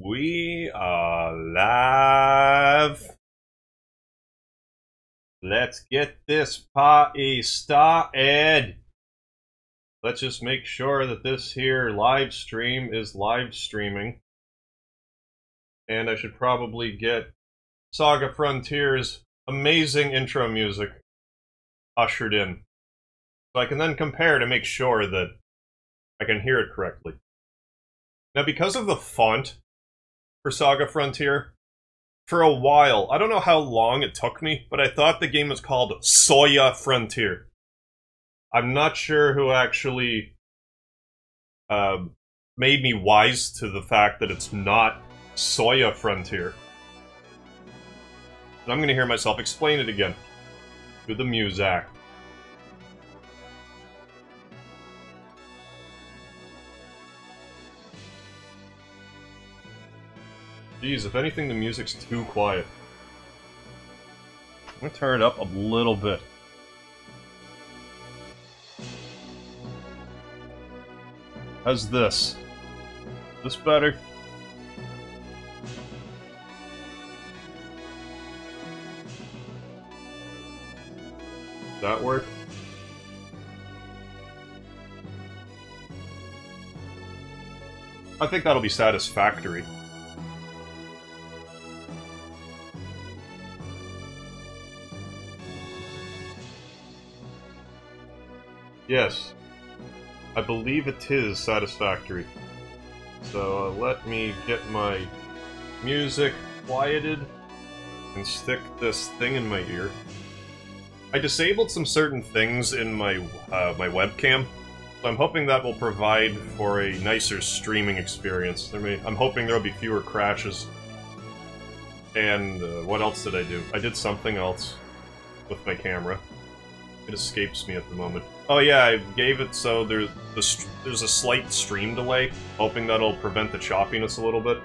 We are live. Let's get this party started. Let's just make sure that this here live stream is live streaming. And I should probably get SaGa Frontier's amazing intro music ushered in. So I can then compare to make sure that I can hear it correctly. Now, because of the font for SaGa Frontier, for a while, I don't know how long it took me, but I thought the game was called SaGa Frontier. I'm not sure who actually made me wise to the fact that it's not SaGa Frontier. And I'm gonna hear myself explain it again with the music. Jeez, if anything, the music's too quiet. I'm gonna turn it up a little bit. How's this? This better? Does that work? I think that'll be satisfactory. Yes, I believe it is satisfactory. So let me get my music quieted and stick this thing in my ear. I disabled some certain things in my my webcam, so I'm hoping that will provide for a nicer streaming experience. I'm hoping there will be fewer crashes. And what else did I do? I did something else with my camera. It escapes me at the moment. Oh yeah, I gave it so there's a slight stream delay, hoping that'll prevent the choppiness a little bit.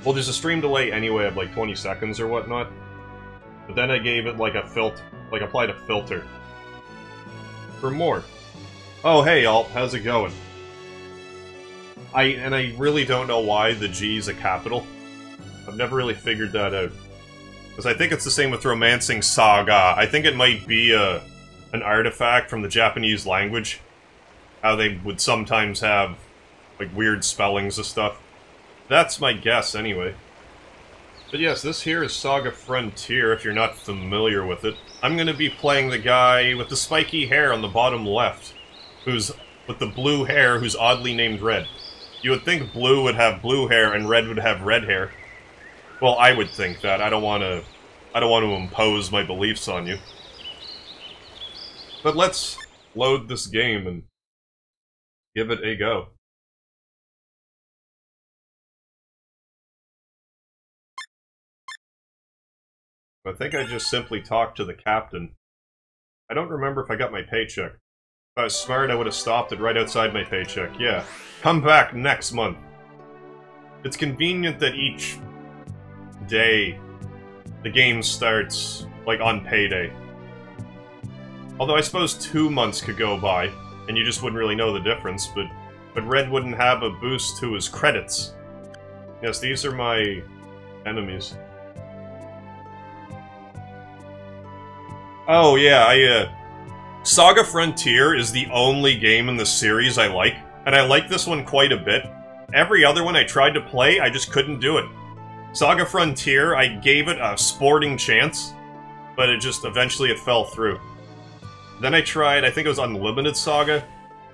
Well, there's a stream delay anyway of like 20 seconds or whatnot. But then I gave it like a applied a filter. For more. Oh hey Alt, how's it going? I really don't know why the G is a capital. I've never really figured that out. Because I think it's the same with romancing saga. I think it might be an artifact from the Japanese language. How they would sometimes have, like, weird spellings of stuff. That's my guess, anyway. But yes, this here is SaGa Frontier, if you're not familiar with it. I'm gonna be playing the guy with the spiky hair on the bottom left. Who's, with the blue hair, who's oddly named Red. You would think blue would have blue hair and red would have red hair. Well, I would think that. I don't want to impose my beliefs on you. But let's load this game and give it a go. I think I just simply talked to the captain. I don't remember if I got my paycheck. If I was smart, I would have stopped it right outside my paycheck. Yeah. Come back next month. It's convenient that each day the game starts, like, on payday. Although I suppose 2 months could go by, and you just wouldn't really know the difference, but Red wouldn't have a boost to his credits. Yes, these are my enemies. Oh yeah, SaGa Frontier is the only game in the series I like, and I like this one quite a bit. Every other one I tried to play, I just couldn't do it. SaGa Frontier, I gave it a sporting chance, but eventually it fell through. Then I tried, I think it was Unlimited Saga,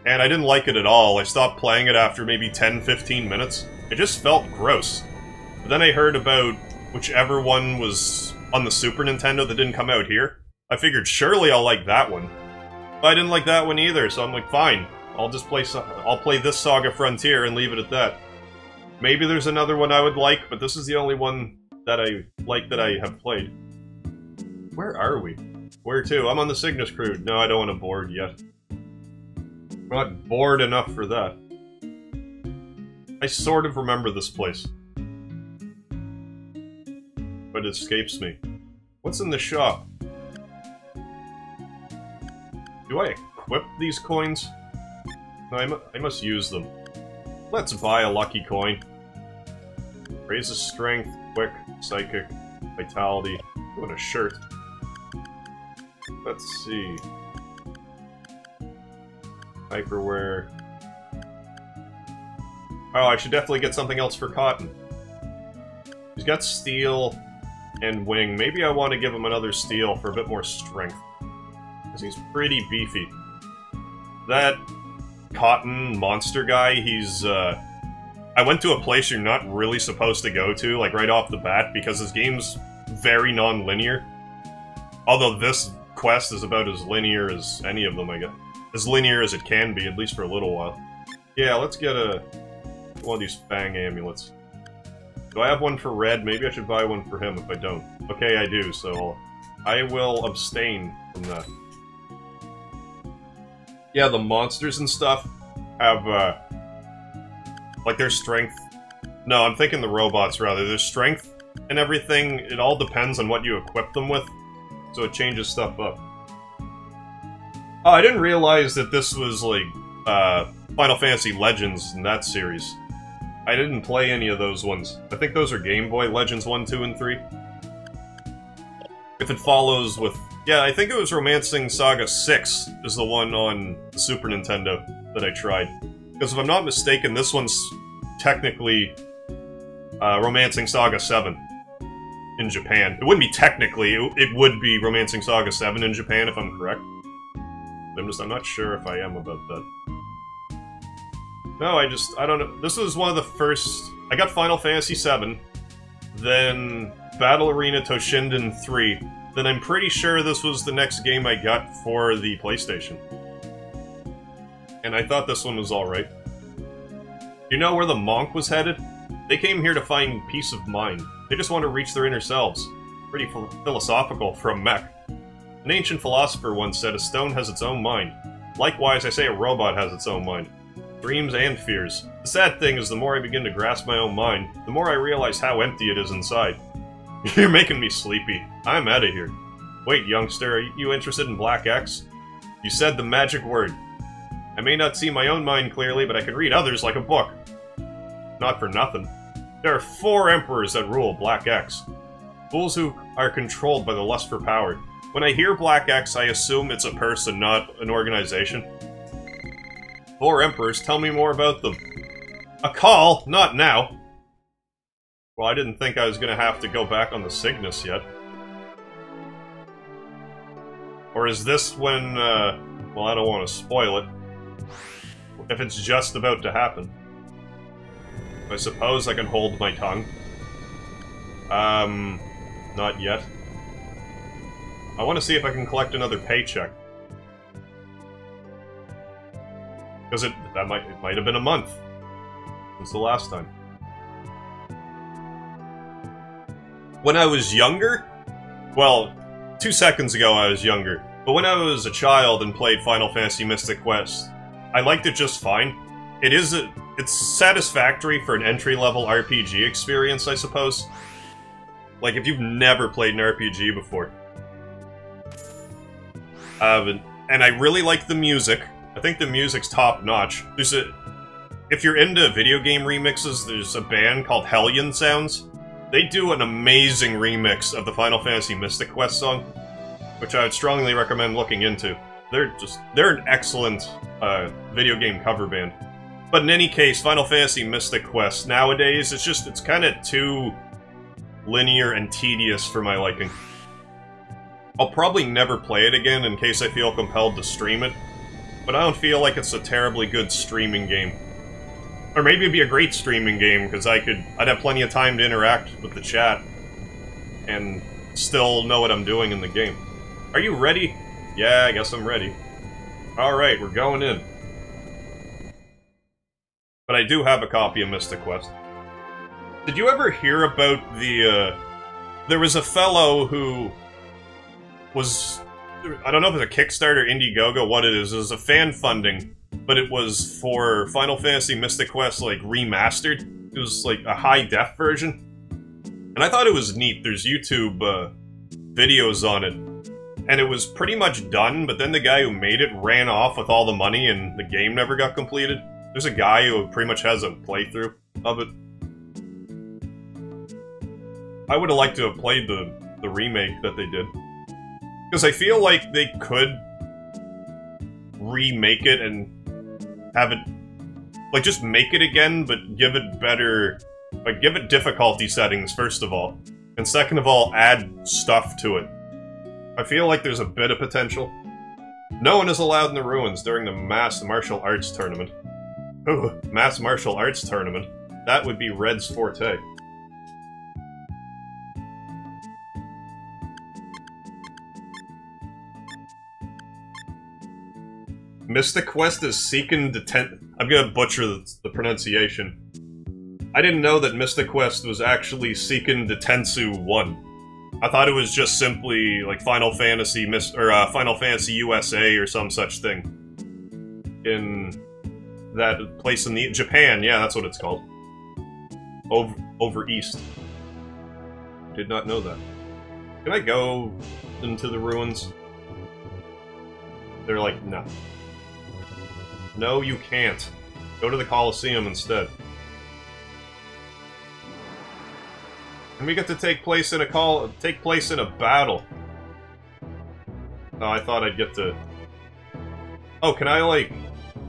and I didn't like it at all. I stopped playing it after maybe 10-15 minutes. It just felt gross. But then I heard about whichever one was on the Super Nintendo that didn't come out here. I figured surely I'll like that one. But I didn't like that one either, so I'm like, fine. I'll play this SaGa Frontier and leave it at that. Maybe there's another one I would like, but this is the only one that I like that I have played. Where are we? Where to? I'm on the Cygnus crew. No, I don't want to board yet. I'm not bored enough for that. I sort of remember this place. But it escapes me. What's in the shop? Do I equip these coins? No, I must use them. Let's buy a lucky coin. Raises strength, quick, psychic, vitality. Ooh, and a shirt. Let's see. Hyperwear. Oh, I should definitely get something else for Cotton. He's got steel and wing. Maybe I want to give him another steel for a bit more strength. Because he's pretty beefy. That Cotton monster guy, he's, I went to a place you're not really supposed to go to, like, right off the bat, because this game's very non-linear. Although this quest is about as linear as any of them, I guess. As linear as it can be, at least for a little while. Yeah, let's get one of these Fang amulets. Do I have one for Red? Maybe I should buy one for him if I don't. Okay, I do, so I will abstain from that. Yeah, the monsters and stuff have, like, their strength... No, I'm thinking the robots, rather. Their strength and everything, it all depends on what you equip them with, so it changes stuff up. Oh, I didn't realize that this was, like, Final Fantasy Legends in that series. I didn't play any of those ones. I think those are Game Boy Legends 1, 2, and 3. If it follows with... Yeah, I think it was Romancing Saga 6 is the one on the Super Nintendo that I tried. Because if I'm not mistaken, this one's technically Romancing Saga 7 in Japan. It wouldn't be technically, it would be Romancing Saga 7 in Japan if I'm correct. I'm not sure if I am about that. No, I don't know. This was one of the first... I got Final Fantasy VII, then Battle Arena Toshinden 3, then I'm pretty sure this was the next game I got for the PlayStation. And I thought this one was alright. You know where the monk was headed? They came here to find peace of mind. They just want to reach their inner selves. Pretty philosophical for a mech. An ancient philosopher once said a stone has its own mind. Likewise, I say a robot has its own mind. Dreams and fears. The sad thing is the more I begin to grasp my own mind, the more I realize how empty it is inside. You're making me sleepy. I'm out of here. Wait, youngster, are you interested in Black X? You said the magic word. I may not see my own mind clearly, but I can read others like a book. Not for nothing. There are 4 emperors that rule Black X. Fools who are controlled by the lust for power. When I hear Black X, I assume it's a person, not an organization. 4 emperors, tell me more about them. A call? Not now. Well, I didn't think I was gonna have to go back on the Cygnus yet. Or is this when, well, I don't want to spoil it. If it's just about to happen. I suppose I can hold my tongue. Not yet. I want to see if I can collect another paycheck. Because it might have been a month since the last time. When I was younger, well, 2 seconds ago I was younger, but when I was a child and played Final Fantasy Mystic Quest, I liked it just fine. It's satisfactory for an entry-level RPG experience, I suppose. Like, if you've never played an RPG before. And I really like the music. I think the music's top-notch. If you're into video game remixes, there's a band called Hellion Sounds. They do an amazing remix of the Final Fantasy Mystic Quest song, which I would strongly recommend looking into. They're an excellent video game cover band. But in any case, Final Fantasy Mystic Quest nowadays, it's kind of too linear and tedious for my liking. I'll probably never play it again in case I feel compelled to stream it, but I don't feel like it's a terribly good streaming game. Or maybe it'd be a great streaming game, because I'd have plenty of time to interact with the chat, and still know what I'm doing in the game. Are you ready? Yeah, I guess I'm ready. Alright, we're going in. But I do have a copy of Mystic Quest. Did you ever hear about the, there was a fellow who was... I don't know if it's a Kickstarter, Indiegogo, what it is. It was a fan funding, but it was for Final Fantasy Mystic Quest, like, remastered. It was, like, a high-def version. And I thought it was neat. There's YouTube, videos on it. And it was pretty much done, but then the guy who made it ran off with all the money and the game never got completed. There's a guy who pretty much has a playthrough of it. I would have liked to have played the remake that they did. Because I feel like they could remake it and have it... Like, just make it again, but give it better... Like, give it difficulty settings, first of all. And second of all, add stuff to it. I feel like there's a bit of potential. No one is allowed in the ruins during the mass martial arts tournament. Ooh, mass martial arts tournament. That would be Red's forte. Mystic Quest is Seiken Deten... I'm gonna butcher the pronunciation. I didn't know that Mystic Quest was actually Seiken Detensu 1. I thought it was just simply, like, Final Fantasy Final Fantasy USA or some such thing. In that place in Japan, yeah, that's what it's called. Over east. Did not know that. Can I go into the ruins? They're like, no. No, you can't. Go to the Colosseum instead. And we get to take place in a battle. Oh, I thought I'd get to... Oh, can I, like...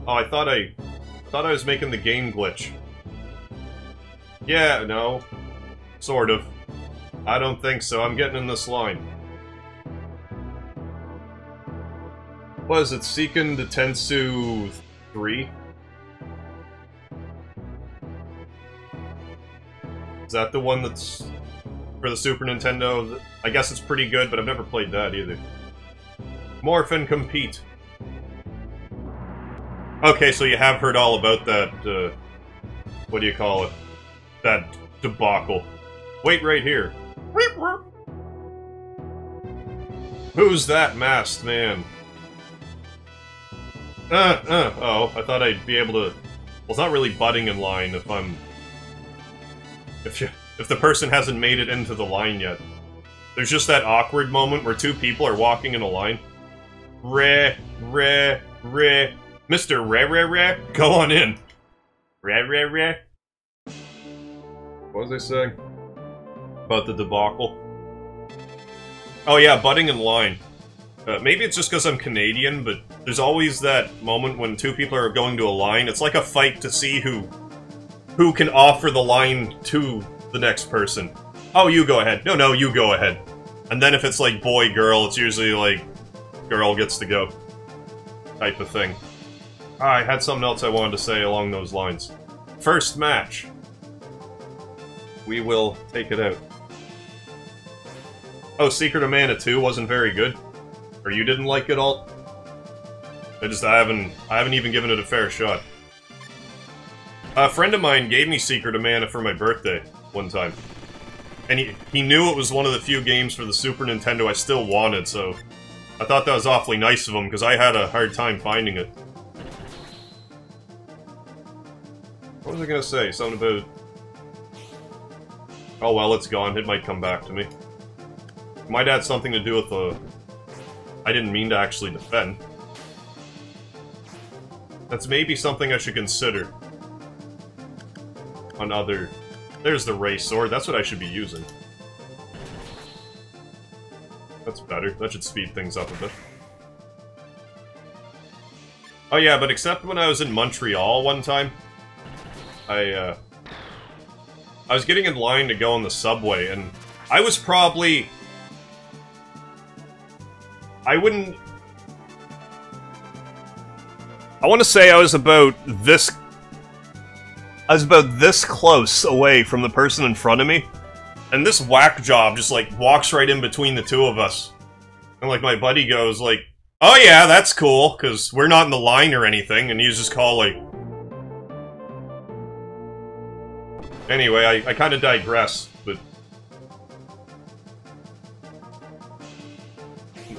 Oh, I thought I was making the game glitch. Yeah, no. Sort of. I don't think so. I'm getting in this line. What is it? Seiken Detensu 3? Is that the one that's for the Super Nintendo? I guess it's pretty good, but I've never played that either. Morph and compete. Okay, so you have heard all about that, what do you call it? That debacle. Wait right here. Who's that masked man? Oh, I thought I'd be able to... Well, it's not really butting in line if I'm... If the person hasn't made it into the line yet. There's just that awkward moment where two people are walking in a line. Mr. Re, go on in. Re. What was I saying? About the debacle? Oh yeah, butting in line. Maybe it's just because I'm Canadian, but there's always that moment when two people are going to a line. It's like a fight to see who can offer the line to the next person. Oh, you go ahead. No, you go ahead. And then if it's like boy-girl, it's usually like girl gets to go type of thing. I had something else I wanted to say along those lines. First match. We will take it out. Oh, Secret of Mana 2 wasn't very good? Or you didn't like it all? I haven't even given it a fair shot. A friend of mine gave me Secret of Mana for my birthday one time. And he knew it was one of the few games for the Super Nintendo I still wanted, so I thought that was awfully nice of him, because I had a hard time finding it. What was I gonna say? Something about... Oh well, it's gone. It might come back to me. It might have something to do with the... I didn't mean to actually defend. That's maybe something I should consider. On other... There's the Ray Sword, that's what I should be using. That's better, that should speed things up a bit. Oh yeah, but except when I was in Montreal one time, I was getting in line to go on the subway, and I was probably... I want to say I was about this close away from the person in front of me, and this whack job just, like, walks right in between the two of us. And, like, my buddy goes, like, oh yeah, that's cool, because we're not in the line or anything, and he's just called, like... Anyway, I kind of digress, but...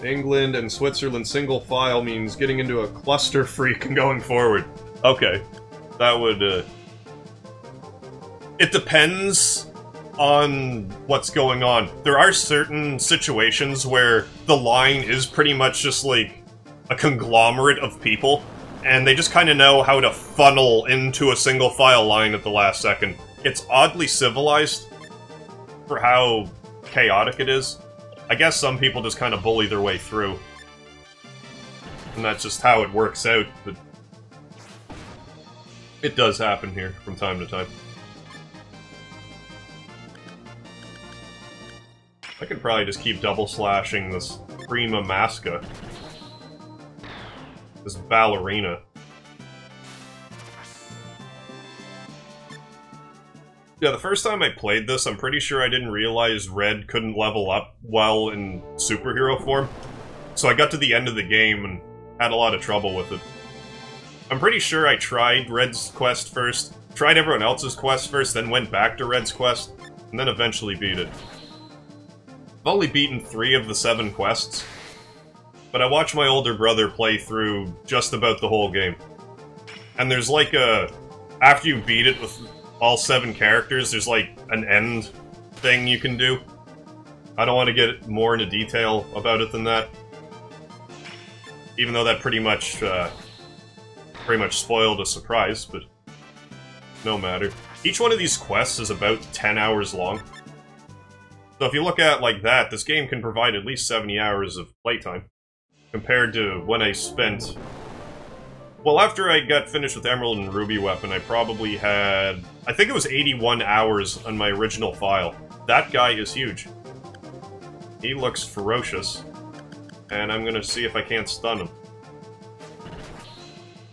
England and Switzerland single file means getting into a cluster freak and going forward. Okay. That would, It depends on what's going on. There are certain situations where the line is pretty much just like a conglomerate of people, and they just kind of know how to funnel into a single file line at the last second. It's oddly civilized. for how chaotic it is. I guess some people just kind of bully their way through. And that's just how it works out, but it does happen here from time to time. I could probably just keep double slashing this Prima Masca. This ballerina. Yeah, the first time I played this, I'm pretty sure I didn't realize Red couldn't level up well in superhero form. So I got to the end of the game and had a lot of trouble with it. I'm pretty sure I tried Red's quest first, tried everyone else's quest first, then went back to Red's quest, and then eventually beat it. I've only beaten 3 of the 7 quests, but I watched my older brother play through just about the whole game. And there's like a... after you beat it with all 7 characters, there's like an end thing you can do. I don't want to get more into detail about it than that. Even though that pretty much spoiled a surprise, but no matter. Each one of these quests is about 10 hours long. So if you look at it like that, this game can provide at least 70 hours of playtime. Compared to when I spent... well, after I got finished with Emerald and Ruby Weapon, I probably had... I think it was 81 hours on my original file. That guy is huge. He looks ferocious. And I'm gonna see if I can't stun him.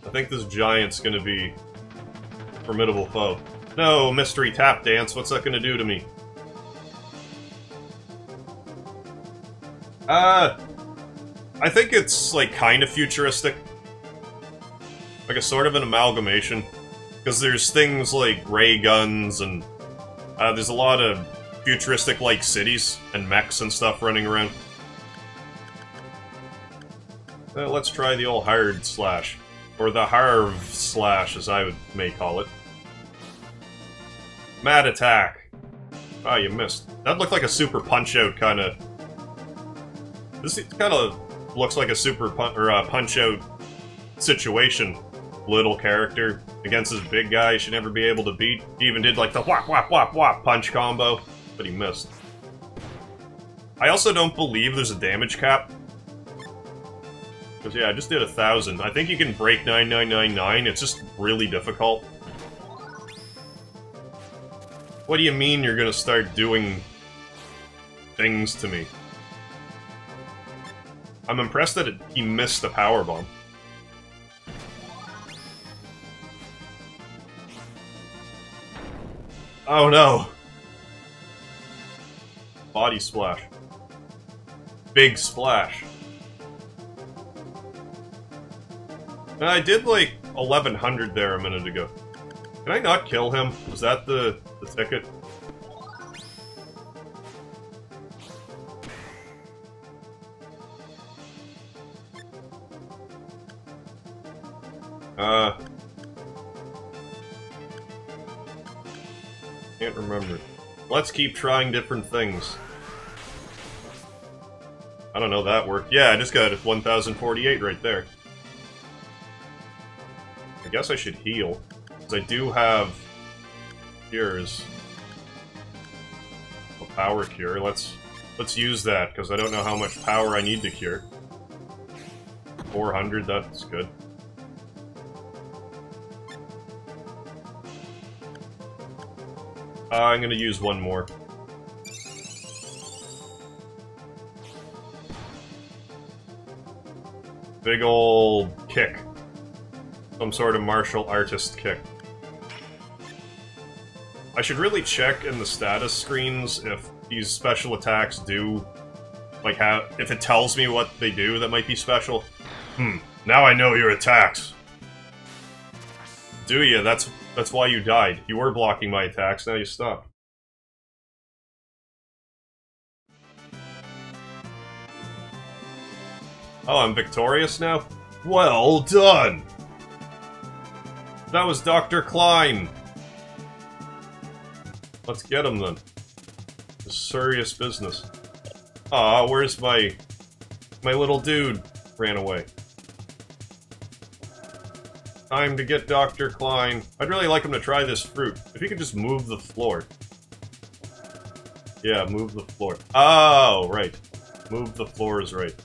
I think this giant's gonna be a formidable foe. No, mystery tap dance, what's that gonna do to me? I think it's, like, kind of futuristic. Like a sort of an amalgamation. Because there's things like ray guns and... there's a lot of futuristic-like cities and mechs and stuff running around. Let's try the old hard slash. Or the Harv slash, as I may call it. Mad attack. Ah, you missed. That looked like a super punch-out kind of... this kind of looks like a super punch-out situation. Little character against this big guy he should never be able to beat. He even did like the whop whop whop whop punch combo, but he missed. I also don't believe there's a damage cap. Because yeah, I just did 1,000. I think you can break 9999, it's just really difficult. What do you mean you're gonna start doing things to me? I'm impressed that he missed the power bomb. Oh no! Body splash. Big splash. I did like 1100 there a minute ago. Can I not kill him? Was that the ticket? Can't remember. Let's keep trying different things. I don't know, that worked. Yeah, I just got 1048 right there. I guess I should heal, because I do have cures. A power cure. Let's use that, because I don't know how much power I need to cure. 400, that's good. I'm gonna use one more. Big ol' kick. Some sort of martial artist kick. I should really check in the status screens if these special attacks do... like, if it tells me what they do that might be special. Now I know your attacks. Do ya? That's why you died. You were blocking my attacks, now you stopped. Oh, I'm victorious now? Well done! That was Dr. Klein! Let's get him then. It's serious business. Aw, where's my little dude? Ran away. Time to get Dr. Klein. I'd really like him to try this fruit. If he could just move the floor. Yeah, move the floor. Oh, right. Move the floor is right.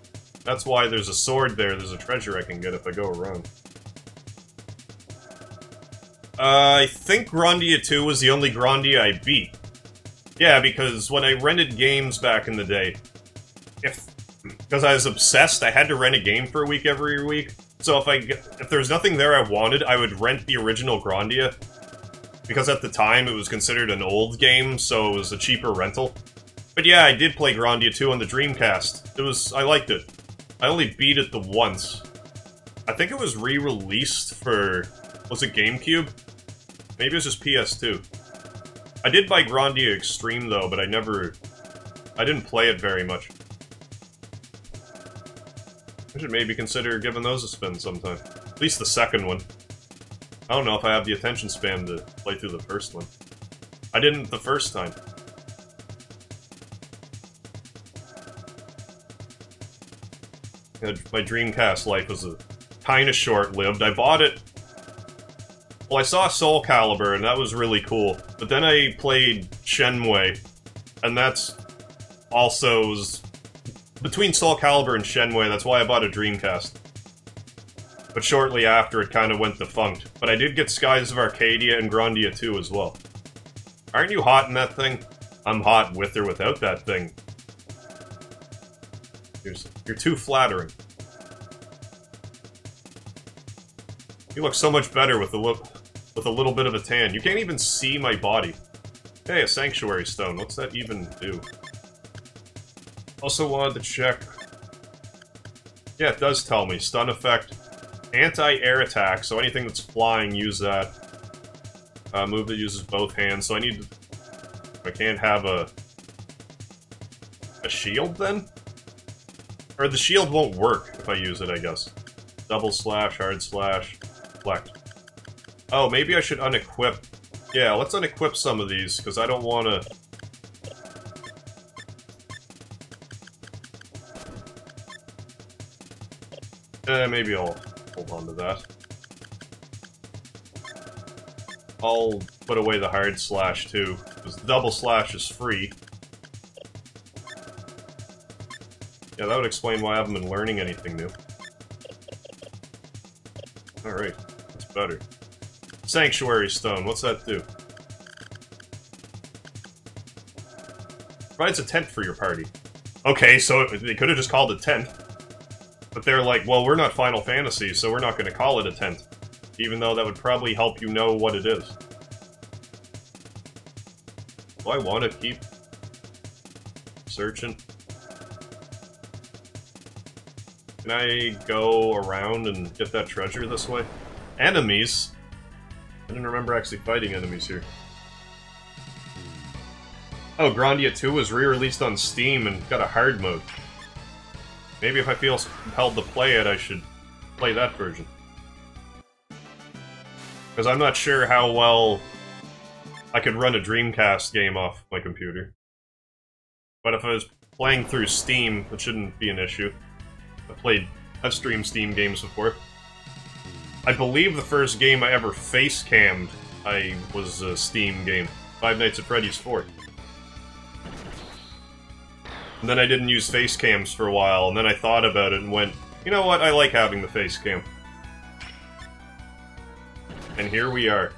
That's why there's a sword there. There's a treasure I can get if I go around. I think Grandia 2 was the only Grandia I beat. Yeah, because when I rented games back in the day, because I was obsessed, I had to rent a game for a week every week. So if there was nothing there I wanted, I would rent the original Grandia. Because at the time, it was considered an old game, so it was a cheaper rental. But yeah, I did play Grandia 2 on the Dreamcast. I liked it. I only beat it the once. I think it was re-released for... was it GameCube? Maybe it was just PS2. I did buy Grandia Extreme, though, but I didn't play it very much. I should maybe consider giving those a spin sometime. At least the second one. I don't know if I have the attention span to play through the first one. I didn't the first time. My Dreamcast life was kinda short-lived. I bought it... Well, I saw Soul Calibur, and that was really cool. But then I played Shenmue, and that's also... Between Soul Calibur and Shenmue, that's why I bought a Dreamcast. But shortly after, it kind of went defunct. But I did get Skies of Arcadia and Grandia 2 as well. Aren't you hot in that thing? I'm hot with or without that thing. You're too flattering. You look so much better with a little bit of a tan. You can't even see my body. Hey, a Sanctuary Stone. What's that even do? Also wanted to check... Yeah, it does tell me. Stun effect. Anti-air attack, so anything that's flying, use that. Move that uses both hands, so I need... I can't have a shield, then? Or the shield won't work if I use it, I guess. Double slash, hard slash, deflect. Oh, maybe I should unequip... Yeah, let's unequip some of these, because I don't want to... Maybe I'll hold on to that. I'll put away the hard slash, too, because the double slash is free. Yeah, that would explain why I haven't been learning anything new. Alright, that's better. Sanctuary Stone, what's that do? Provides a tent for your party. Okay, so they could have just called it tent. But they're like, well, we're not Final Fantasy, so we're not going to call it a tent. Even though that would probably help you know what it is. Do I want to keep searching? Can I go around and get that treasure this way? Enemies? I didn't remember actually fighting enemies here. Oh, Grandia 2 was re-released on Steam and got a hard mode. Maybe if I feel compelled to play it, I should play that version. Because I'm not sure how well I could run a Dreamcast game off my computer. But if I was playing through Steam, it shouldn't be an issue. I've streamed Steam games before. I believe the first game I ever face-cammed was a Steam game. Five Nights at Freddy's 4. And then I didn't use face cams for a while, and then I thought about it and went, you know what, I like having the face cam. And here we are.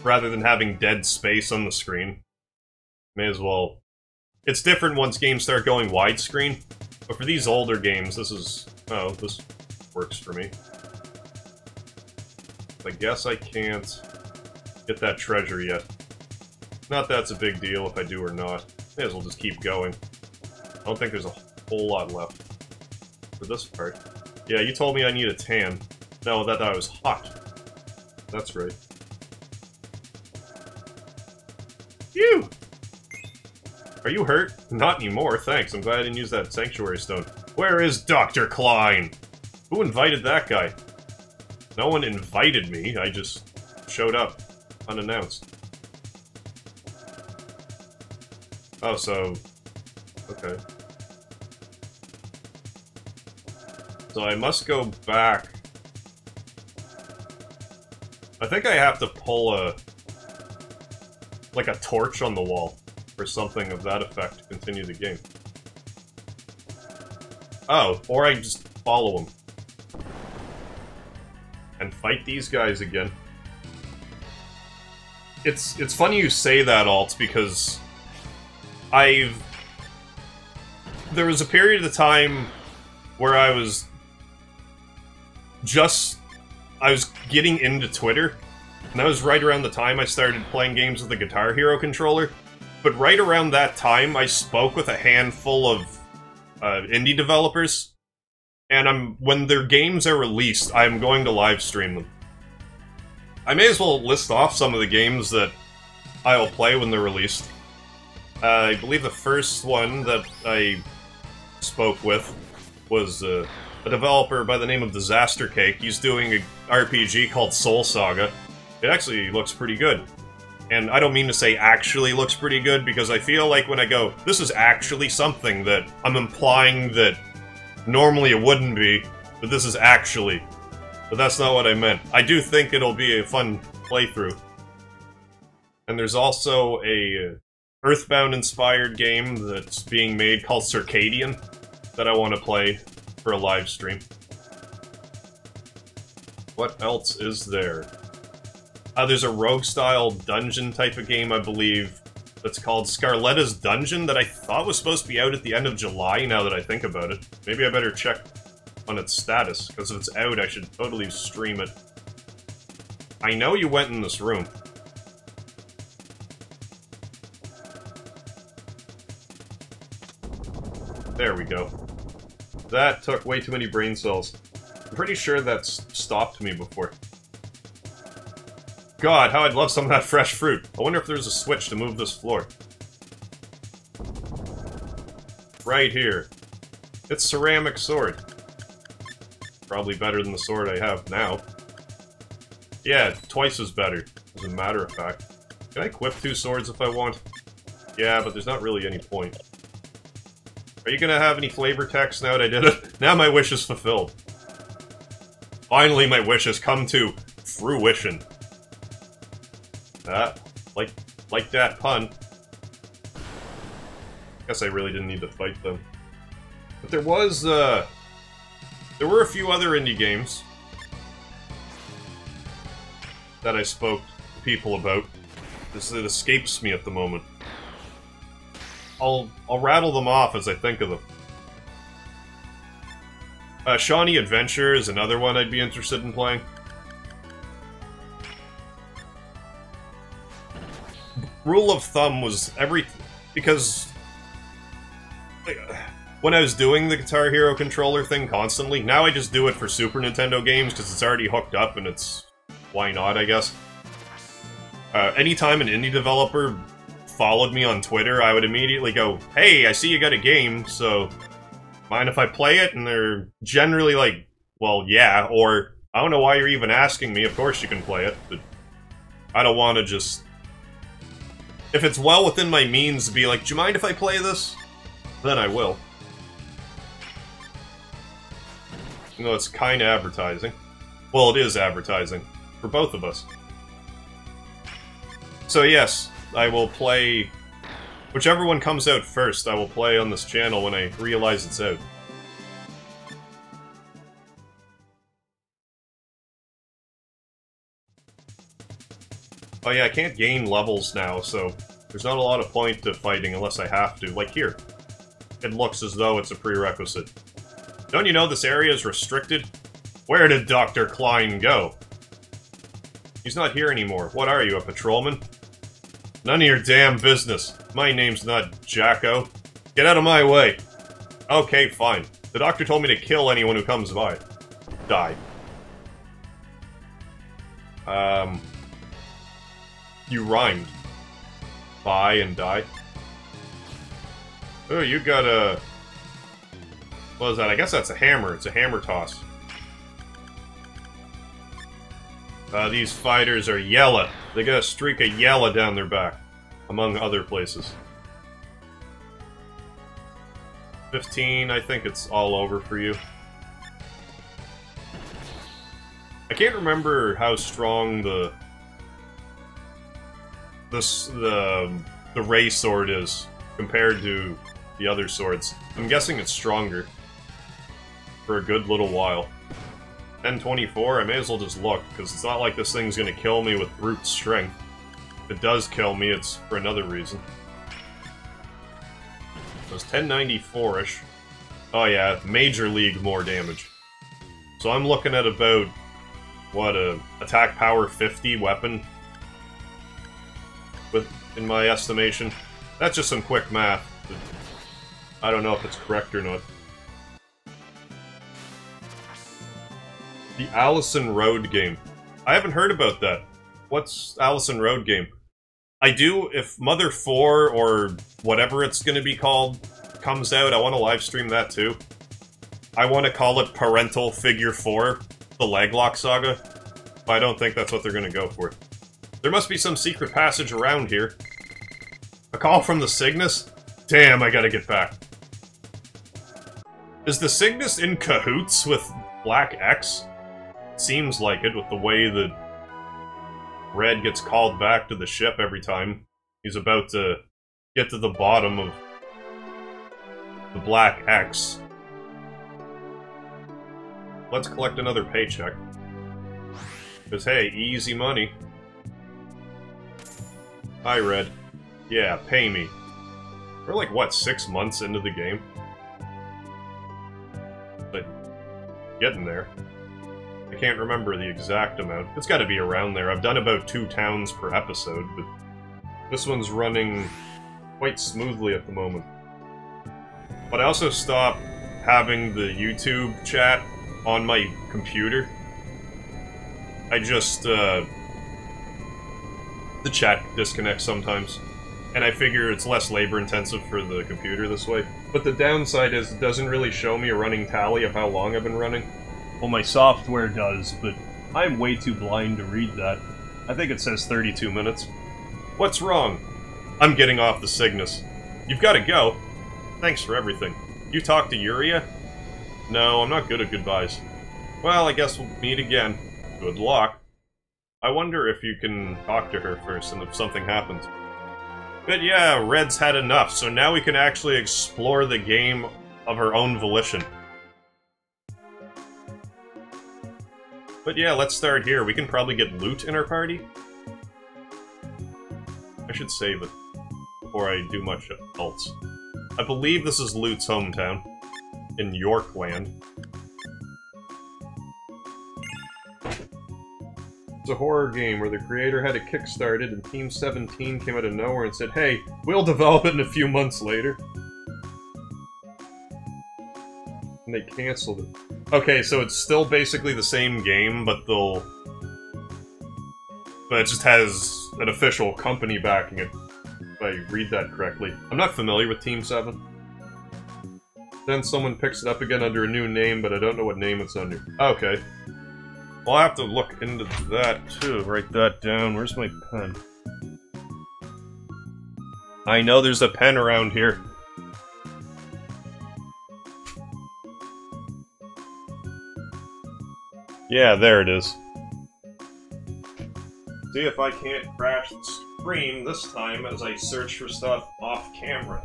Rather than having dead space on the screen. May as well. It's different once games start going widescreen, but for these older games, this works for me. I guess I can't get that treasure yet. Not that it's a big deal if I do or not. May as well just keep going. I don't think there's a whole lot left for this part. Yeah, you told me I need a tan. No, that I was hot. That's right. Phew! Are you hurt? Not anymore, thanks. I'm glad I didn't use that Sanctuary Stone. Where is Dr. Klein? Who invited that guy? No one invited me, I just showed up. Unannounced. Oh, so... Okay. So I must go back. I think I have to pull a... like a torch on the wall, or something of that effect to continue the game. Oh, or I just follow them. And fight these guys again. It's funny you say that, Alt, because... There was a period of time where I was getting into Twitter, and that was right around the time I started playing games with the Guitar Hero controller. But right around that time, I spoke with a handful of indie developers, and when their games are released, I'm going to live stream them. I may as well list off some of the games that I'll play when they're released. I believe the first one that I spoke with was a developer by the name of Disaster Cake. He's doing an RPG called Soul Saga. It actually looks pretty good. And I don't mean to say actually looks pretty good, because I feel like when I go, this is actually something, that I'm implying that normally it wouldn't be, but this is actually. But that's not what I meant. I do think it'll be a fun playthrough. And there's also a Earthbound-inspired game that's being made called Circadian that I want to play for a live stream. What else is there? There's a rogue-style dungeon type of game, I believe, that's called Scarletta's Dungeon that I thought was supposed to be out at the end of July, now that I think about it. Maybe I better check on its status, because if it's out, I should totally stream it. I know you went in this room. There we go. That took way too many brain cells. I'm pretty sure that's stopped me before. God, how I'd love some of that fresh fruit. I wonder if there's a switch to move this floor. Right here. It's ceramic sword. Probably better than the sword I have now. Yeah, twice as better, as a matter of fact. Can I equip 2 swords if I want? Yeah, but there's not really any point. Are you gonna have any flavor text now that I did it? Now my wish is fulfilled. Finally my wish has come to fruition. Like that pun. Guess I really didn't need to fight them. But there were a few other indie games that I spoke to people about. It escapes me at the moment. I'll rattle them off as I think of them. Shawnee Adventure is another one I'd be interested in playing. Rule of thumb was because when I was doing the Guitar Hero controller thing constantly, now I just do it for Super Nintendo games because it's already hooked up and it's... why not, I guess. Anytime an indie developer followed me on Twitter, I would immediately go, hey, I see you got a game, so mind if I play it? And they're generally like, well, yeah, or I don't know why you're even asking me, of course you can play it, but I don't want to just... If it's well within my means to be like, do you mind if I play this? Then I will. You know, it's kind of advertising. Well, it is advertising. For both of us. So yes, I will play... Whichever one comes out first, I will play on this channel when I realize it's out. Oh yeah, I can't gain levels now, so there's not a lot of point to fighting unless I have to. Like here. It looks as though it's a prerequisite. Don't you know this area is restricted? Where did Dr. Klein go? He's not here anymore. What are you, a patrolman? None of your damn business. My name's not Jacko. Get out of my way. Okay, fine. The doctor told me to kill anyone who comes by. Die. You rhymed. Buy and die. Oh, you got a... What is that? I guess that's a hammer. It's a hammer toss. These fighters are yellow. They got a streak of yellow down their back. Among other places. 15, I think it's all over for you. I can't remember how strong the Ray sword is compared to the other swords. I'm guessing it's stronger for a good little while. 1024, I may as well just look, because it's not like this thing's gonna kill me with brute strength. If it does kill me, it's for another reason. So it's 1094-ish. Oh yeah, Major League more damage. So I'm looking at about, what, a attack power 50 weapon? In my estimation. That's just some quick math. I don't know if it's correct or not. The Allison Road game. I haven't heard about that. What's Allison Road game? I do, if Mother 4 or whatever it's gonna be called comes out, I want to live stream that too. I want to call it Parental Figure 4, the Leglock Saga, but I don't think that's what they're gonna go for. There must be some secret passage around here. A call from the Cygnus? Damn, I gotta get back. Is the Cygnus in cahoots with Black X? Seems like it, with the way that Red gets called back to the ship every time he's about to get to the bottom of the Black X. Let's collect another paycheck. Because, hey, easy money. Hi, Red. Yeah, pay me. We're like, what, 6 months into the game? But, getting there. I can't remember the exact amount. It's gotta be around there. I've done about 2 towns per episode, but this one's running quite smoothly at the moment. But I also stopped having the YouTube chat on my computer. I just, the chat disconnects sometimes. And I figure it's less labor-intensive for the computer this way. But the downside is it doesn't really show me a running tally of how long I've been running. Well, my software does, but I'm way too blind to read that. I think it says 32 minutes. What's wrong? I'm getting off the Cygnus. You've got to go. Thanks for everything. You talked to Yuria? No, I'm not good at goodbyes. Well, I guess we'll meet again. Good luck. I wonder if you can talk to her first and if something happens. But yeah, Red's had enough, so now we can actually explore the game of her own volition. But yeah, let's start here. We can probably get loot in our party. I should save it before I do much else. I believe this is Loot's hometown, in Yorkland. It's a horror game where the creator had it kickstarted and Team 17 came out of nowhere and said, hey, we'll develop it in a few months later. And they cancelled it. Okay, so it's still basically the same game, but but it just has an official company backing it, if I read that correctly. I'm not familiar with Team 7. Then someone picks it up again under a new name, but I don't know what name it's under. Okay. Well, I'll have to look into that, too. Write that down. Where's my pen? I know there's a pen around here. Yeah, there it is. See if I can't crash the screen this time as I search for stuff off camera.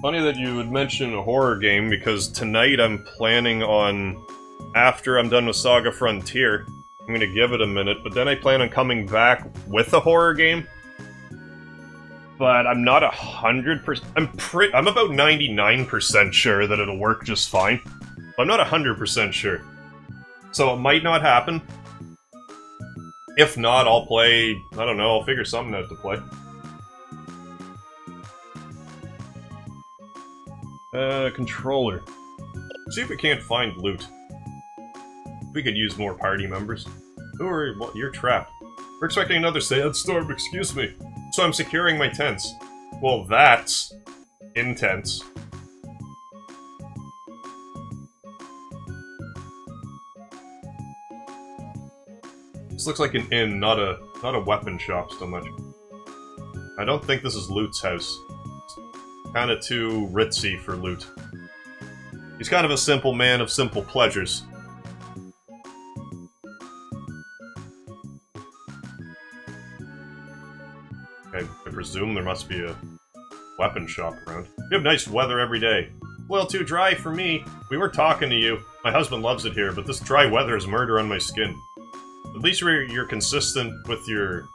Funny that you would mention a horror game, because tonight I'm planning on, after I'm done with SaGa Frontier, I'm gonna give it a minute, but then I plan on coming back with a horror game. But I'm not 100%, I'm about 99% sure that it'll work just fine. But I'm not 100% sure. So it might not happen. If not, I'll play, I don't know, I'll figure something out to play. Controller. See if we can't find loot. We could use more party members. Who are, well, you're trapped. We're expecting another sandstorm, excuse me. So I'm securing my tents. Well, that's intense. This looks like an inn, not a weapon shop so much. I don't think this is Loot's house. Kinda too ritzy for loot. He's kind of a simple man of simple pleasures. I presume there must be a weapon shop around. You have nice weather every day. A little too dry for me. We were talking to you. My husband loves it here, but this dry weather is murder on my skin. At least you're consistent with your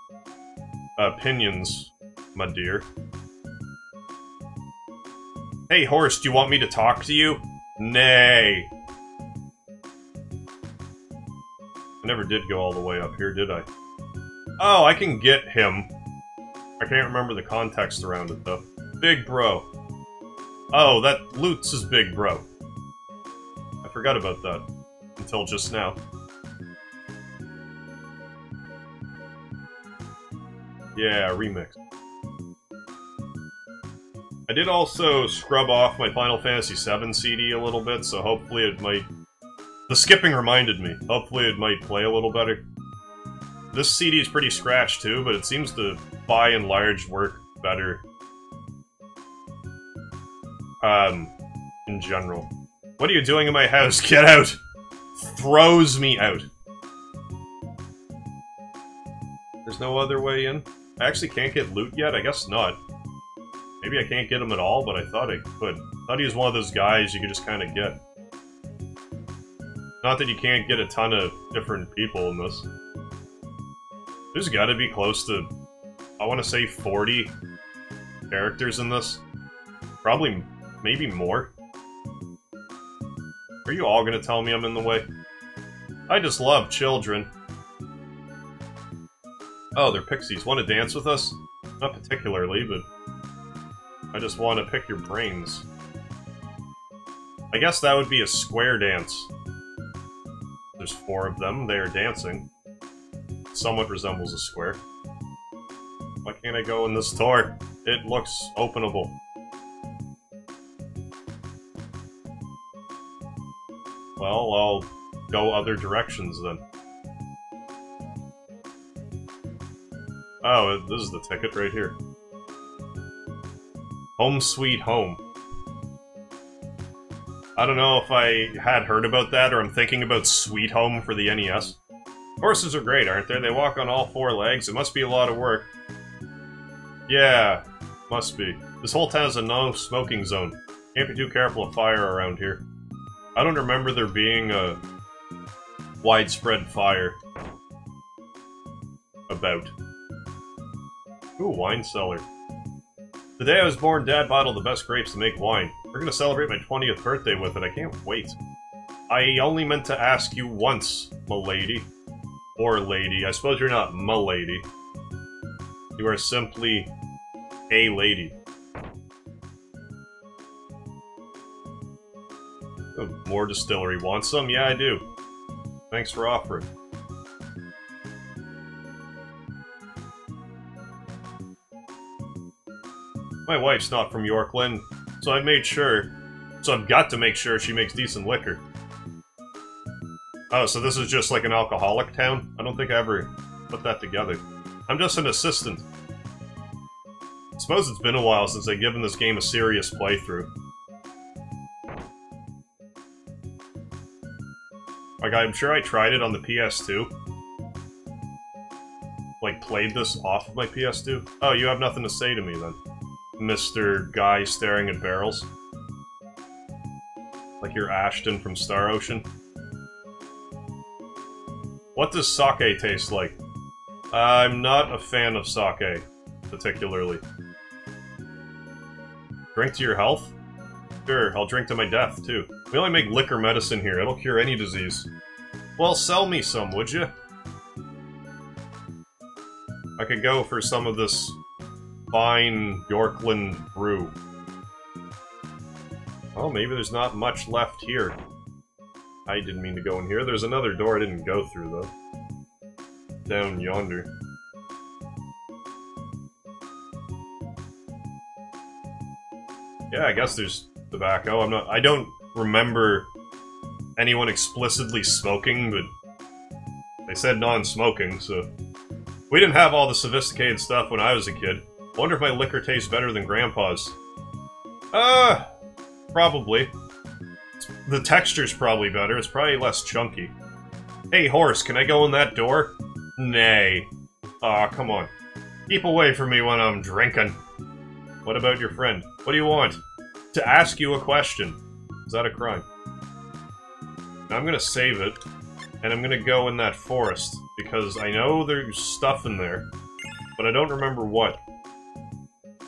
opinions, my dear. Hey, horse, do you want me to talk to you? Nay. I never did go all the way up here, did I? Oh, I can get him. I can't remember the context around it, though. Big bro. Oh, that loot's his big bro. I forgot about that. Until just now. Yeah, remix. I did also scrub off my Final Fantasy VII CD a little bit, so hopefully it might... The skipping reminded me. Hopefully it might play a little better. This CD is pretty scratched too, but it seems to, by and large, work better. In general. What are you doing in my house? Get out! Throws me out. There's no other way in? I actually can't get loot yet? I guess not. Maybe I can't get him at all, but I thought I could. I thought he was one of those guys you could just kind of get. Not that you can't get a ton of different people in this. There's gotta be close to, I want to say 40 characters in this. Probably, maybe more. Are you all gonna tell me I'm in the way? I just love children. Oh, they're pixies. Want to dance with us? Not particularly, but... I just want to pick your brains. I guess that would be a square dance. There's 4 of them. They are dancing. Somewhat resembles a square. Why can't I go in this door? It looks openable. Well, I'll go other directions then. Oh, this is the ticket right here. Home Sweet Home. I don't know if I had heard about that or I'm thinking about Sweet Home for the NES. Horses are great, aren't they? They walk on all 4 legs. It must be a lot of work. Yeah, must be. This whole town is a no-smoking zone. Can't be too careful of fire around here. I don't remember there being a widespread fire about. Ooh, wine cellar. The day I was born, Dad bottled the best grapes to make wine. We're gonna celebrate my 20th birthday with it. I can't wait. I only meant to ask you once, m'lady. Or lady. I suppose you're not m'lady. You are simply a lady. Oh, more distillery. Want some? Yeah, I do. Thanks for offering. My wife's not from Yorkland, so I've got to make sure she makes decent liquor. Oh, so this is just like an alcoholic town? I don't think I ever put that together. I'm just an assistant. I suppose it's been a while since I've given this game a serious playthrough. Like, I'm sure I tried it on the PS2. Like, played this off of my PS2. Oh, you have nothing to say to me, then. Mr. Guy staring at barrels. Like you're Ashton from Star Ocean. What does sake taste like? I'm not a fan of sake, particularly. Drink to your health? Sure, I'll drink to my death, too. We only make liquor medicine here, it'll cure any disease. Well, sell me some, would you? I could go for some of this fine Yorkland brew. Well, maybe there's not much left here. I didn't mean to go in here. There's another door I didn't go through, though. Down yonder. Yeah, I guess there's tobacco. I don't remember anyone explicitly smoking, but they said non-smoking, so... We didn't have all the sophisticated stuff when I was a kid. Wonder if my liquor tastes better than Grandpa's. Probably. The texture's probably better. It's probably less chunky. Hey, horse, can I go in that door? Nay. Aw, come on. Keep away from me when I'm drinking. What about your friend? What do you want? To ask you a question. Is that a crime? Now I'm gonna save it, and I'm gonna go in that forest, because I know there's stuff in there, but I don't remember what.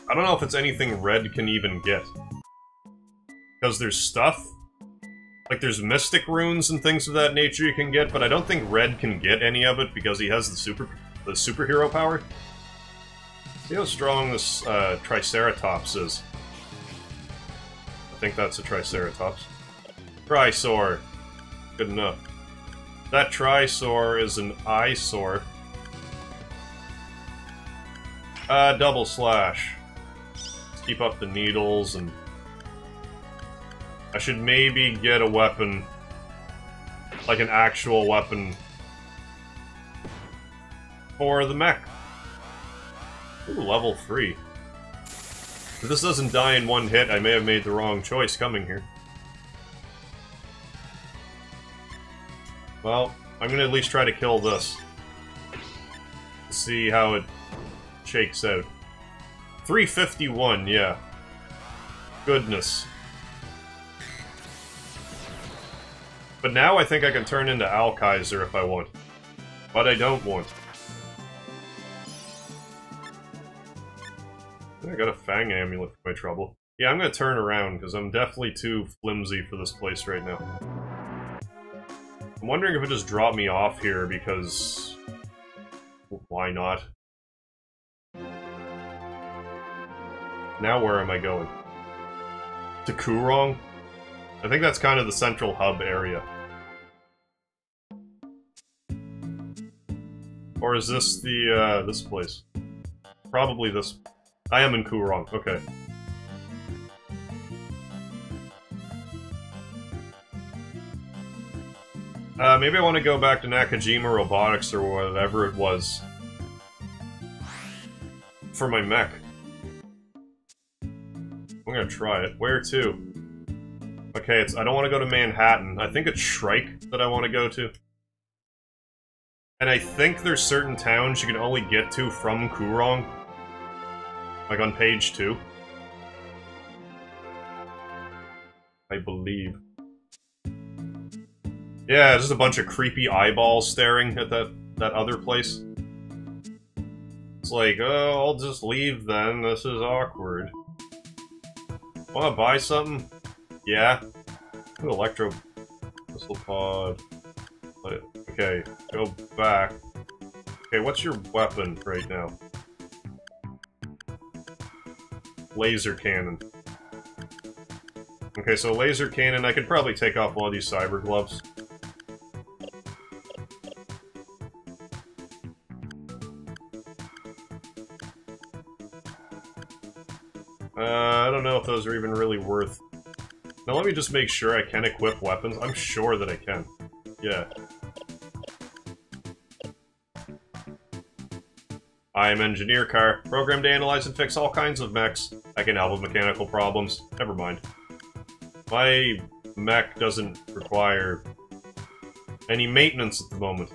I don't know if it's anything Red can even get. Because there's stuff. Like, there's mystic runes and things of that nature you can get, but I don't think Red can get any of it because he has the superhero power. See how strong this Triceratops is. I think that's a Triceratops. Trisor. Good enough. That Trisor is an eyesore. Double slash. Let's keep up the needles, and I should maybe get a weapon. Like an actual weapon. For the mech. Ooh, level 3. If this doesn't die in one hit, I may have made the wrong choice coming here. Well, I'm gonna at least try to kill this. See how it shakes out. 351, yeah. Goodness. But now I think I can turn into Alkaiser if I want. But I don't want. I got a Fang Amulet for my trouble. Yeah, I'm gonna turn around, because I'm definitely too flimsy for this place right now. I'm wondering if it just dropped me off here, because... why not? Now where am I going? To Kurong? I think that's kind of the central hub area. Or is this the, this place? Probably this... I am in Kurong, okay. Maybe I want to go back to Nakajima Robotics or whatever it was. For my mech. I'm gonna try it. Where to? Okay, I don't want to go to Manhattan. I think it's Shrike that I want to go to. And I think there's certain towns you can only get to from Kurong. Like on page 2. I believe. Yeah, just a bunch of creepy eyeballs staring at that other place. It's like, oh, I'll just leave then, this is awkward. Wanna buy something? Yeah. Ooh, Electro Pistol Pod. Okay, go back. Okay, what's your weapon right now? Laser cannon. Okay, so laser cannon, I could probably take off one of these cyber gloves. I don't know if those are even really worth... Now let me just make sure I can equip weapons. I'm sure that I can. Yeah. I am Engineer Car, programmed to analyze and fix all kinds of mechs. I can help with mechanical problems. Never mind. My mech doesn't require any maintenance at the moment.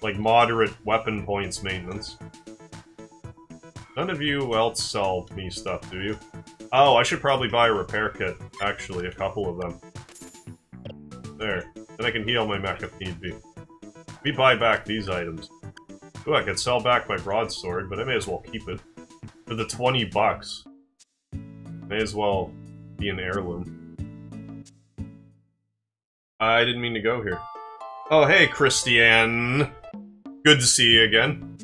Like moderate weapon points maintenance. None of you else sell me stuff, do you? Oh, I should probably buy a repair kit. Actually, a couple of them. There. Then I can heal my mech if need be. We buy back these items. Ooh, I could sell back my broadsword, but I may as well keep it. For the 20 bucks. May as well be an heirloom. I didn't mean to go here. Oh, hey, Christiane! Good to see you again.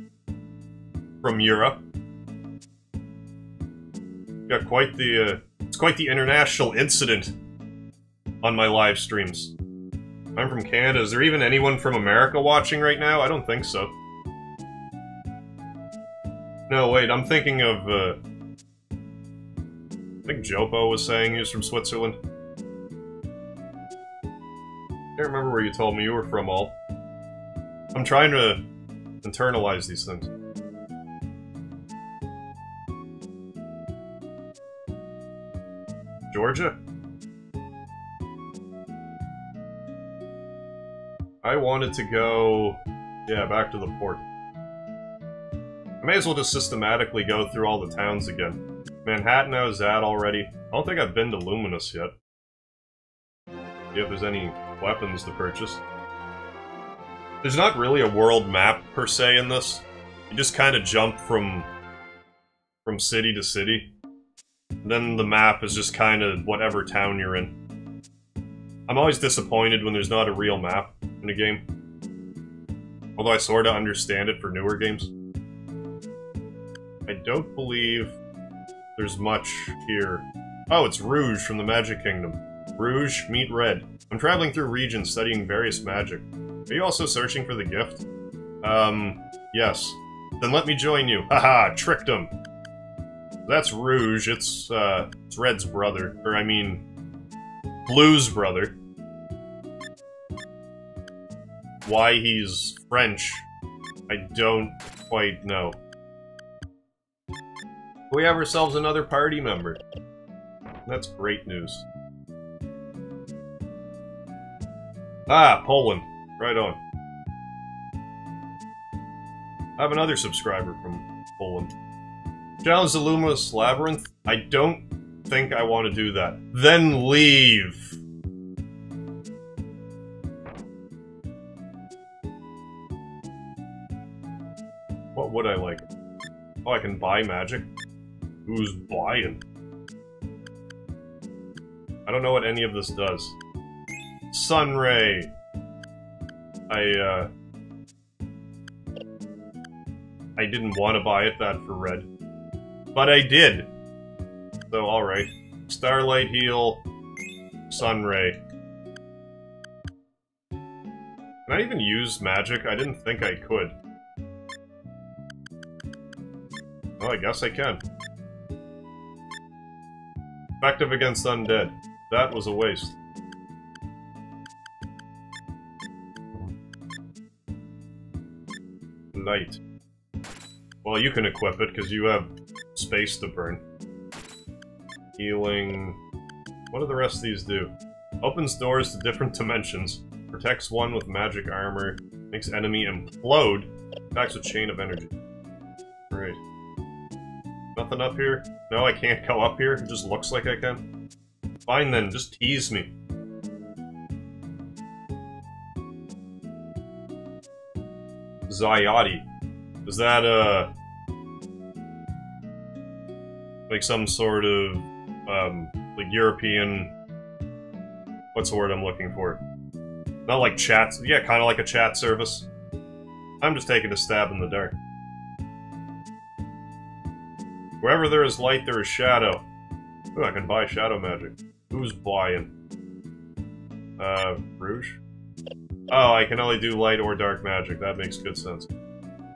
From Europe. Got quite the, it's quite the international incident on my live streams. I'm from Canada. Is there even anyone from America watching right now? I don't think so. No, wait, I'm thinking of, I think Jopo was saying he was from Switzerland. Can't remember where you told me you were from, all. I'm trying to internalize these things. Georgia? I wanted to go... yeah, back to the port. I may as well just systematically go through all the towns again. Manhattan I was at already. I don't think I've been to Luminous yet. See if there's any weapons to purchase. There's not really a world map, per se, in this. You just kind of jump from city to city. And then the map is just kind of whatever town you're in. I'm always disappointed when there's not a real map in a game. Although I sort of understand it for newer games. I don't believe there's much here. Oh, it's Rouge from the Magic Kingdom. Rouge, meet Red. I'm traveling through regions studying various magic. Are you also searching for the gift? Yes. Then let me join you. Haha, tricked him. That's Rouge, it's Red's brother. Or, I mean, Blue's brother. Why he's French, I don't quite know. We have ourselves another party member. That's great news. Ah, Poland. Right on. I have another subscriber from Poland. Challenge the Luminous Labyrinth? I don't think I want to do that. Then leave! What would I like? Oh, I can buy magic? Who's buying? I don't know what any of this does. Sunray! I didn't want to buy it that for red. But I did! So, alright. Starlight Heal. Sunray. Can I even use magic? I didn't think I could. Oh, I guess I can. Effective against undead. That was a waste. Light. Well, you can equip it, because you have space to burn. Healing... What do the rest of these do? Opens doors to different dimensions. Protects one with magic armor. Makes enemy implode. Attacks with chain of energy. Great. Nothing up here? No, I can't go up here? It just looks like I can? Fine then, just tease me. Zyati. Is that, like some sort of, like European... What's the word I'm looking for? Not like chat... Yeah, kinda like a chat service. I'm just taking a stab in the dark. Wherever there is light, there is shadow. Ooh, I can buy shadow magic. Who's buying? Rouge? Oh, I can only do light or dark magic. That makes good sense.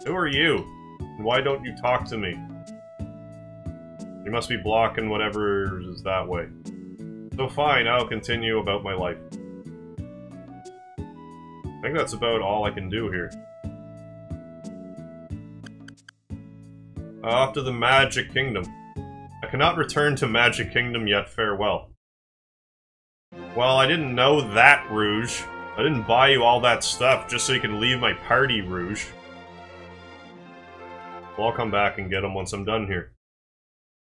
Who are you? And why don't you talk to me? You must be blocking whatever is that way. So fine, I'll continue about my life. I think that's about all I can do here. Off to the Magic Kingdom. I cannot return to Magic Kingdom yet, farewell. Well, I didn't know that, Rouge. I didn't buy you all that stuff just so you can leave my party, Rouge. Well, I'll come back and get them once I'm done here.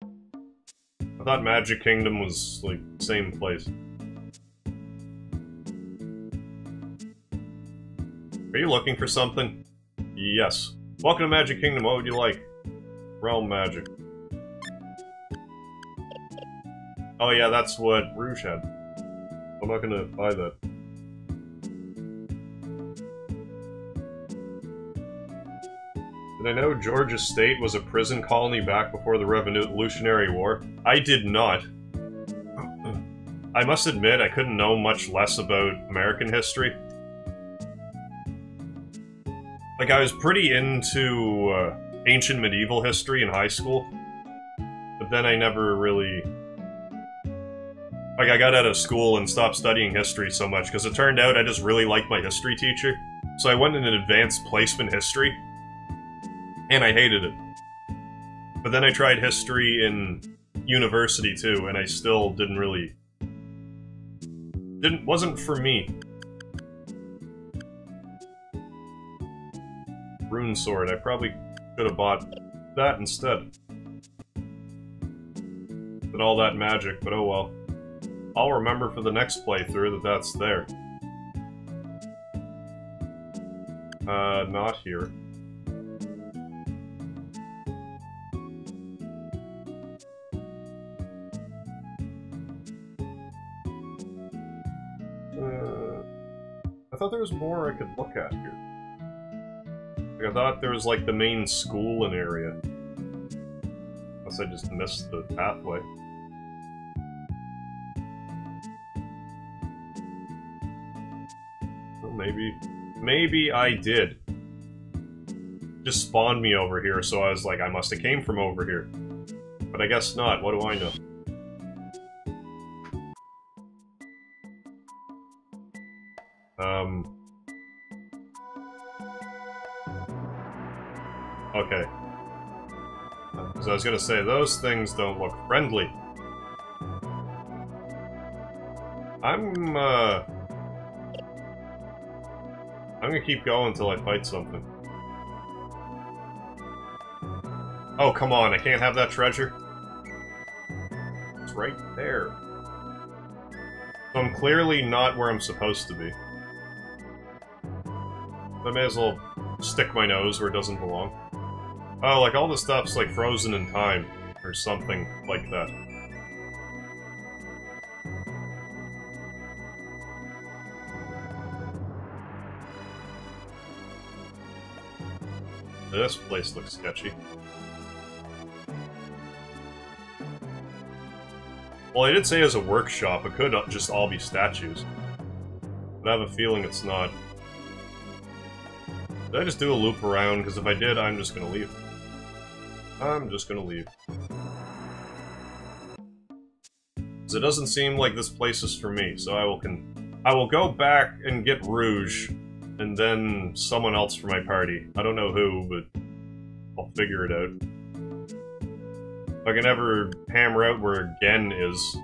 I thought Magic Kingdom was, like, same place. Are you looking for something? Yes. Welcome to Magic Kingdom, what would you like? Realm magic. Oh yeah, that's what Rouge had. I'm not gonna buy that. Did I know Georgia State was a prison colony back before the Revolutionary War? I did not. I must admit, I couldn't know much less about American history. Like, I was pretty into, ancient medieval history in high school, but then I never really... Like, I got out of school and stopped studying history so much, because it turned out I just really liked my history teacher, so I went in an advanced placement history, and I hated it. But then I tried history in university too, and I still didn't really... wasn't for me. Rune sword, I probably could have bought that instead. Did all that magic, but oh well. I'll remember for the next playthrough that that's there. Not here. I thought there was more I could look at here. Like, I thought there was, like, the main school and area. Unless I just missed the pathway. Well, maybe I did. Just spawned me over here, so I was like, I must have came from over here. But I guess not, what do I know? Okay. So I was gonna say, those things don't look friendly. I'm gonna keep going until I fight something. Oh, come on, I can't have that treasure? It's right there. So I'm clearly not where I'm supposed to be. I may as well stick my nose where it doesn't belong. Oh, like all the stuff's like frozen in time, or something like that. This place looks sketchy. Well, I did say as a workshop, it could just all be statues. But I have a feeling it's not. Did I just do a loop around? Because if I did, I'm just gonna leave. I'm just gonna leave. Because it doesn't seem like this place is for me, so I will go back and get Rouge, and then someone else for my party. I don't know who, but I'll figure it out. If I can ever hammer out where Gen is,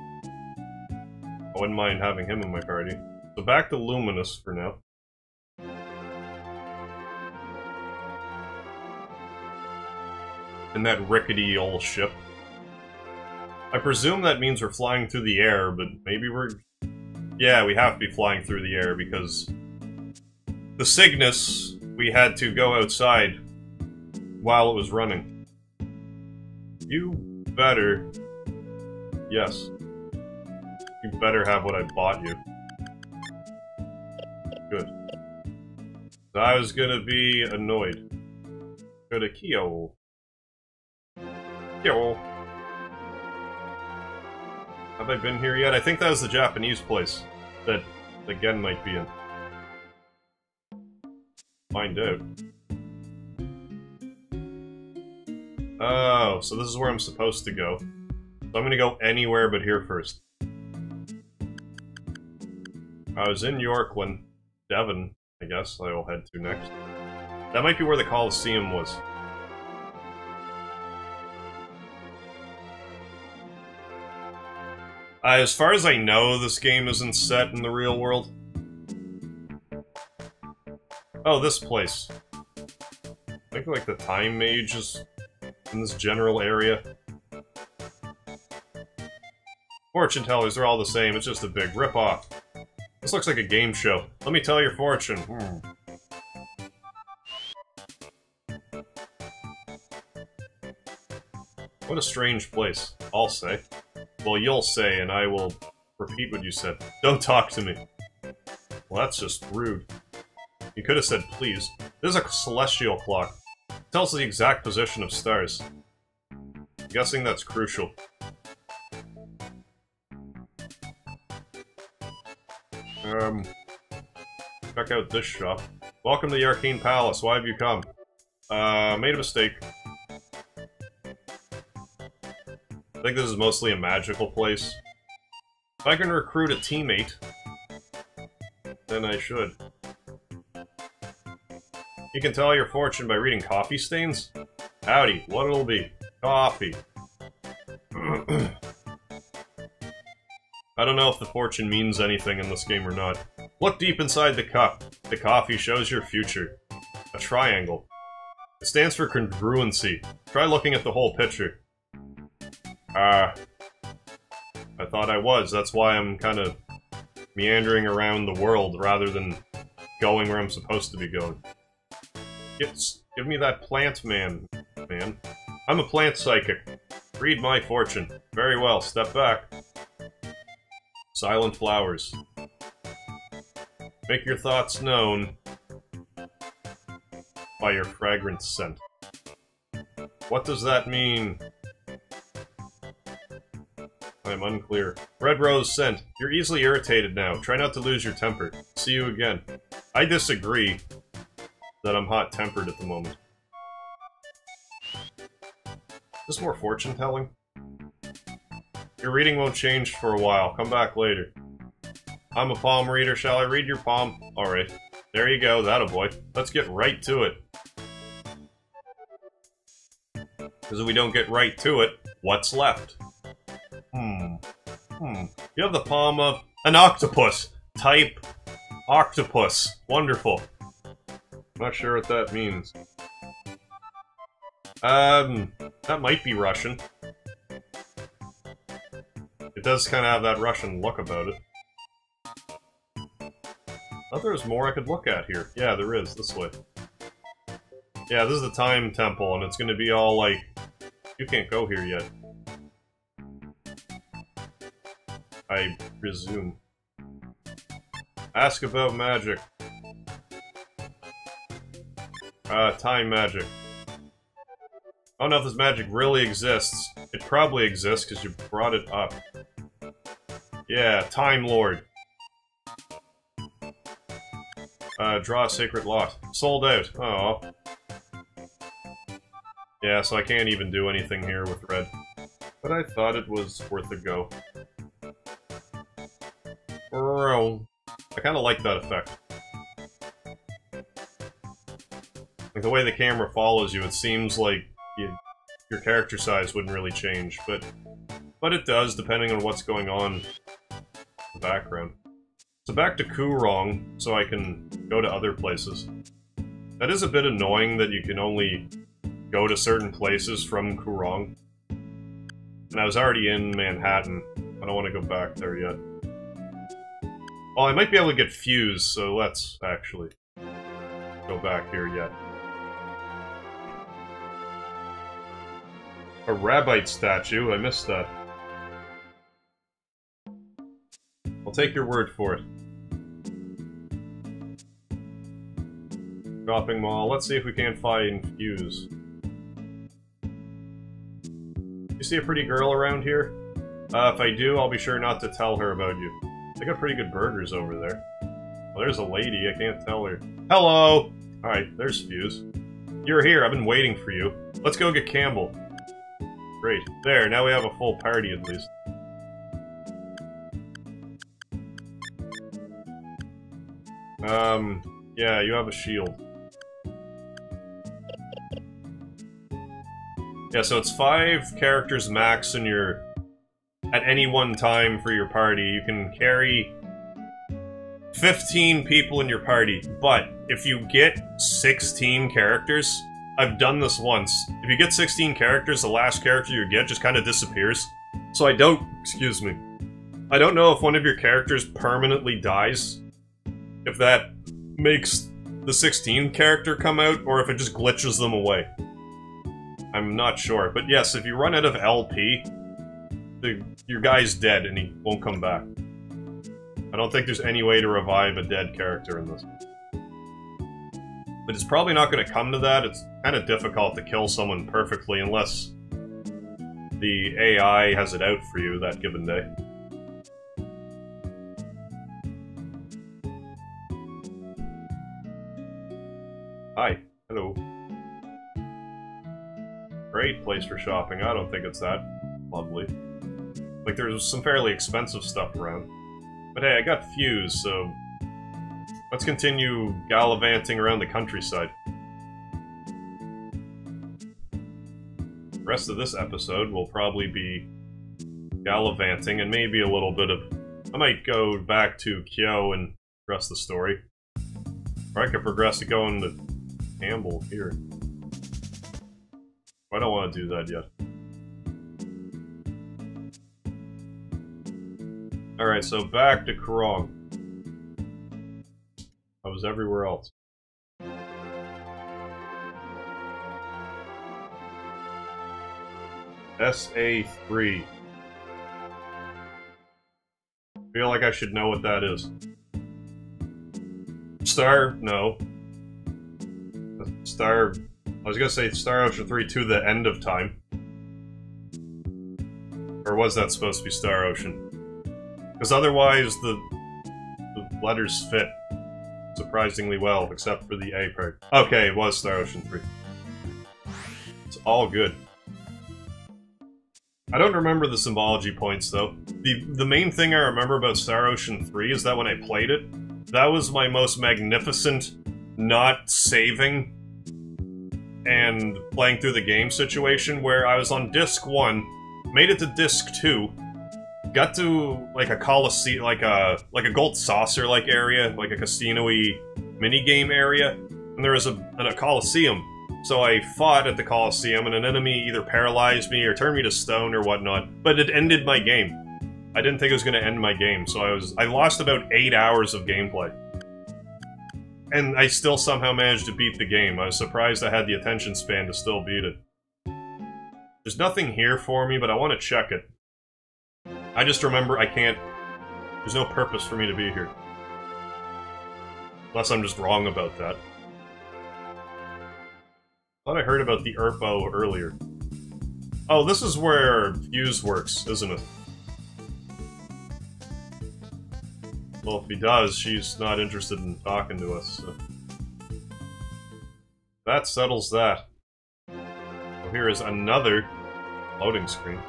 I wouldn't mind having him in my party. So back to Luminous for now. In that rickety old ship. I presume that means we're flying through the air, but maybe we're... Yeah, we have to be flying through the air because... The Cygnus, we had to go outside while it was running. You better... Yes. You better have what I bought you. Good. So I was gonna be annoyed. Go to Kyo. Kyo. Have I been here yet? I think that was the Japanese place that Gen might be in. Find out. Oh, so this is where I'm supposed to go. So I'm gonna go anywhere but here first. I was in York when Devon, I guess, I will head to next. That might be where the Coliseum was. As far as I know, this game isn't set in the real world. Oh, this place. I think like the Time Mage is in this general area. Fortune tellers, they're all the same, it's just a big rip-off. This looks like a game show. Let me tell your fortune. What a strange place, I'll say. Well, you'll say, and I will repeat what you said. Don't talk to me. Well, that's just rude. You could have said please. There's a celestial clock. It tells the exact position of stars. I'm guessing that's crucial. Check out this shop. Welcome to the Arcane Palace. Why have you come? Made a mistake. I think this is mostly a magical place. If I can recruit a teammate, then I should. You can tell your fortune by reading coffee stains? Howdy, what it'll be. Coffee. I don't know if the fortune means anything in this game or not. Look deep inside the cup. The coffee shows your future. A triangle. It stands for congruency. Try looking at the whole picture. I thought I was. That's why I'm kind of meandering around the world rather than going where I'm supposed to be going. Give me that plant man. I'm a plant psychic. Read my fortune. Very well, step back. Silent flowers. Make your thoughts known by your fragrance scent. What does that mean? I'm unclear. Red rose scent. You're easily irritated now. Try not to lose your temper. See you again. I disagree that I'm hot-tempered at the moment. Is this more fortune-telling? Your reading won't change for a while. Come back later. I'm a palm reader. Shall I read your palm? Alright. There you go. That'll boy. Let's get right to it. Because if we don't get right to it, what's left? You have the palm of an octopus. Type octopus. Wonderful. Not sure what that means. That might be Russian. It does kind of have that Russian look about it. I thought there was more I could look at here. Yeah, there is. This way. Yeah, this is the time temple, and it's gonna be all like... You can't go here yet. I presume. Ask about magic. Time magic. I don't know if this magic really exists. It probably exists because you brought it up. Yeah, Time Lord. Draw a sacred lot. Sold out. Oh. Yeah, so I can't even do anything here with red. But I thought it was worth a go. I kind of like that effect. Like the way the camera follows you, it seems like your character size wouldn't really change, but it does, depending on what's going on in the background. So back to Kurong, so I can go to other places. That is a bit annoying that you can only go to certain places from Kurong. And I was already in Manhattan. I don't want to go back there yet. Well, I might be able to get fused, so let's actually go back here yet. A Rabbite statue, I missed that. I'll take your word for it. Shopping mall, let's see if we can't find fuse. You see a pretty girl around here? If I do, I'll be sure not to tell her about you. They got pretty good burgers over there. Well, there's a lady, I can't tell her. Hello! Alright, there's Fuse. You're here, I've been waiting for you. Let's go get Campbell. Great. There, now we have a full party at least. Yeah, you have a shield. Yeah, so it's 5 characters max in your... At any one time for your party. You can carry 15 people in your party, but if you get 16 characters, I've done this once. If you get 16 characters, the last character you get just kind of disappears. So I don't... Excuse me. I don't know if one of your characters permanently dies, if that makes the 16 character come out, or if it just glitches them away. I'm not sure, but yes, if you run out of LP, your guy's dead and he won't come back. I don't think there's any way to revive a dead character in this. But it's probably not going to come to that. It's kind of difficult to kill someone perfectly unless the AI has it out for you that given day. Hi. Hello. Great place for shopping. I don't think it's that lovely. Like, there's some fairly expensive stuff around. But hey, I got Fuse, so... Let's continue gallivanting around the countryside. The rest of this episode will probably be gallivanting and maybe a little bit of I might go back to Kyo and progress the story. Or I could progress to going to Campbell here. I don't want to do that yet. Alright, so back to Karong. I was everywhere else. SA3. Feel like I should know what that is. Star? No. Star... I was gonna say Star Ocean 3 to the end of time. Or was that supposed to be Star Ocean? Because otherwise the letters fit surprisingly well, except for the A part. Okay, it was Star Ocean 3. It's all good. I don't remember the symbology points, though. The main thing I remember about Star Ocean 3 is that when I played it, that was my most magnificent not saving and playing through the game situation, where I was on Disc 1, made it to Disc 2, got to, like, a Coliseum, like a gold saucer-like area, like a casino-y minigame area, and there was a Coliseum. So I fought at the Coliseum, and an enemy either paralyzed me or turned me to stone or whatnot, but it ended my game. I didn't think it was going to end my game, so I lost about 8 hours of gameplay. And I still somehow managed to beat the game. I was surprised I had the attention span to still beat it. There's nothing here for me, but I want to check it. I just remember I can't... There's no purpose for me to be here. Unless I'm just wrong about that. I thought I heard about the Erpo earlier. Oh, this is where Fuse works, isn't it? Well, if he does, she's not interested in talking to us, so... That settles that. So here is another loading screen.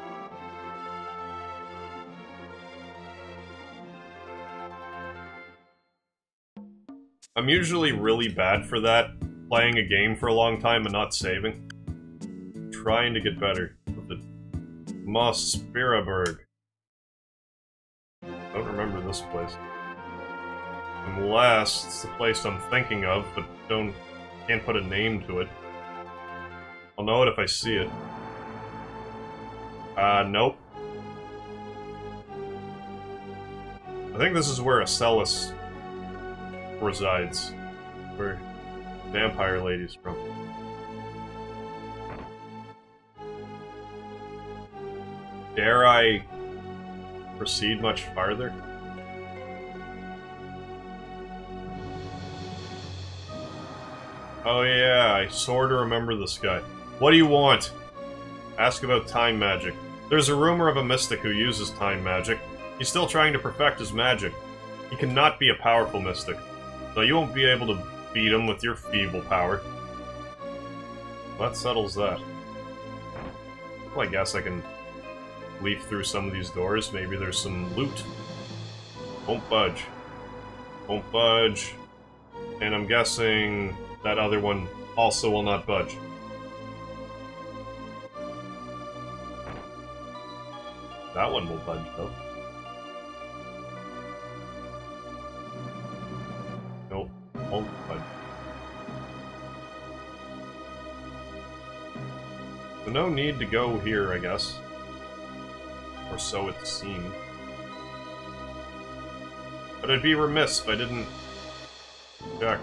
I'm usually really bad for that, playing a game for a long time and not saving. Trying to get better with the Mospiraberg. Don't remember this place. Unless it's the place I'm thinking of, but can't put a name to it. I'll know it if I see it. Nope. I think this is where Acellus resides. Where Vampire Lady's from. Dare I proceed much farther? Oh yeah, I sorta remember this guy. What do you want? Ask about time magic. There's a rumor of a mystic who uses time magic. He's still trying to perfect his magic. He cannot be a powerful mystic, so you won't be able to beat him with your feeble power. Well, that settles that. Well, I guess I can leaf through some of these doors. Maybe there's some loot. Won't budge. Won't budge. And I'm guessing that other one also will not budge. That one will budge, though. Nope, won't budge. So no need to go here, I guess. Or so it seemed. But I'd be remiss if I didn't check.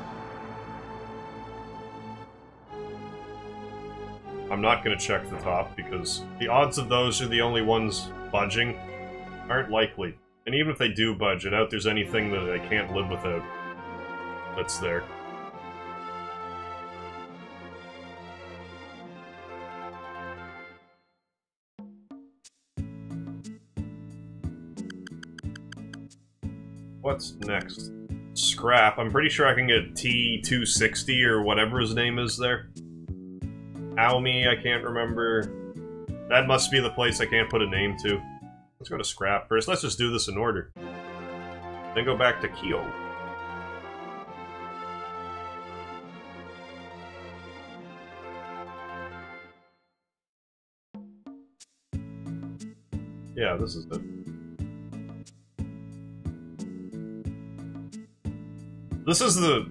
I'm not going to check the top, because the odds of those are the only ones budging aren't likely. And even if they do budge, I doubt there's anything that I can't live without that's there. What's next? Scrap. I'm pretty sure I can get T260 or whatever his name is there. Aomi, I can't remember. That must be the place I can't put a name to. Let's go to Scrap first. Let's just do this in order. Then go back to Kyo. Yeah, this is it. This is the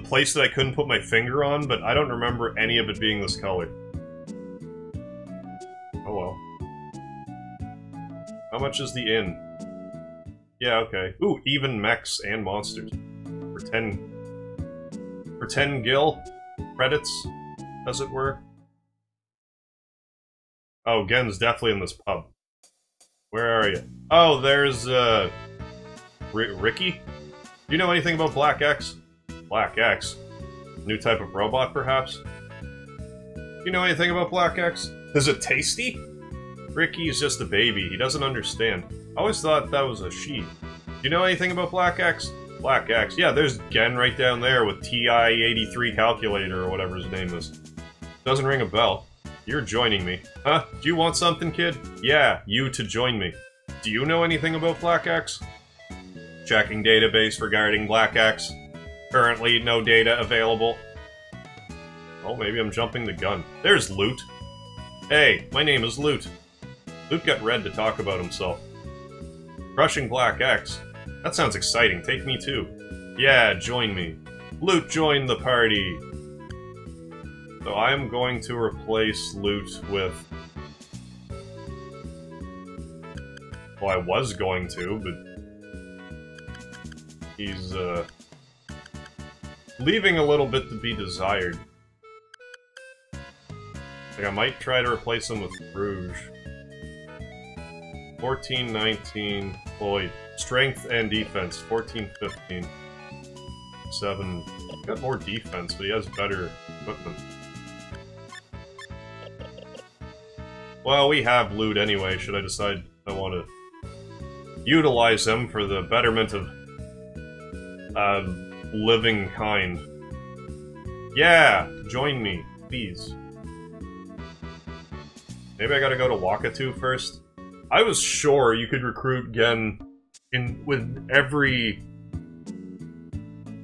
place that I couldn't put my finger on, but I don't remember any of it being this color. Oh well. How much is the inn? Yeah, okay. Ooh, even mechs and monsters. For 10 gil credits, as it were. Oh, Gen's definitely in this pub. Where are you? Oh, there's, Ricky? Do you know anything about Black X? Black X? New type of robot, perhaps? Do you know anything about Black X? Is it tasty? Ricky's just a baby. He doesn't understand. I always thought that was a she. Do you know anything about Black X? Black X. Yeah, there's Gen right down there with TI-83 calculator or whatever his name is. Doesn't ring a bell. You're joining me. Huh? Do you want something, kid? Yeah, you to join me. Do you know anything about Black X? Checking database regarding Black X. Currently, no data available. Oh, maybe I'm jumping the gun. There's Loot. Hey, my name is Loot. Loot got red to talk about himself. Crushing Black X. That sounds exciting. Take me too. Yeah, join me. Loot joined the party. So I am going to replace Loot with... Well, I was going to, but... He's, leaving a little bit to be desired. Like, I might try to replace him with Rouge. 14, 19, Floyd. Strength and defense. 14, 15. 7. He's got more defense, but he has better equipment. Well, we have Loot anyway, should I decide I want to utilize him for the betterment of living kind. Yeah! Join me, please. Maybe I gotta go to Wakatu first? I was sure you could recruit Gen with every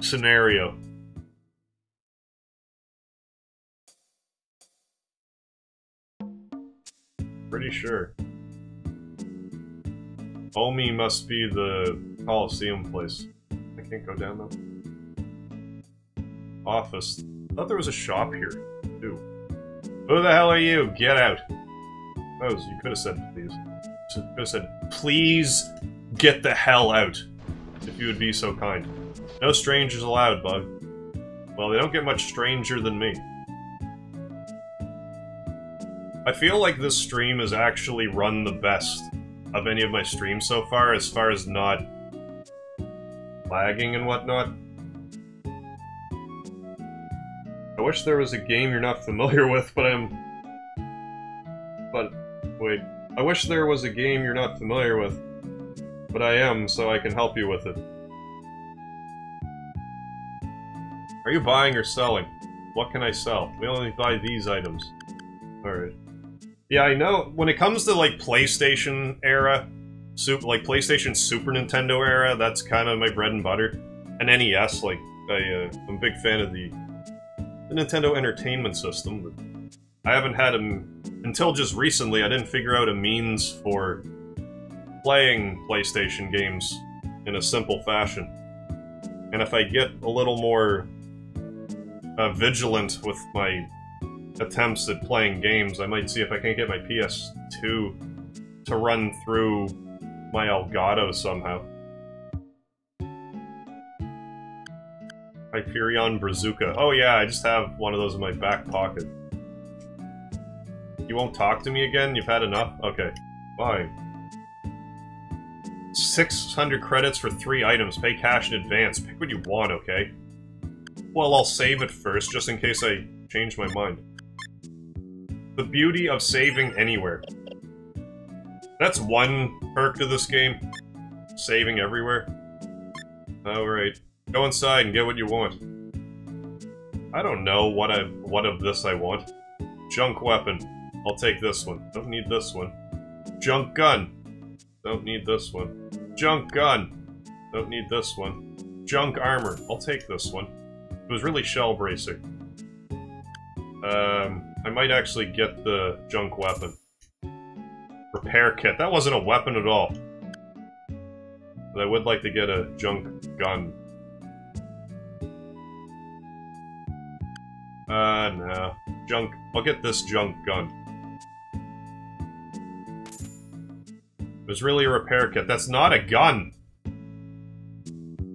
scenario. Pretty sure. Omi must be the Coliseum place. I can't go down though. Office. I thought there was a shop here, too. Who the hell are you? Get out. Oh, you could have said please. You could have said, please get the hell out. If you would be so kind. No strangers allowed, bug. Well, they don't get much stranger than me. I feel like this stream has actually run the best of any of my streams so far as not lagging and whatnot. I wish there was a game you're not familiar with, but wait. I wish there was a game you're not familiar with, but I am, so I can help you with it. Are you buying or selling? What can I sell? We only buy these items. Alright. Yeah, I know, when it comes to, like, PlayStation era, like, PlayStation Super Nintendo era, that's kind of my bread and butter. And NES, like, I'm a big fan of the Nintendo Entertainment System, but I haven't had until just recently, I didn't figure out a means for playing PlayStation games in a simple fashion. And if I get a little more vigilant with my attempts at playing games, I might see if I can get my PS2 to run through my Elgato somehow. Hyperion Bazooka. Oh yeah, I just have one of those in my back pocket. You won't talk to me again? You've had enough? Okay, fine. 600 credits for 3 items. Pay cash in advance. Pick what you want, okay? Well, I'll save it first, just in case I change my mind. The beauty of saving anywhere. That's one perk to this game. Saving everywhere. Alright. Go inside and get what you want. I don't know what of this I want. Junk weapon. I'll take this one. Don't need this one. Junk gun. Don't need this one. Junk gun. Don't need this one. Junk armor. I'll take this one. It was really shell bracing. I might actually get the junk weapon. Repair kit. That wasn't a weapon at all. But I would like to get a junk gun. No. Junk. I'll get this junk gun. There's really a repair kit. That's not a gun!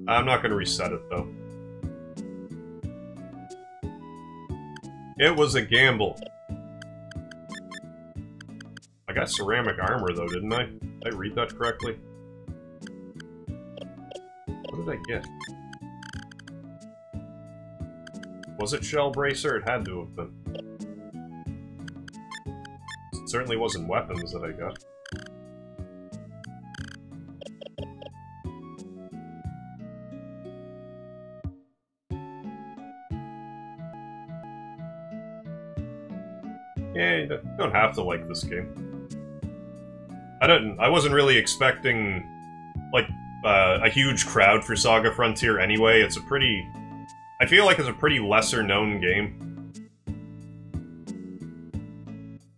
I'm not gonna reset it, though. It was a gamble. I got ceramic armor, though, didn't I? Did I read that correctly? What did I get? Was it Shell Bracer? It had to have been. It certainly wasn't weapons that I got. Yeah, you don't have to like this game. I wasn't really expecting, like, a huge crowd for SaGa Frontier anyway. It's a pretty... I feel like it's a pretty lesser-known game.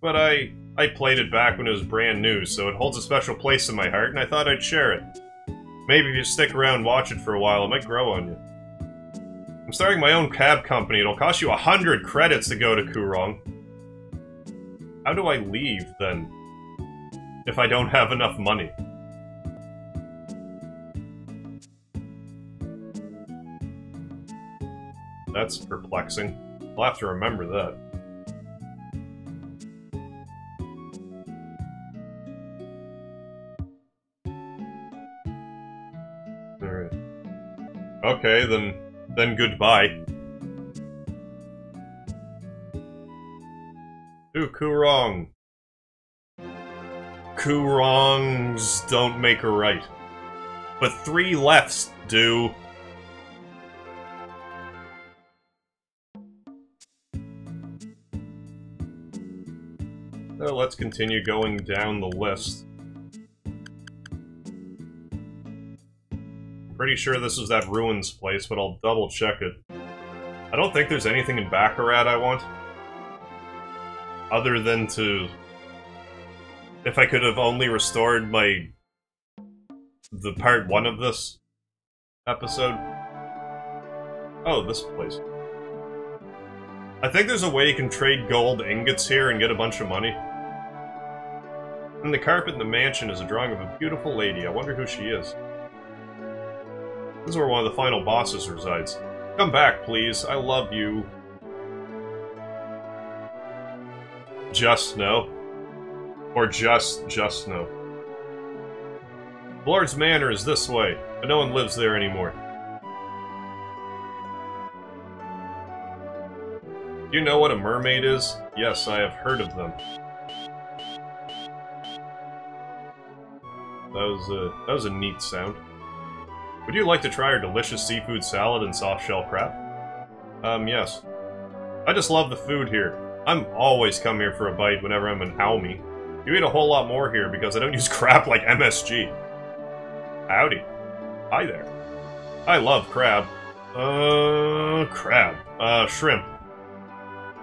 But I played it back when it was brand new, so it holds a special place in my heart, and I thought I'd share it. Maybe if you stick around and watch it for a while, it might grow on you. I'm starting my own cab company. It'll cost you 100 credits to go to Kurong. How do I leave, then? If I don't have enough money? That's perplexing. I'll have to remember that. Alright. Okay, then goodbye. Ooh, Kurong. Kurongs don't make a right. But 3 lefts do. So let's continue going down the list. I'm pretty sure this is that ruins place, but I'll double check it. I don't think there's anything in Baccarat I want. Other than to... If I could have only restored the part 1 of this episode. Oh, this place. I think there's a way you can trade gold ingots here and get a bunch of money. And the carpet in the mansion is a drawing of a beautiful lady. I wonder who she is. This is where one of the final bosses resides. Come back, please. I love you. Just no. Or just no. Lord's Manor is this way, but no one lives there anymore. Do you know what a mermaid is? Yes, I have heard of them. That was a neat sound. Would you like to try our delicious seafood salad and soft-shell crab? Yes. I just love the food here. I'm always come here for a bite whenever I'm in Aumi. You eat a whole lot more here because I don't use crap like MSG. Howdy. Hi there. I love crab. Crab. Shrimp.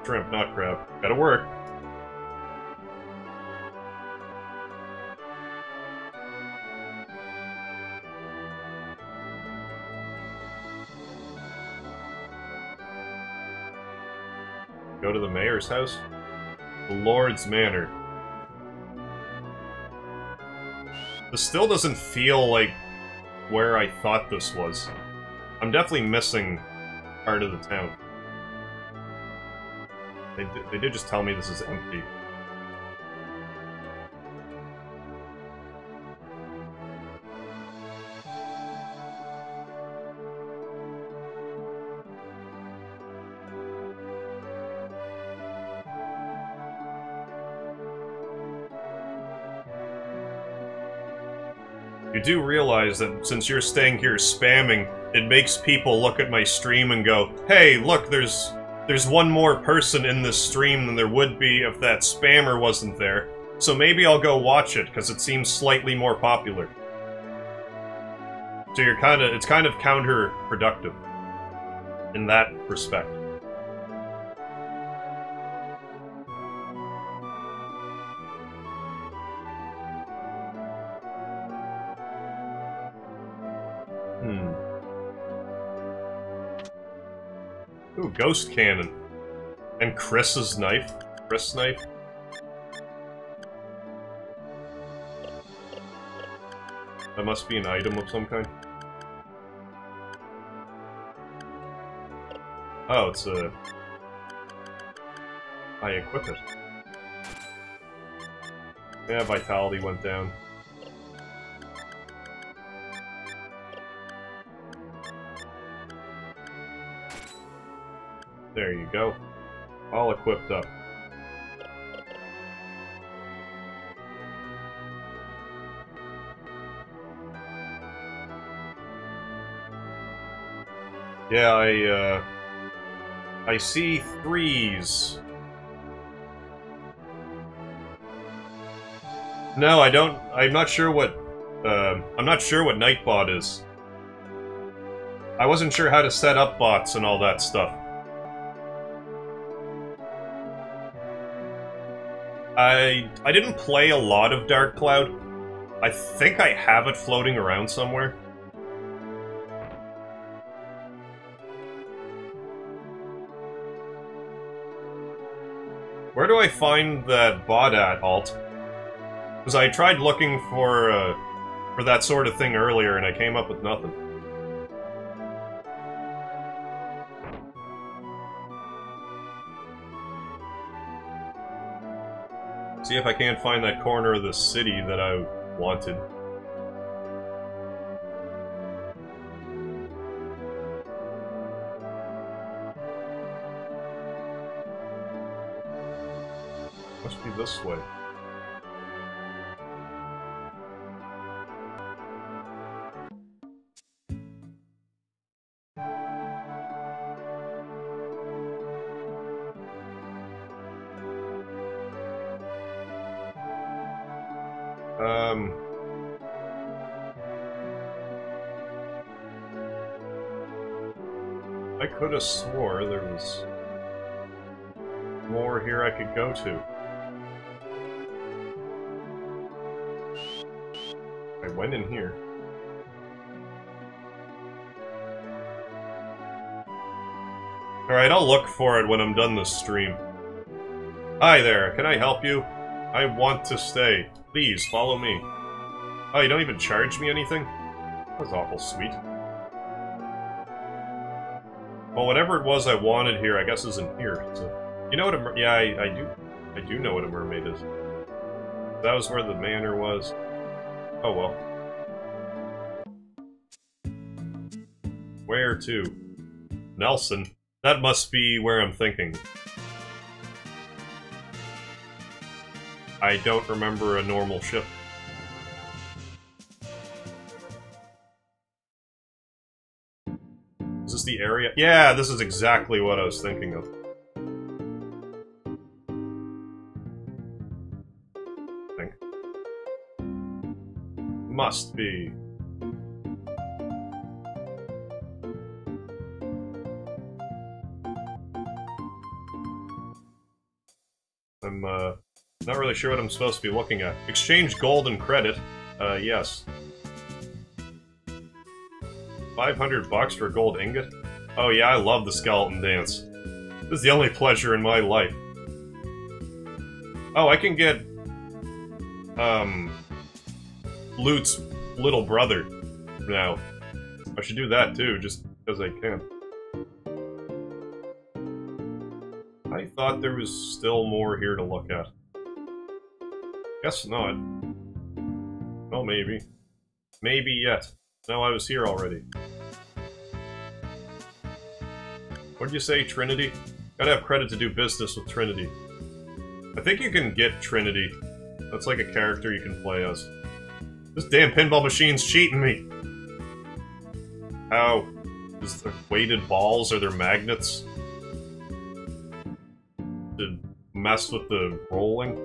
Shrimp, not crab. Gotta work. Go to the mayor's house? The Lord's Manor. This still doesn't feel like where I thought this was. I'm definitely missing part of the town. They did just tell me this is empty. You do realize that since you're staying here spamming, it makes people look at my stream and go, hey, look, there's one more person in this stream than there would be if that spammer wasn't there. So maybe I'll go watch it, because it seems slightly more popular. So it's kind of counterproductive. In that respect. Ooh, ghost cannon. And Chris's knife. Chris knife. That must be an item of some kind. Oh, it's a... I equip it. Yeah, vitality went down. There you go. All equipped up. Yeah, I see threes. No, I don't. I'm not sure what Nightbot is. I wasn't sure how to set up bots and all that stuff. I didn't play a lot of Dark Cloud. I think I have it floating around somewhere. Where do I find that bot at, Alt? Because I tried looking for that sort of thing earlier, and I came up with nothing. See if I can't find that corner of the city that I wanted. Must be this way. I could have swore there was more here I could go to. I went in here. Alright, I'll look for it when I'm done this stream. Hi there, can I help you? I want to stay. Please, follow me. Oh, you don't even charge me anything? That was awful sweet. Well, whatever it was I wanted here, I guess isn't here. So, you know what a yeah, I do know what a mermaid is. That was where the manor was. Oh well. Where to? Nelson. That must be where I'm thinking. I don't remember a normal ship. Is this the area? Yeah, this is exactly what I was thinking of. I think. Must be. I'm, not really sure what I'm supposed to be looking at. Exchange gold and credit. Yes. 500 bucks for a gold ingot? Oh yeah, I love the skeleton dance. This is the only pleasure in my life. Oh, I can get... Loot's little brother now. I should do that too, just because I can. I thought there was still more here to look at. Guess not. Well, maybe. Maybe yet. No, I was here already. What'd you say, Trinity? Gotta have credit to do business with Trinity. I think you can get Trinity. That's like a character you can play as. This damn pinball machine's cheating me! How? Is there weighted balls? Are there magnets? To mess with the rolling?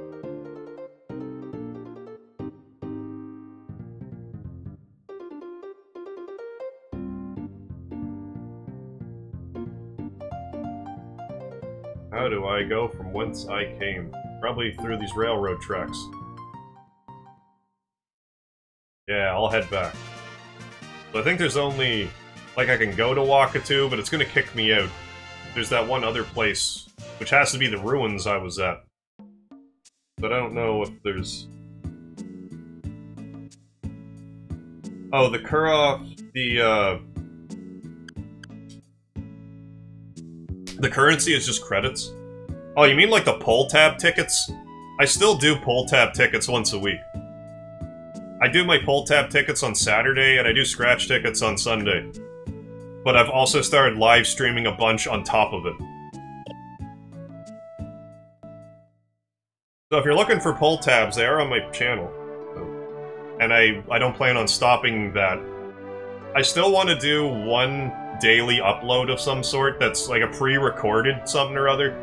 How do I go from whence I came? Probably through these railroad tracks. Yeah, I'll head back. So I think there's only... Like, I can go to Wakatu, but it's gonna kick me out. There's that one other place which has to be the ruins I was at. But I don't know if there's... Oh, the the currency is just credits? Oh, you mean like the pull tab tickets? I still do pull tab tickets once a week. I do my pull tab tickets on Saturday, and I do scratch tickets on Sunday. But I've also started live streaming a bunch on top of it. So if you're looking for pull tabs, they are on my channel. And I don't plan on stopping that. I still want to do one daily upload of some sort that's like a pre-recorded something or other.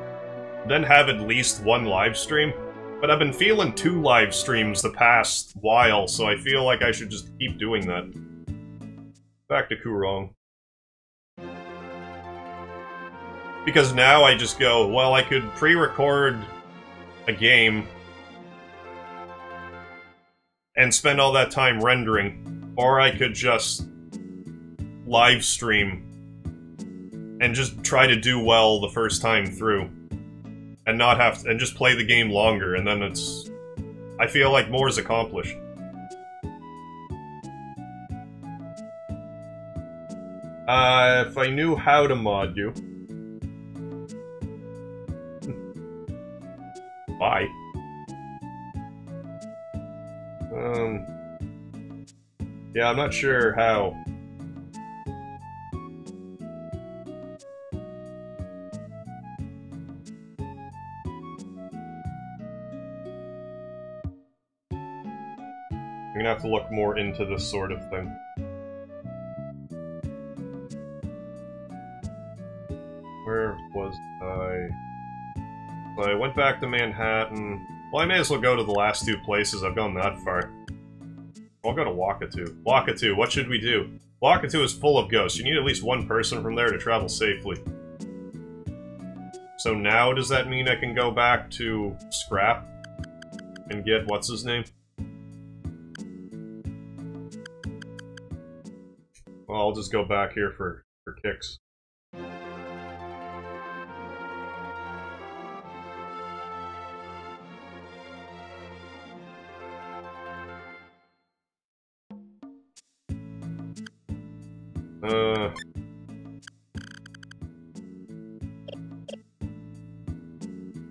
Then have at least one live stream. But I've been feeling 2 live streams the past while, so I feel like I should just keep doing that. Back to Kurong. Because now I just go, well, I could pre-record a game and spend all that time rendering, or I could just live stream and just try to do well the first time through. And not have to, and just play the game longer, and then it's... I feel like more is accomplished. If I knew how to mod you... Bye. Yeah, I'm not sure how. I'm gonna have to look more into this sort of thing. Where was I? So I went back to Manhattan. Well, I may as well go to the last 2 places. I've gone that far. I'll go to Wakatu. Wakatu, what should we do? Wakatu is full of ghosts. You need at least 1 person from there to travel safely. So now does that mean I can go back to Scrap and get what's-his-name? Well, I'll just go back here for kicks.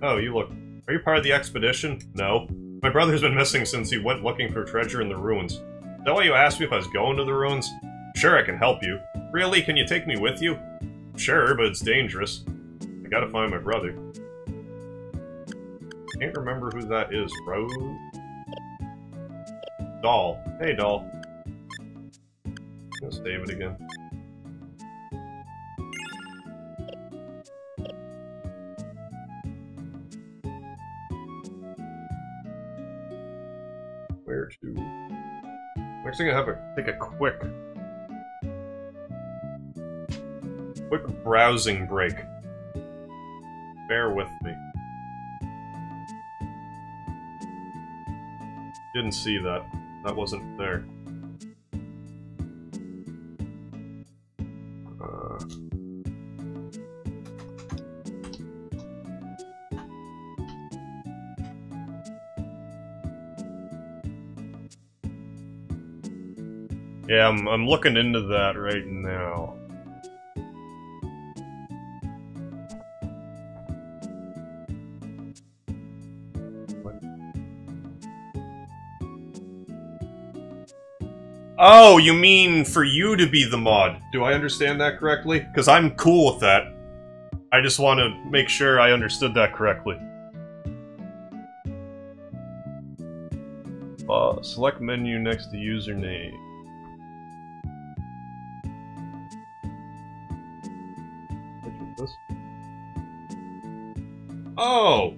Oh, you look... Are you part of the expedition? No. My brother's been missing since he went looking for treasure in the ruins. Is that why you asked me if I was going to the ruins? Sure, I can help you. Really? Can you take me with you? Sure, but it's dangerous. I gotta find my brother. Can't remember who that is. Rose? Doll. Hey, doll. Let's save it again. Where to? Next thing I have to take a quick browsing break. Bear with me. Didn't see that. That wasn't there. Yeah, I'm looking into that right now. What? Oh, you mean for you to be the mod. Do I understand that correctly? Because I'm cool with that. I just want to make sure I understood that correctly. Select menu next to username. Oh!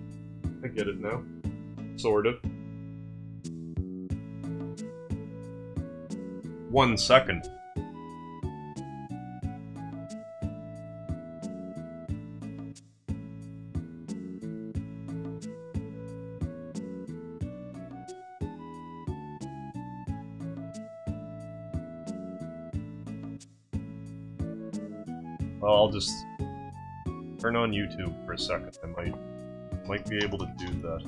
I get it now. Sort of. 1 second. Well, I'll just... turn on YouTube for a second. I might be able to do that.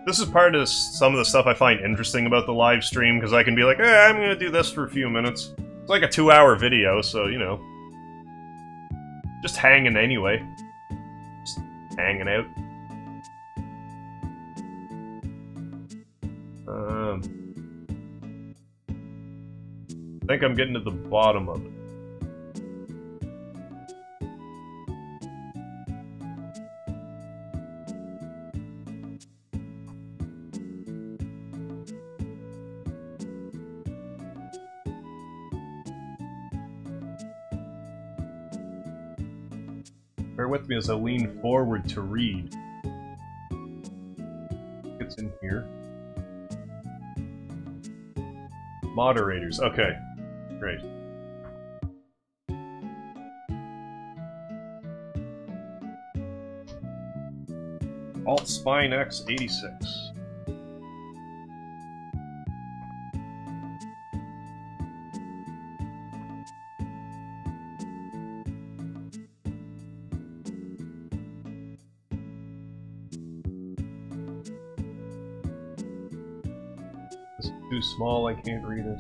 This is part of some of the stuff I find interesting about the live stream, because I can be like, I'm gonna do this for a few minutes. It's like a 2-hour video, so, you know. Just hanging anyway. Just hanging out. I think I'm getting to the bottom of it. Bear with me as I lean forward to read. It's in here. Moderators, okay. Great. Alt Spine X 86. It's too small, I can't read it.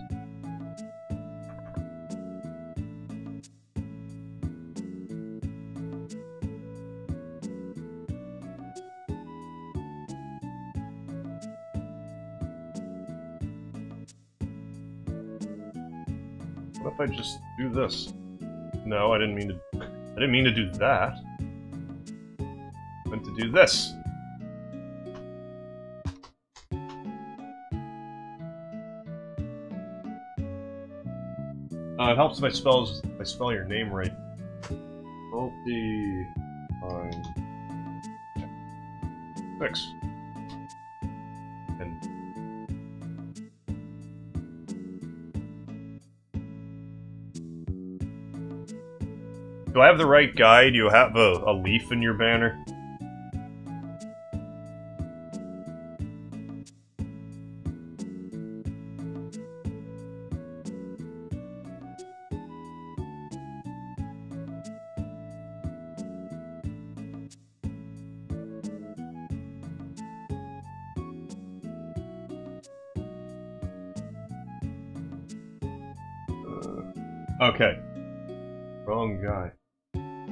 What if I just do this? No, I didn't mean to do that. I meant to do this. It helps if I spell your name right. Fix. And do I have the right guy? Do you have a leaf in your banner? Okay. Wrong guy.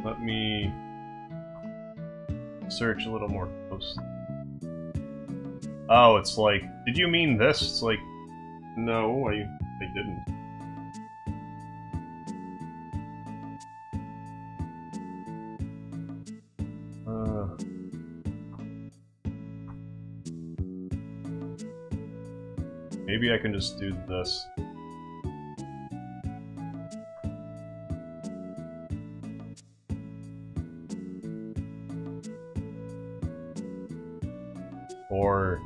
Let me search a little more closely. Oh, it's like, did you mean this? It's like, no, I didn't. Maybe I can just do this. Or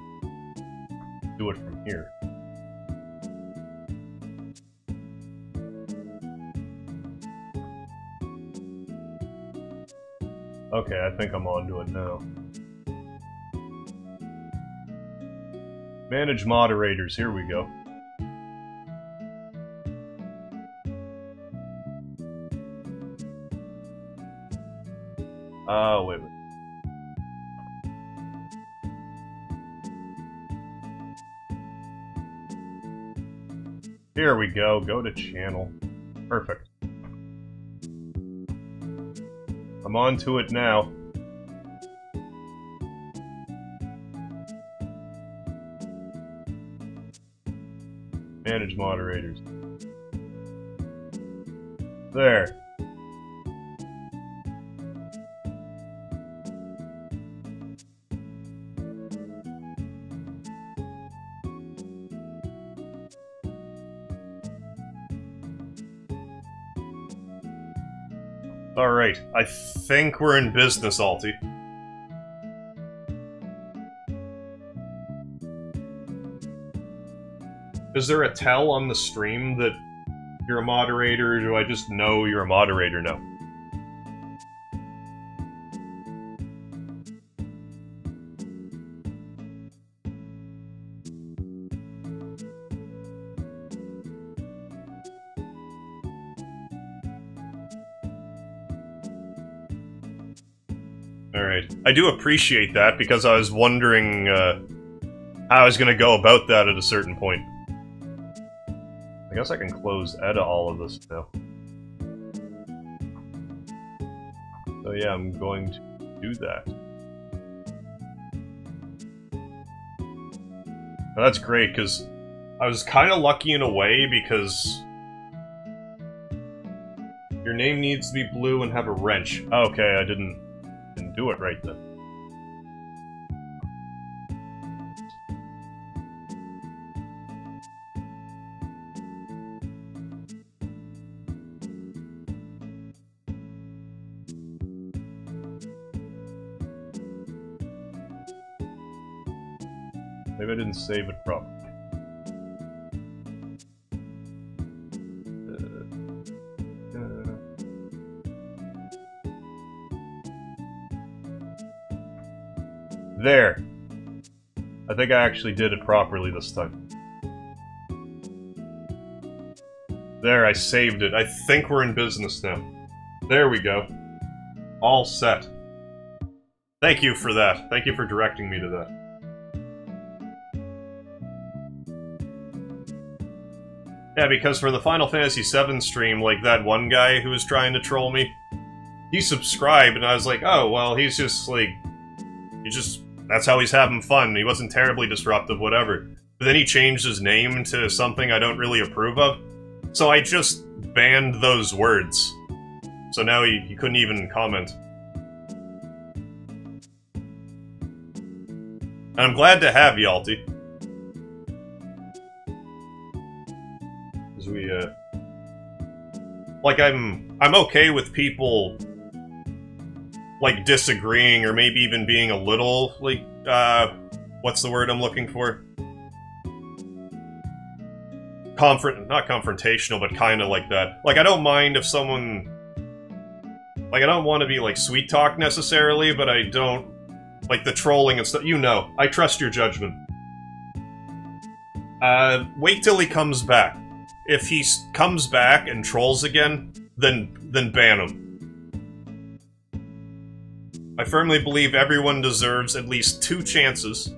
do it from here. Okay, I think I'm onto it now. Manage moderators, here we go. Oh, wait. Here we go, go to channel. Perfect. I'm on to it now. Manage moderators. There. Alright, I think we're in business, Alti. Is there a tell on the stream that you're a moderator, or do I just know you're a moderator now? Alright. I do appreciate that, because I was wondering, how I was gonna go about that at a certain point. I guess I can close edit all of this now. So yeah, I'm going to do that. Now that's great, because I was kind of lucky in a way, because your name needs to be blue and have a wrench. Okay, I didn't do it right then. Maybe I didn't save it properly. There! I think I actually did it properly this time. There, I saved it. I think we're in business now. There we go. All set. Thank you for that. Thank you for directing me to that. Yeah, because for the Final Fantasy VII stream, like, that one guy who was trying to troll me, he subscribed, and I was like, oh, well, he's just, like... That's how he's having fun. He wasn't terribly disruptive, whatever. But then he changed his name to something I don't really approve of. So I just banned those words. So now he couldn't even comment. And I'm glad to have Yalti. Because we, like, I'm okay with people... like, disagreeing, or maybe even being a little, like, what's the word I'm looking for? Not confrontational, but kinda like that. Like, I don't mind if someone... Like, I don't want to be, like, sweet talk necessarily, but I don't... Like, the trolling and stuff, you know. I trust your judgment. Wait till he comes back. If he comes back and trolls again, then ban him. I firmly believe everyone deserves at least 2 chances.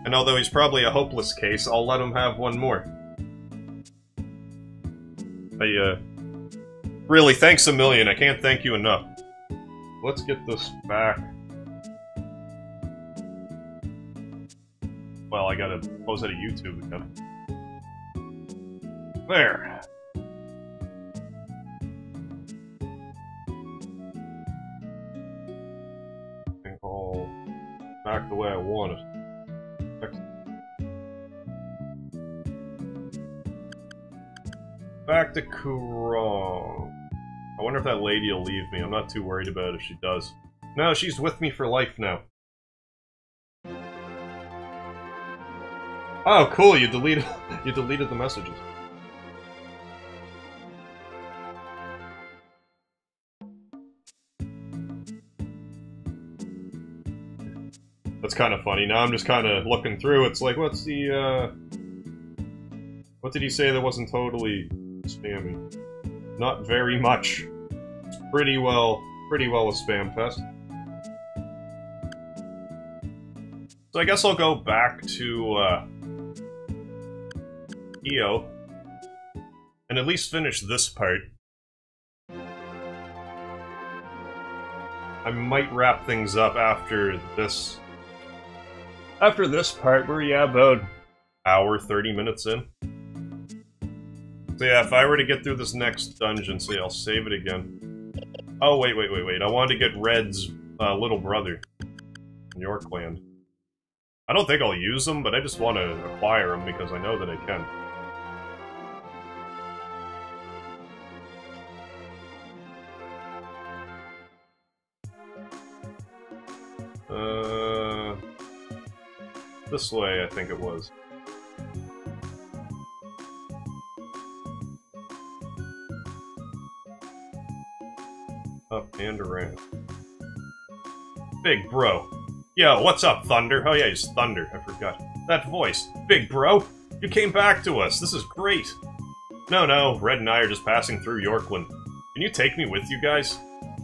And although he's probably a hopeless case, I'll let him have one more. Really, thanks a million. I can't thank you enough. Let's get this back. Well, I gotta post that to YouTube again. There. Back the way I want it. Back to Kurong. I wonder if that lady will leave me. I'm not too worried about it if she does. No, she's with me for life now. Oh, cool, you deleted the messages. That's kind of funny. Now I'm just kind of looking through. It's like, what's the, what did he say that wasn't totally spammy? Not very much. It's pretty well a spam fest. So I guess I'll go back to, EO. And at least finish this part. I might wrap things up after this... After this part, we're, yeah, about hour, 30 minutes in. So yeah, if I were to get through this next dungeon, so yeah, I'll save it again. Oh, wait. I wanted to get Red's little brother in Yorkland. I don't think I'll use him, but I just want to acquire him because I know that I can. This way, I think it was. Up and around. Big bro. Yo, what's up, Thunder? Oh yeah, he's Thunder, I forgot. That voice. Big bro, you came back to us. This is great. No, Red and I are just passing through Yorkland. Can you take me with you guys?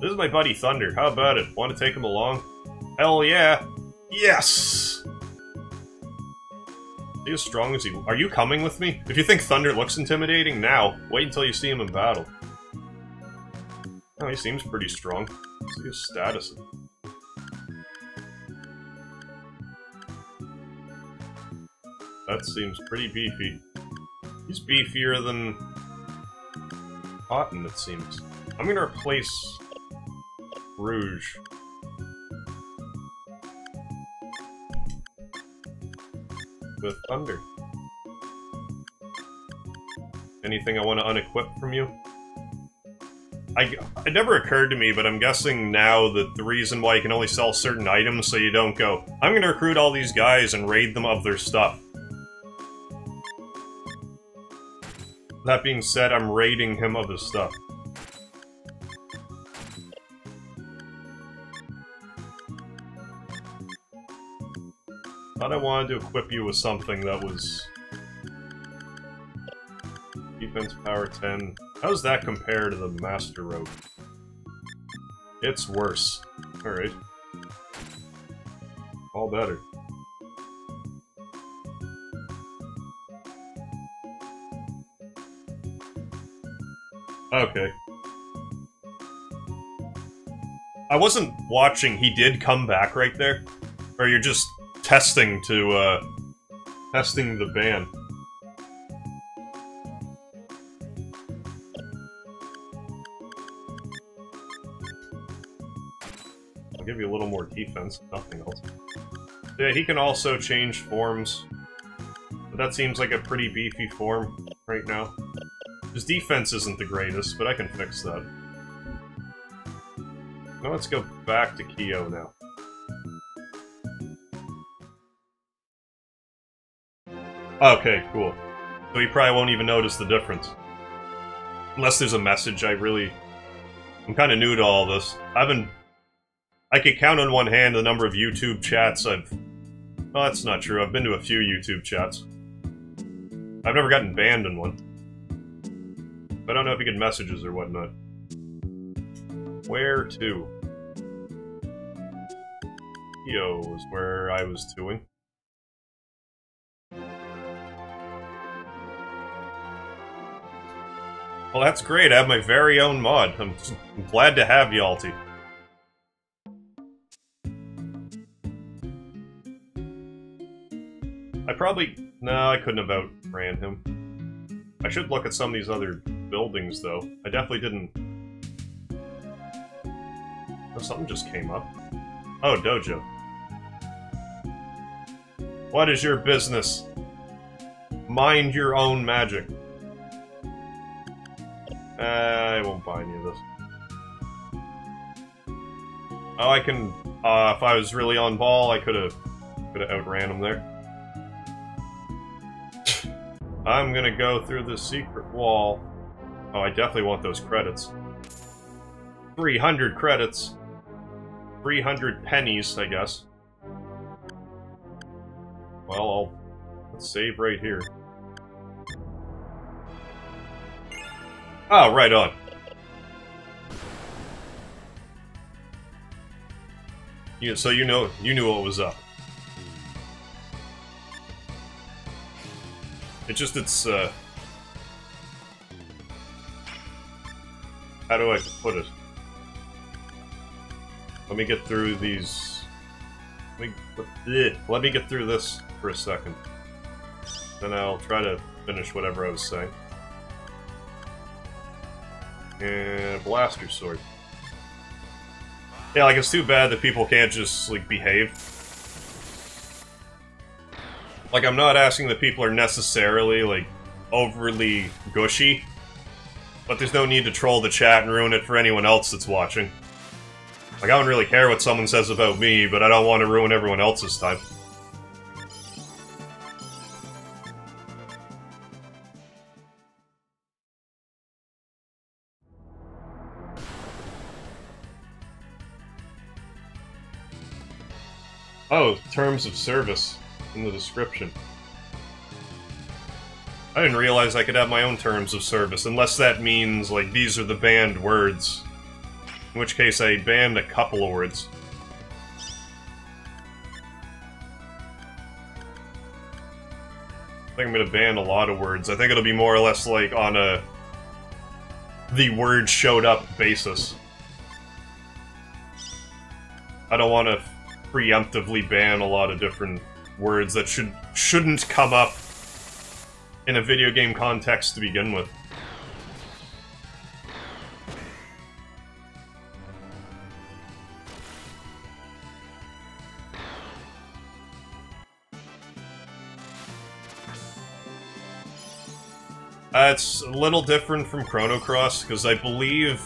This is my buddy Thunder. How about it? Want to take him along? Hell yeah! Yes! Is he as strong as he... Are you coming with me? If you think Thunder looks intimidating, now. Wait until you see him in battle. Oh, he seems pretty strong. Let's see his status. That seems pretty beefy. He's beefier than... Cotton, it seems. I'm gonna replace... Rouge. With Thunder. Anything I want to unequip from you? It never occurred to me, but I'm guessing now that the reason why you can only sell certain items so you don't go, I'm gonna recruit all these guys and raid them of their stuff. That being said, I'm raiding him of his stuff. Thought I wanted to equip you with something that was... Defense power 10. How does that compare to the Master Rogue? It's worse. Alright. All better. Okay. I wasn't watching, he did come back right there? Or you're just testing to, testing the ban? I'll give you a little more defense, nothing else. Yeah, he can also change forms. But that seems like a pretty beefy form right now. His defense isn't the greatest, but I can fix that. Now let's go back to Kyo now. Okay, cool. So he probably won't even notice the difference. Unless there's a message, I'm kinda new to all this. I could count on one hand the number of YouTube chats Well, that's not true. I've been to a few YouTube chats. I've never gotten banned in one. I don't know if you get messages or whatnot. Where to? Yo is where I was doing. Well, that's great. I have my very own mod. I'm glad to have Yalty. No, I couldn't have outran him. I should look at some of these other buildings, though. I definitely didn't... Oh, something just came up. Oh, dojo. What is your business? Mind your own magic. I won't buy any of this. Oh, I can... if I was really on ball, I could've outran him there. I'm gonna go through the secret wall. Oh, I definitely want those credits. 300 credits. 300 pennies, I guess. Well, let's save right here. Oh, right on. Yeah, so you knew what was up. It's how do I put it? Let me get through these... Let me get through this for a second. Then I'll try to finish whatever I was saying. And blaster sword. Yeah, like, it's too bad that people can't just, like, behave. Like, I'm not asking that people are necessarily, like, overly gushy, but there's no need to troll the chat and ruin it for anyone else that's watching. Like, I don't really care what someone says about me, but I don't want to ruin everyone else's time. Oh, terms of service in the description. I didn't realize I could have my own terms of service, unless that means, like, these are the banned words. In which case I banned a couple of words. I think I'm gonna ban a lot of words. I think it'll be more or less like on a the word showed up basis. I don't want to preemptively ban a lot of different words that shouldn't come up in a video game context to begin with. It's a little different from Chrono Cross, because I believe...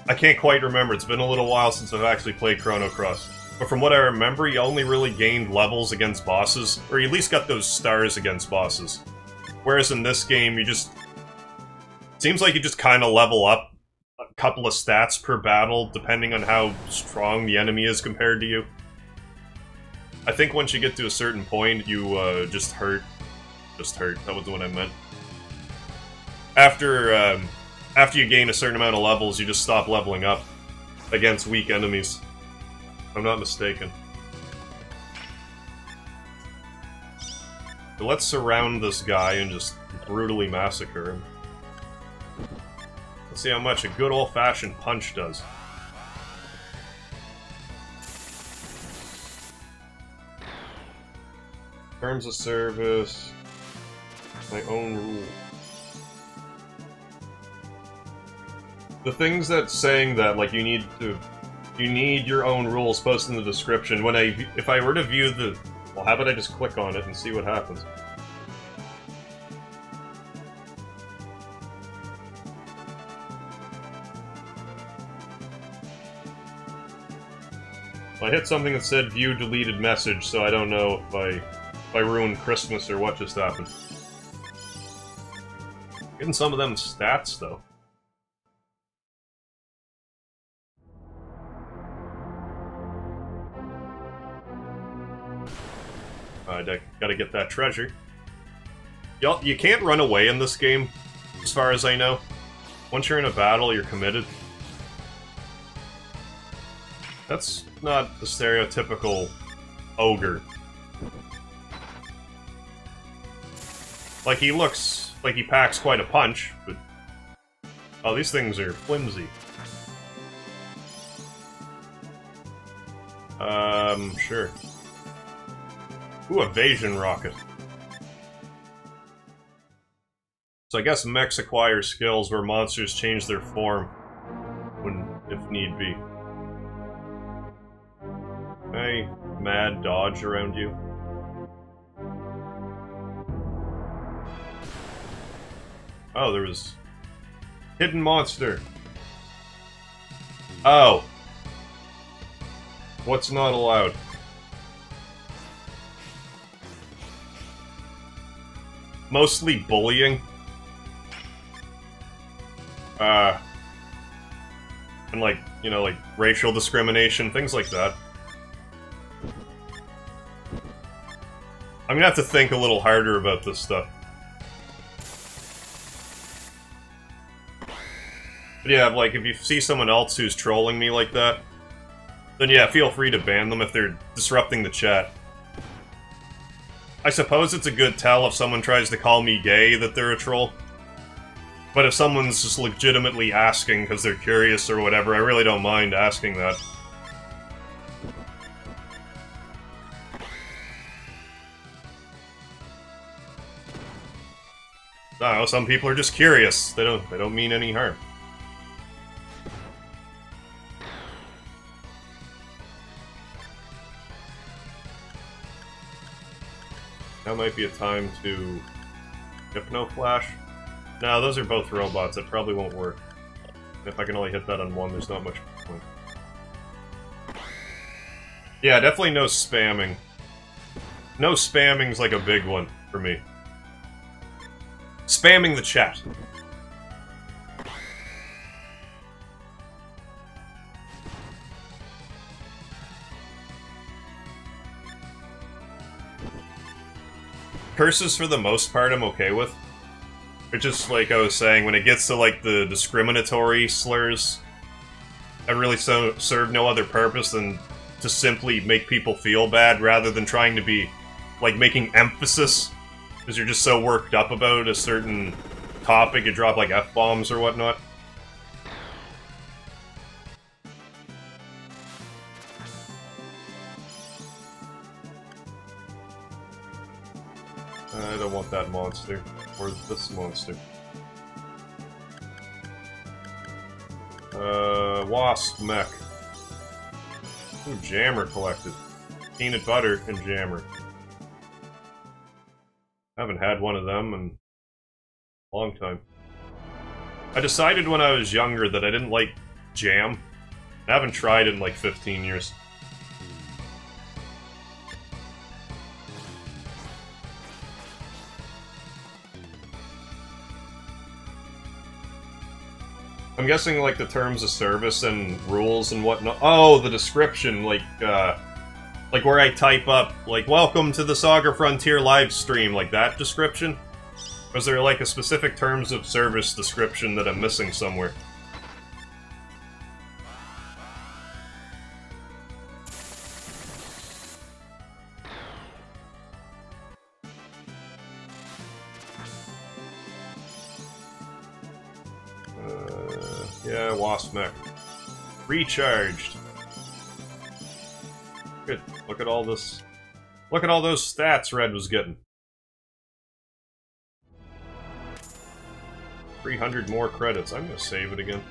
I can't quite remember, it's been a little while since I've actually played Chrono Cross. But from what I remember, you only really gained levels against bosses, or you at least got those stars against bosses. Whereas in this game, you just... seems like you just kind of level up a couple of stats per battle, depending on how strong the enemy is compared to you. I think once you get to a certain point, you just hurt. Just hurt. That was what I meant. After you gain a certain amount of levels, you just stop leveling up against weak enemies. If I'm not mistaken. So let's surround this guy and just brutally massacre him. Let's see how much a good old-fashioned punch does. Terms of service... my own rule. The things that saying that, like, you need your own rules posted in the description. If I were to view the, well, how about I just click on it and see what happens? I hit something that said view deleted message, so I don't know if I ruined Christmas or what just happened. Getting some of them stats, though. I gotta get that treasure. You can't run away in this game, as far as I know. Once you're in a battle, you're committed. That's not the stereotypical ogre. Like, he looks like he packs quite a punch, but... oh, these things are flimsy. Sure. Ooh, evasion rocket. So I guess mechs acquire skills where monsters change their form, if need be. Hey, mad dodge around you. Oh, there was... hidden monster. Oh. What's not allowed? Mostly bullying. And like, you know, like racial discrimination, things like that. I'm gonna have to think a little harder about this stuff. But yeah, like, if you see someone else who's trolling me like that, then yeah, feel free to ban them if they're disrupting the chat. I suppose it's a good tell if someone tries to call me gay that they're a troll. But if someone's just legitimately asking because they're curious or whatever, I really don't mind asking that. I don't know, some people are just curious. They don't mean any harm. That might be a time to Hypno Flash. No, those are both robots. That probably won't work. If I can only hit that on one, there's not much point. Yeah, definitely no spamming. No spamming's like a big one for me. Spamming the chat. Curses, for the most part, I'm okay with. It's just like I was saying, when it gets to like the discriminatory slurs, that really serve no other purpose than to simply make people feel bad rather than trying to be like making emphasis, because you're just so worked up about a certain topic you drop like F-bombs or whatnot. I don't want that monster. Or this monster. Wasp mech. Ooh, jammer collected. Peanut butter and jammer. Haven't had one of them in a long time. I decided when I was younger that I didn't like jam. I haven't tried it in like 15 years. I'm guessing, like, the terms of service and rules and whatnot. Oh, the description, like where I type up, like, welcome to the SaGa Frontier livestream, like that description? Or is there, like, a specific terms of service description that I'm missing somewhere? Yeah, Wasp mech. Recharged. Good. Look at all this. Look at all those stats Red was getting. 300 more credits. I'm gonna save it again.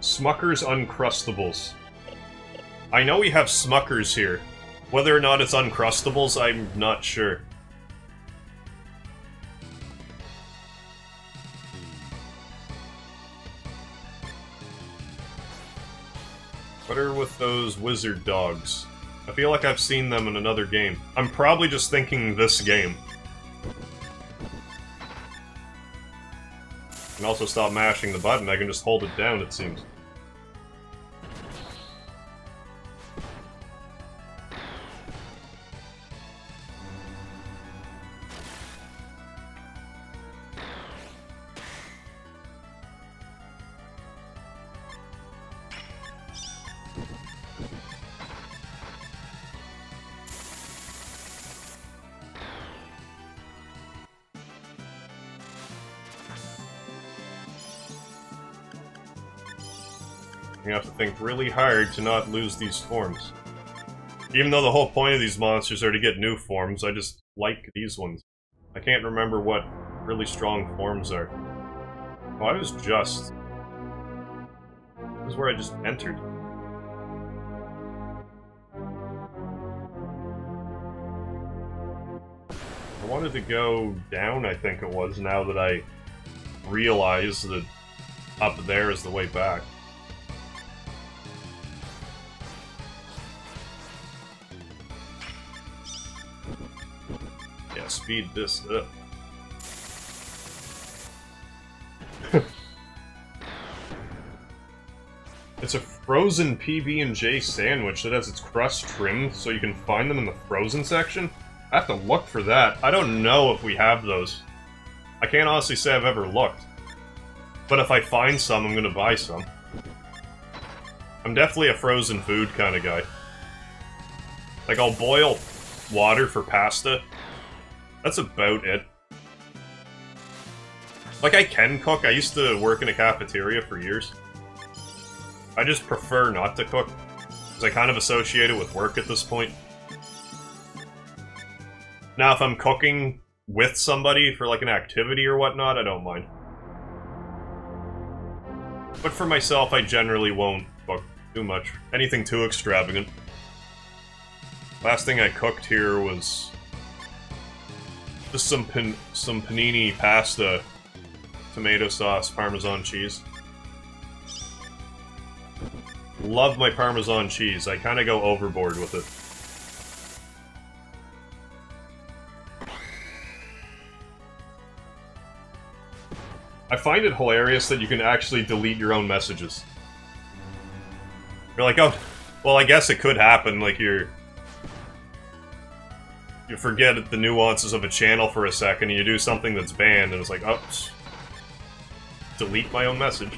Smucker's Uncrustables. I know we have Smuckers here. Whether or not it's Uncrustables, I'm not sure. What are with those wizard dogs? I feel like I've seen them in another game. I'm probably just thinking this game. I can also stop mashing the button, I can just hold it down, it seems. You have to think really hard to not lose these forms. Even though the whole point of these monsters are to get new forms, I just like these ones. I can't remember what really strong forms are. Oh, I was just... This is where I just entered. I wanted to go down, I think it was, now that I realize that up there is the way back. Yeah, speed this up. It's a frozen PB&J sandwich that has its crust trimmed so you can find them in the frozen section. I have to look for that. I don't know if we have those. I can't honestly say I've ever looked. But if I find some, I'm gonna buy some. I'm definitely a frozen food kind of guy. Like, I'll boil water for pasta. That's about it. Like, I can cook. I used to work in a cafeteria for years. I just prefer not to cook, because I kind of associate it with work at this point. Now, if I'm cooking with somebody for, like, an activity or whatnot, I don't mind. But for myself, I generally won't cook too much. Anything too extravagant. Last thing I cooked here was just some panini pasta, tomato sauce, Parmesan cheese. Love my Parmesan cheese. I kind of go overboard with it. I find it hilarious that you can actually delete your own messages. You're like, oh, well, I guess it could happen, like you're you forget the nuances of a channel for a second, and you do something that's banned, and it's like, oops. Delete my own message.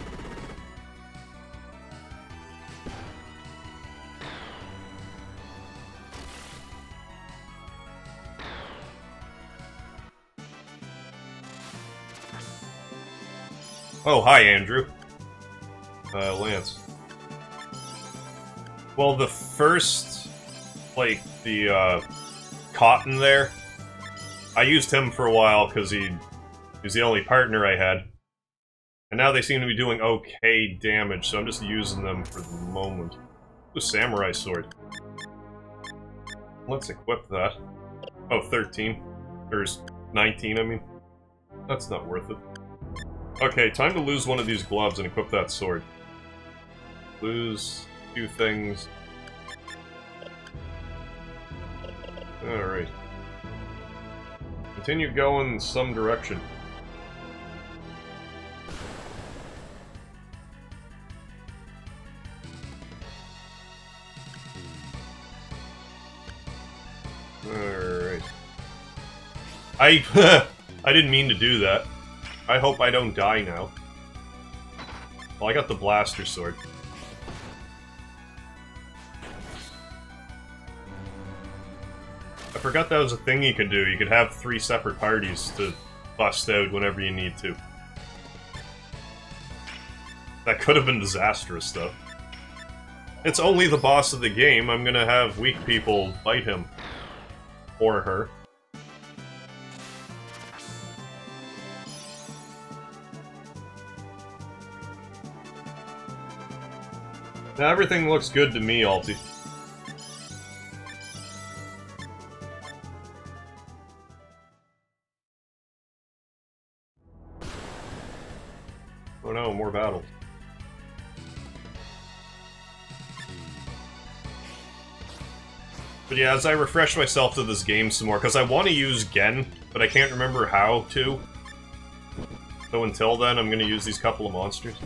Oh, hi, Andrew. Lance. Well, the first, like, the, Cotton there, I used him for a while because he was the only partner I had. And now they seem to be doing okay damage, so I'm just using them for the moment. Ooh, samurai sword. Let's equip that. Oh, 13. Or 19, I mean. That's not worth it. Okay, time to lose one of these gloves and equip that sword. Lose 2 things. Alright. Continue going in some direction. Alright. I didn't mean to do that. I hope I don't die now. Well, I got the blaster sword. I forgot that was a thing you could do. You could have 3 separate parties to bust out whenever you need to. That could have been disastrous, though. It's only the boss of the game. I'm gonna have weak people fight him. Or her. Now, everything looks good to me, Alti. Oh no, more battles. But yeah, as I refresh myself to this game some more, because I want to use Gen, but I can't remember how to. So until then, I'm going to use these couple of monsters.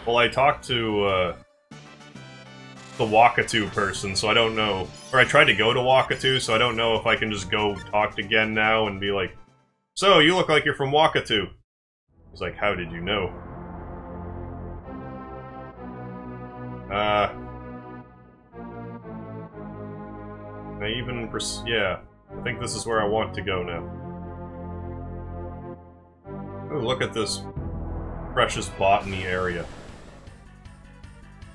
Well, I talked to, the Wakatu person, so I don't know. Or I tried to go to Wakatu, so I don't know if I can just go talk to Gen now and be like, "So, you look like you're from Wakatu." He's like, "How did you know?" Yeah. I think this is where I want to go now. Oh, look at this precious botany area.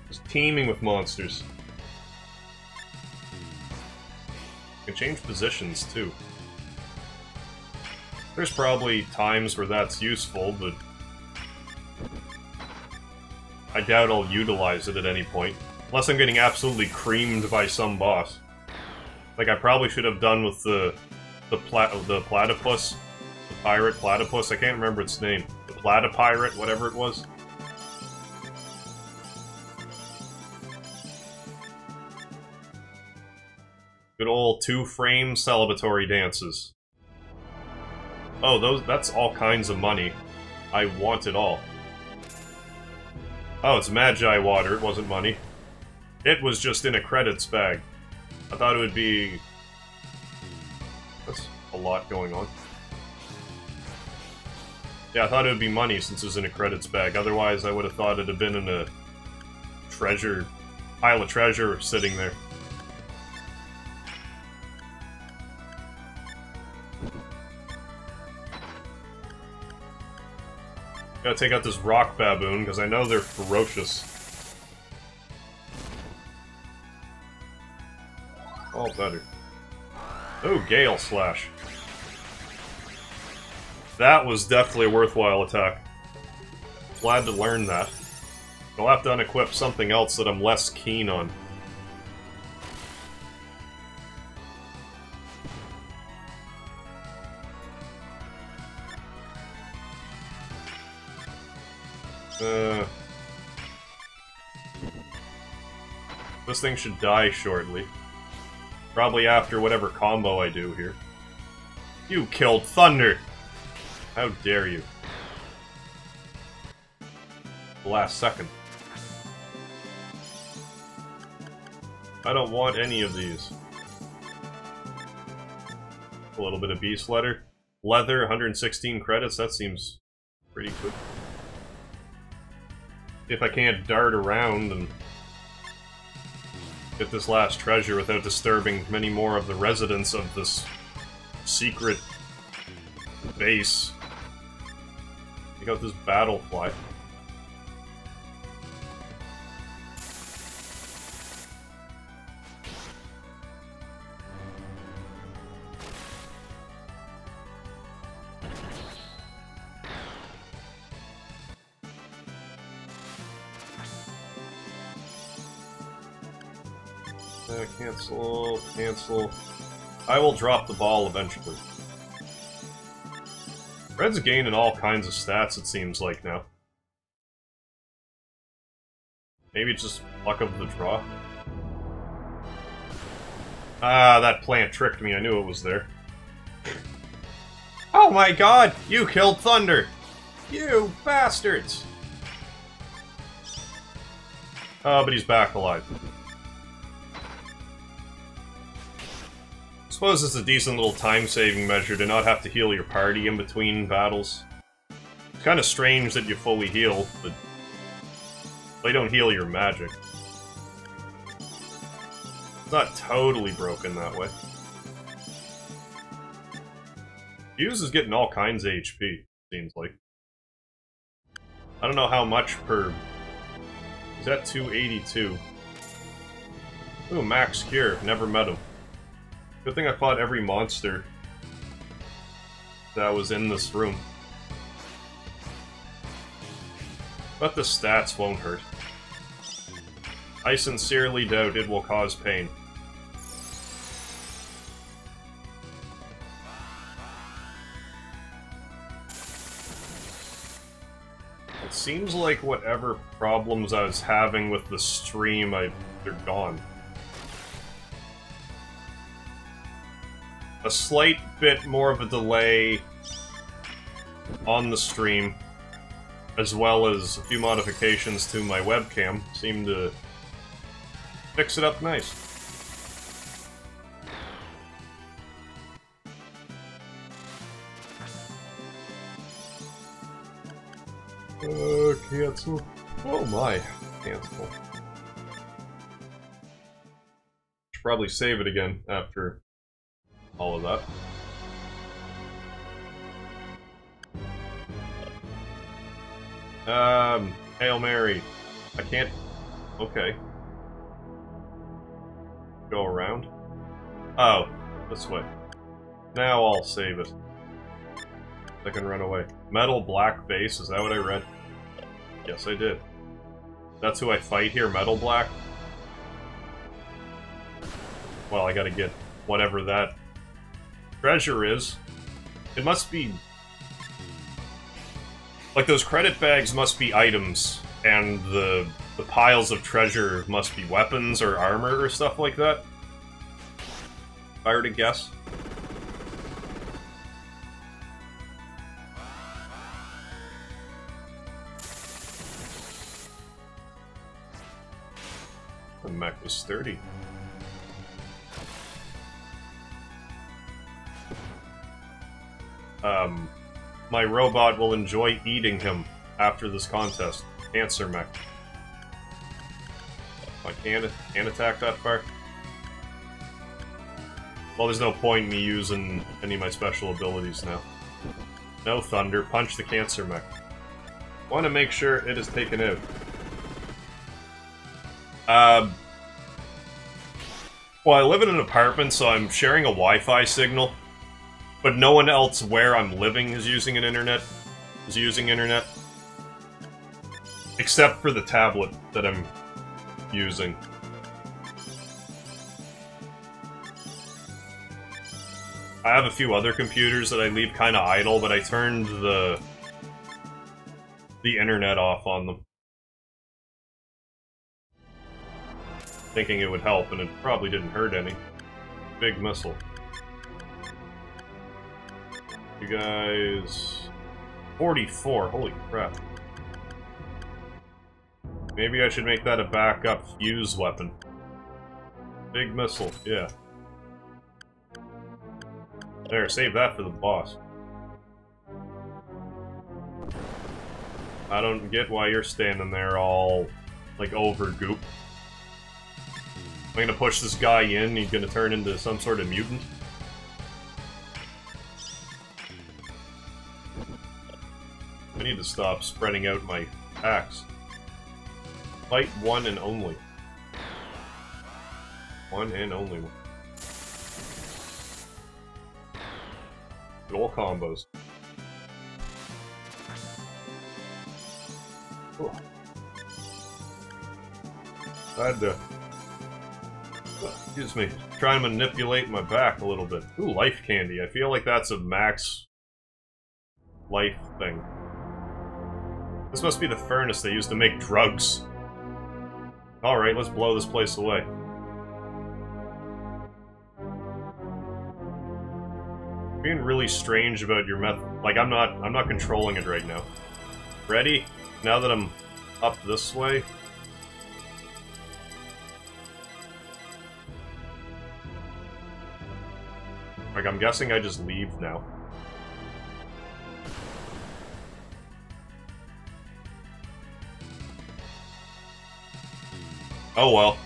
It's teeming with monsters. You can change positions, too. There's probably times where that's useful, but I doubt I'll utilize it at any point. Unless I'm getting absolutely creamed by some boss. Like I probably should have done with the platypus. The pirate platypus, I can't remember its name. The platypirate, whatever it was. Good old 2-frame celebratory dances. Oh, that's all kinds of money. I want it all. Oh, it's Magi water, it wasn't money. It was just in a credits bag. I thought it would be... That's a lot going on. Yeah, I thought it would be money since it was in a credits bag. Otherwise, I would have thought it'd have been in a treasure... pile of treasure sitting there. Gotta take out this rock baboon, because I know they're ferocious. All better. Oh, Gale Slash. That was definitely a worthwhile attack. Glad to learn that. I'll have to unequip something else that I'm less keen on. This thing should die shortly. Probably after whatever combo I do here. You killed Thunder! How dare you. The last second. I don't want any of these. A little bit of beast leather. Leather, 116 credits, that seems pretty good. If I can't dart around and get this last treasure without disturbing many more of the residents of this secret base. Check out this battle fly. Cancel, cancel. I will drop the ball eventually. Red's gaining all kinds of stats, it seems like now. Maybe it's just luck of the draw. Ah, that plant tricked me. I knew it was there. Oh my god! You killed Thunder! You bastards! Oh, but he's back alive. I suppose it's a decent little time-saving measure to not have to heal your party in between battles. It's kind of strange that you fully heal, but they don't heal your magic. It's not totally broken that way. Fuse is getting all kinds of HP, seems like. I don't know how much per... He's at 282. Ooh, Max Cure. Never met him. Good thing I fought every monster that was in this room. But the stats won't hurt. I sincerely doubt it will cause pain. It seems like whatever problems I was having with the stream, they're gone. A slight bit more of a delay on the stream, as well as a few modifications to my webcam, seem to fix it up nice. Cancel. Oh my, cancel. Should probably save it again after all of that. Hail Mary. I can't... Okay. Go around? Oh, this way. Now I'll save it. I can run away. Metal Black Base, is that what I read? Yes, I did. That's who I fight here, Metal Black? Well, I gotta get whatever that treasure is. It must be... Like, those credit bags must be items, and the piles of treasure must be weapons or armor or stuff like that. If I were to guess. The mech was sturdy. My robot will enjoy eating him after this contest. Cancer mech. I can't attack that far. Well, there's no point in me using any of my special abilities now. No thunder. Punch the cancer mech. Want to make sure it is taken out. Well, I live in an apartment, so I'm sharing a Wi-Fi signal. But no one else where I'm living is using internet. Except for the tablet that I'm using. I have a few other computers that I leave kind of idle, but I turned the internet off on them. Thinking it would help, and it probably didn't hurt any. Big missile. You guys... 44, holy crap. Maybe I should make that a backup fuse weapon. Big missile, yeah. There, save that for the boss. I don't get why you're standing there all, like, over goop. I'm gonna push this guy in, he's gonna turn into some sort of mutant. I need to stop spreading out my axe. Fight one and only. One and only one. Good ol' combos. Ooh. I had to... Excuse me. Try and manipulate my back a little bit. Ooh, life candy. I feel like that's a max life thing. This must be the furnace they used to make drugs. Alright, let's blow this place away. Being really strange about your method. Like, I'm not controlling it right now. Ready? Now that I'm up this way. Like, I'm guessing I just leave now. Oh well.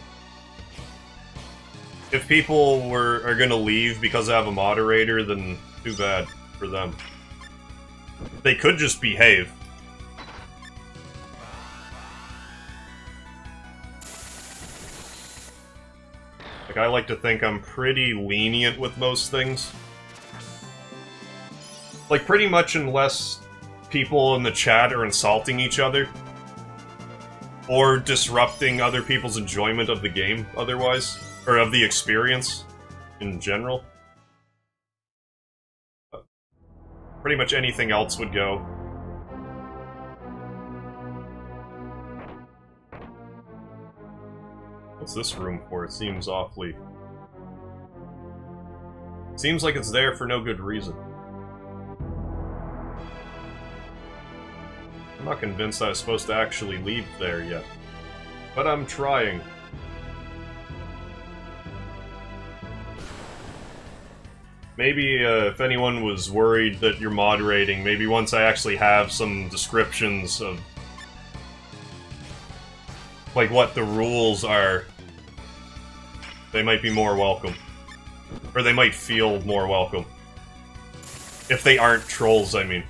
If people are gonna leave because I have a moderator, then too bad for them. They could just behave. Like, I like to think I'm pretty lenient with most things. Like, pretty much unless people in the chat are insulting each other. Or disrupting other people's enjoyment of the game, otherwise. Or of the experience, in general. Pretty much anything else would go. What's this room for? It seems awfully... Seems like it's there for no good reason. I'm not convinced I was supposed to actually leave there yet. But I'm trying. Maybe, if anyone was worried that you're moderating, maybe once I actually have some descriptions of... like, what the rules are, they might be more welcome. Or they might feel more welcome. If they aren't trolls, I mean.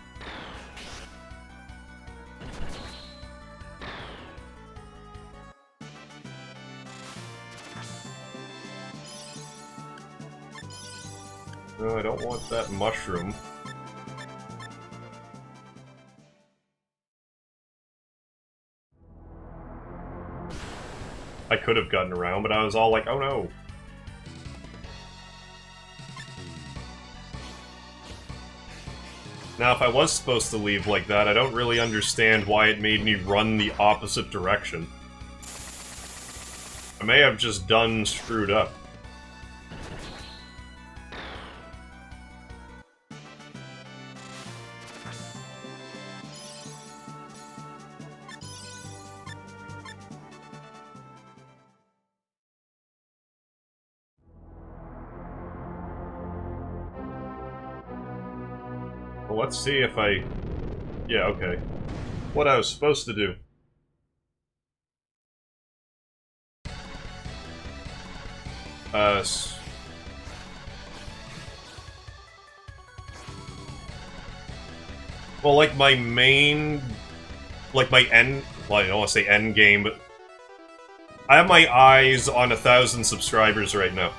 No, I don't want that mushroom. I could have gotten around, but I was all like, oh no. Now, if I was supposed to leave like that, I don't really understand why it made me run the opposite direction. I may have just done screwed up. Well, let's see if I... Yeah, okay. What I was supposed to do. Well, like, my main... Like, my end... Well, I don't want to say end game, but... I have my eyes on 1,000 subscribers right now.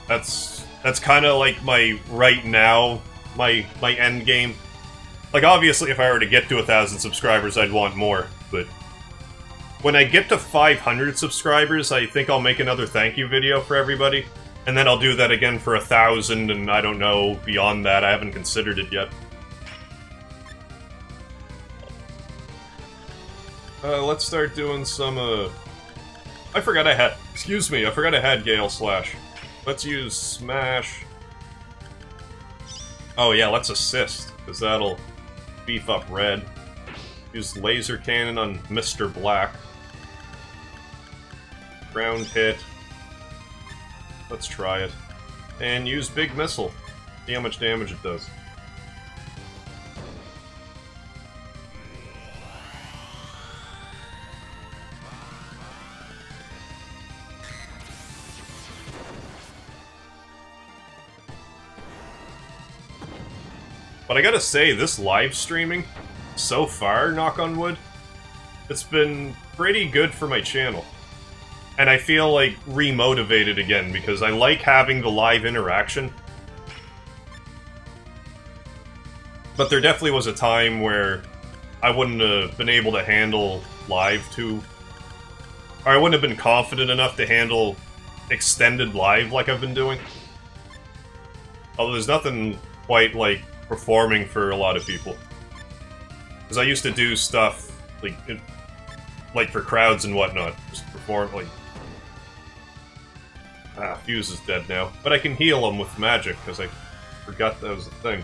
That's kind of like my, right now, my end game. Like, obviously, if I were to get to 1,000 subscribers, I'd want more, but... When I get to 500 subscribers, I think I'll make another thank you video for everybody. And then I'll do that again for 1,000, and I don't know, beyond that, I haven't considered it yet. Let's start doing some, I forgot I had... Excuse me, I forgot I had Gale Slash. Let's use Smash. Oh yeah, let's assist, because that'll beef up Red. Use Laser Cannon on Mr. Black. Ground hit. Let's try it. And use Big Missile. See how much damage it does. But I gotta say, this live streaming, so far, knock on wood, it's been pretty good for my channel. And I feel like re-motivated again, because I like having the live interaction. But there definitely was a time where I wouldn't have been able to handle live too... Or I wouldn't have been confident enough to handle extended live like I've been doing. Although there's nothing quite like performing for a lot of people. Because I used to do stuff like for crowds and whatnot. Just perform, like... Ah, Fuse is dead now. But I can heal him with magic, because I forgot that was a thing.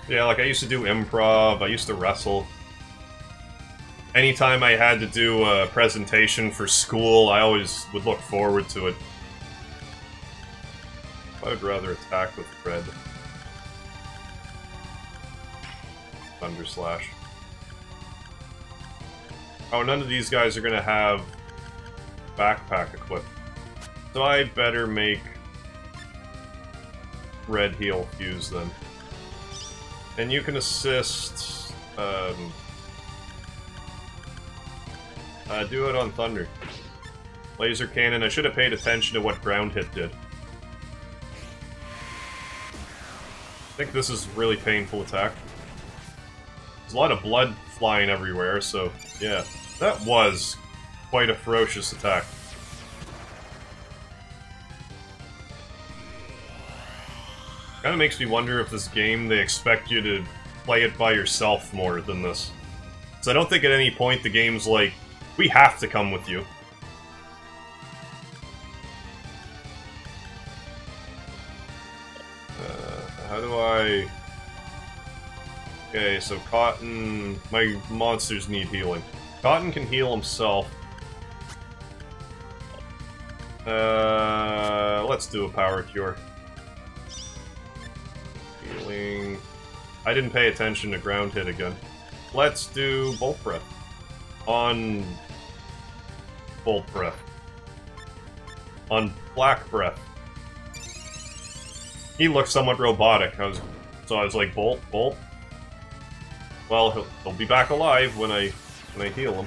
Yeah, like I used to do improv, I used to wrestle. Anytime I had to do a presentation for school, I always would look forward to it. I would rather attack with Red. Thunder Slash. Oh, none of these guys are gonna have backpack equipped. So I better make Red heal Fuse then. And you can assist... do it on Thunder. Laser Cannon, I should have paid attention to what ground hit did. I think this is a really painful attack. There's a lot of blood flying everywhere, so yeah. That was quite a ferocious attack. Kinda makes me wonder if this game, they expect you to play it by yourself more than this. Because I don't think at any point the game's like, we have to come with you. How do I... Okay, so Cotton... My monsters need healing. Cotton can heal himself. Let's do a Power Cure. Healing... I didn't pay attention to ground hit again. Let's do Bolt Breath. On... Bolt Breath. On Black Breath. He looked somewhat robotic. So I was like, Bolt, Bolt. Well, he'll be back alive when I heal him.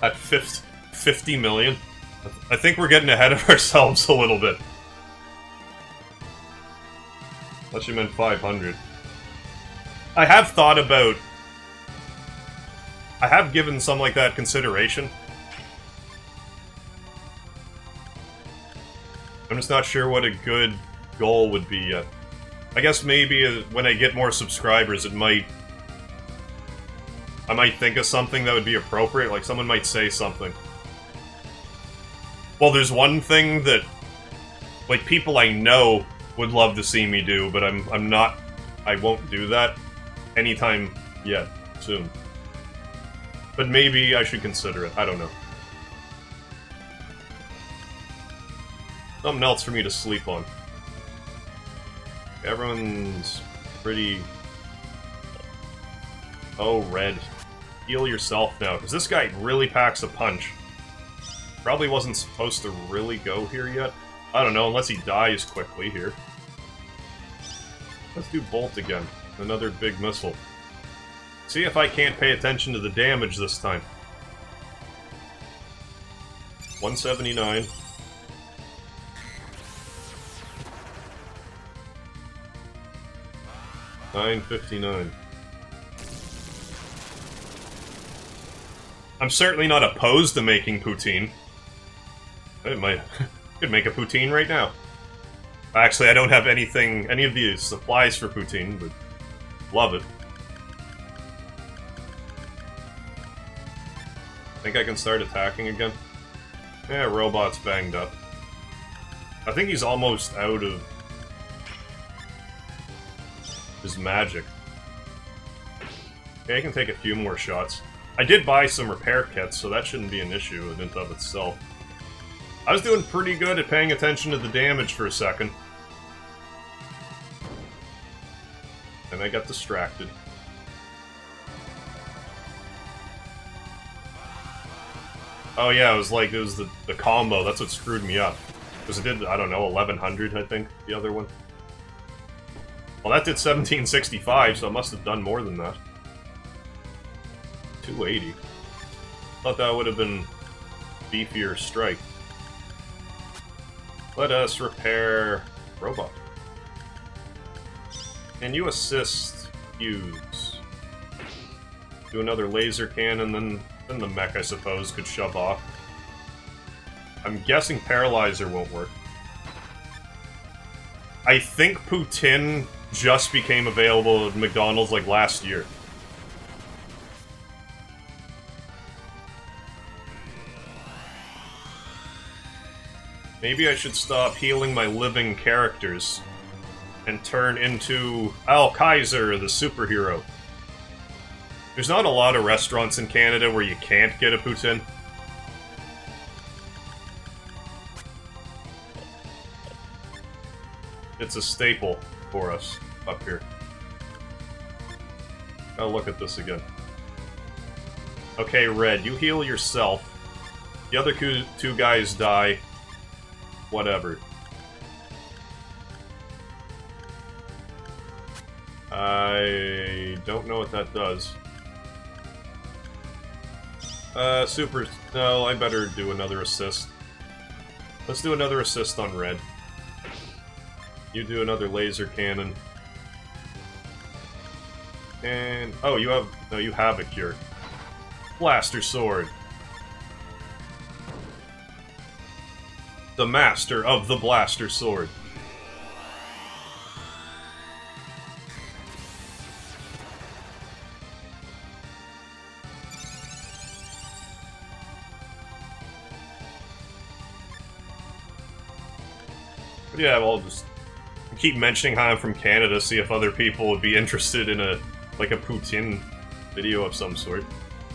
At 50 million? I think we're getting ahead of ourselves a little bit. Unless you meant 500. I have thought about... I have given something like that consideration. I'm just not sure what a good goal would be yet. I guess maybe when I get more subscribers, it might... I might think of something that would be appropriate, like someone might say something. Well, there's one thing that, like, people I know would love to see me do, but I'm not... I won't do that anytime yet, soon. But maybe I should consider it, I don't know. Something else for me to sleep on. Everyone's pretty... Oh, Red. Heal yourself now, because this guy really packs a punch. Probably wasn't supposed to really go here yet. I don't know, unless he dies quickly here. Let's do Bolt again. Another big missile. See if I can't pay attention to the damage this time. 179. $9.59. I'm certainly not opposed to making poutine. I might could make a poutine right now. Actually, I don't have any of the supplies for poutine, but love it. I think I can start attacking again. Yeah, Robot's banged up. I think he's almost out of his magic. Okay, I can take a few more shots. I did buy some repair kits, so that shouldn't be an issue in and of itself. I was doing pretty good at paying attention to the damage for a second. And I got distracted. Oh yeah, it was the combo, that's what screwed me up. Because it did, I don't know, 1100 I think, the other one. Well that did 1765, so it must have done more than that. 280. Thought that would have been beefier strike. Let us repair Robot. Can you assist Hughes? Do another laser cannon, then the mech, I suppose, could shove off. I'm guessing Paralyzer won't work. I think Poutine just became available at McDonald's like last year. Maybe I should stop healing my living characters and turn into Al Kaiser, the superhero. There's not a lot of restaurants in Canada where you can't get a poutine. It's a staple for us up here. I'll look at this again. Okay, Red, you heal yourself. The other two guys die. Whatever. I don't know what that does. Super... No, I better do another assist. Let's do another assist on Red. You do another laser cannon. And... Oh, you have... No, you have a cure. Blaster Sword. The master of the Blaster Sword. But yeah, I'll just keep mentioning how I'm from Canada, see if other people would be interested in a poutine video of some sort.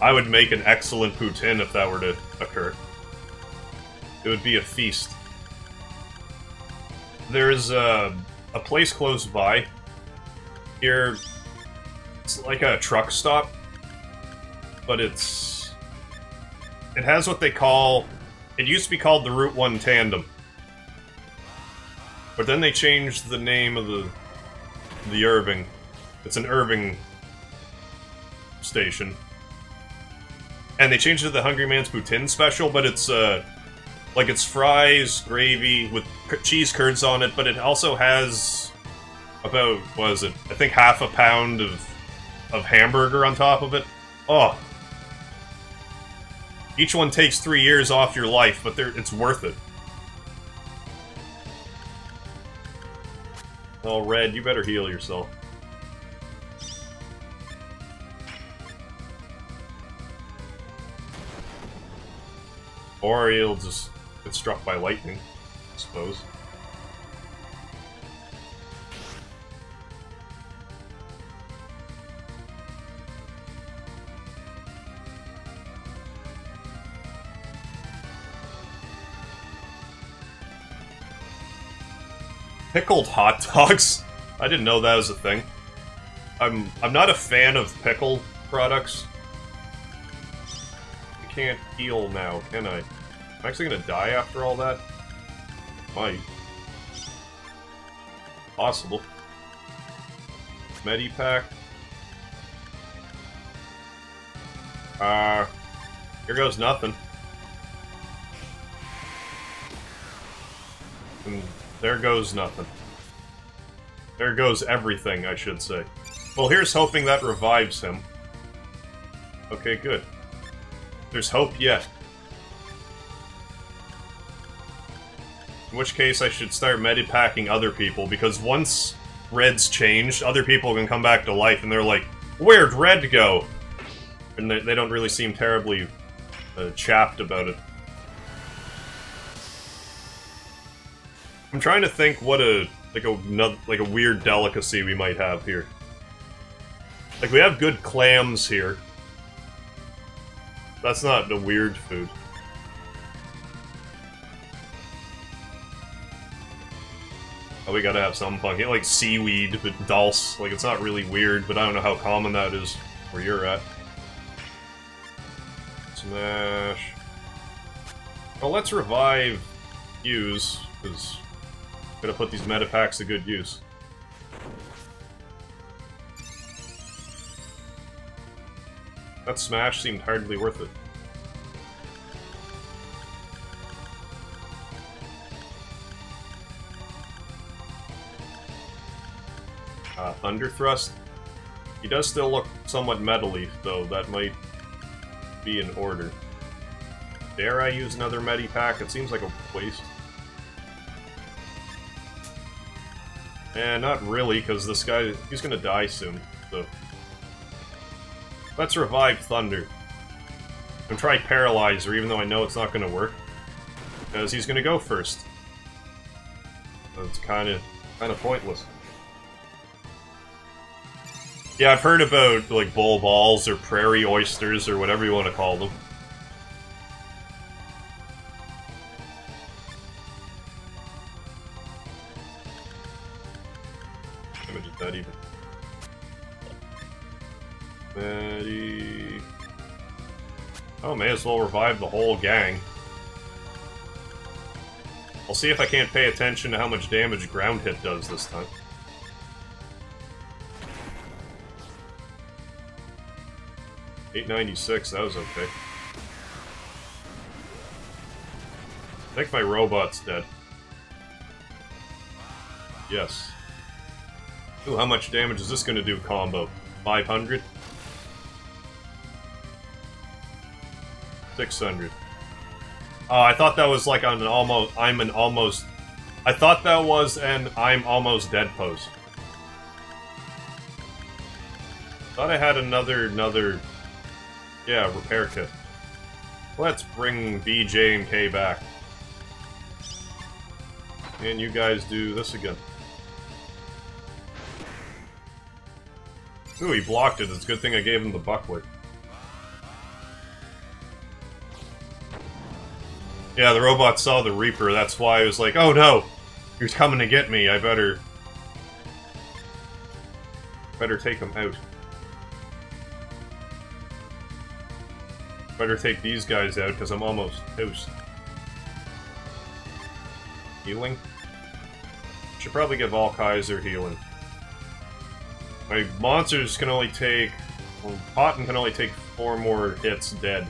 I would make an excellent poutine if that were to occur. It would be a feast. There's a place close by. Here, it's like a truck stop, but it has what they call... It used to be called the Route 1 Tandem. But then they changed the name of the Irving. It's an Irving station. And they changed it to the Hungry Man's Poutine Special, but it's, like it's fries, gravy, with cheese curds on it, but it also has about, what is it, I think half a pound of hamburger on top of it. Oh. Each one takes 3 years off your life, but it's worth it. Oh, Red, you better heal yourself. Or he'll just get struck by lightning, I suppose. Pickled hot dogs? I didn't know that was a thing. I'm not a fan of pickled products. I can't heal now, can I? I'm actually gonna die after all that? Might. Possible. Medipack. Here goes nothing. And there goes nothing. There goes everything, I should say. Well, here's hoping that revives him. Okay, good. There's hope yet. In which case, I should start medipacking other people, because once Red's changed, other people can come back to life, and they're like, where'd Red go? And they don't really seem terribly chapped about it. I'm trying to think what a weird delicacy we might have here. Like, we have good clams here. That's not a weird food. Oh, we gotta have something funky. Like seaweed, but dulse. Like, it's not really weird, but I don't know how common that is where you're at. Smash. Well, let's revive use, because I'm gonna put these meta packs to good use. That smash seemed hardly worth it. Thunder Thrust. He does still look somewhat metal-y, though that might be in order. Dare I use another Medi pack? It seems like a waste. And not really, because this guy, he's gonna die soon, so... Let's revive Thunder. And try Paralyzer, even though I know it's not gonna work. Because he's gonna go first. So it's kinda pointless. Yeah, I've heard about, like, bull balls or prairie oysters or whatever you want to call them. How much is that even? Betty... Oh, may as well revive the whole gang. I'll see if I can't pay attention to how much damage ground hit does this time. $896, that was okay. I think my robot's dead. Yes. Ooh, how much damage is this gonna do combo? 500? 600. Oh, I thought that was like on an almost... I thought that was an I'm almost dead pose. Thought I had another... Yeah, repair kit. Let's bring B, J, and K back. And you guys do this again. Ooh, he blocked it. It's a good thing I gave him the buckler. Yeah, the robot saw the Reaper. That's why I was like, oh no! You're coming to get me. I better take him out. Better take these guys out, because I'm almost toast. Healing? Should probably give all Kaiser healing. My monsters can only take... Well, Cotton can only take 4 more hits dead.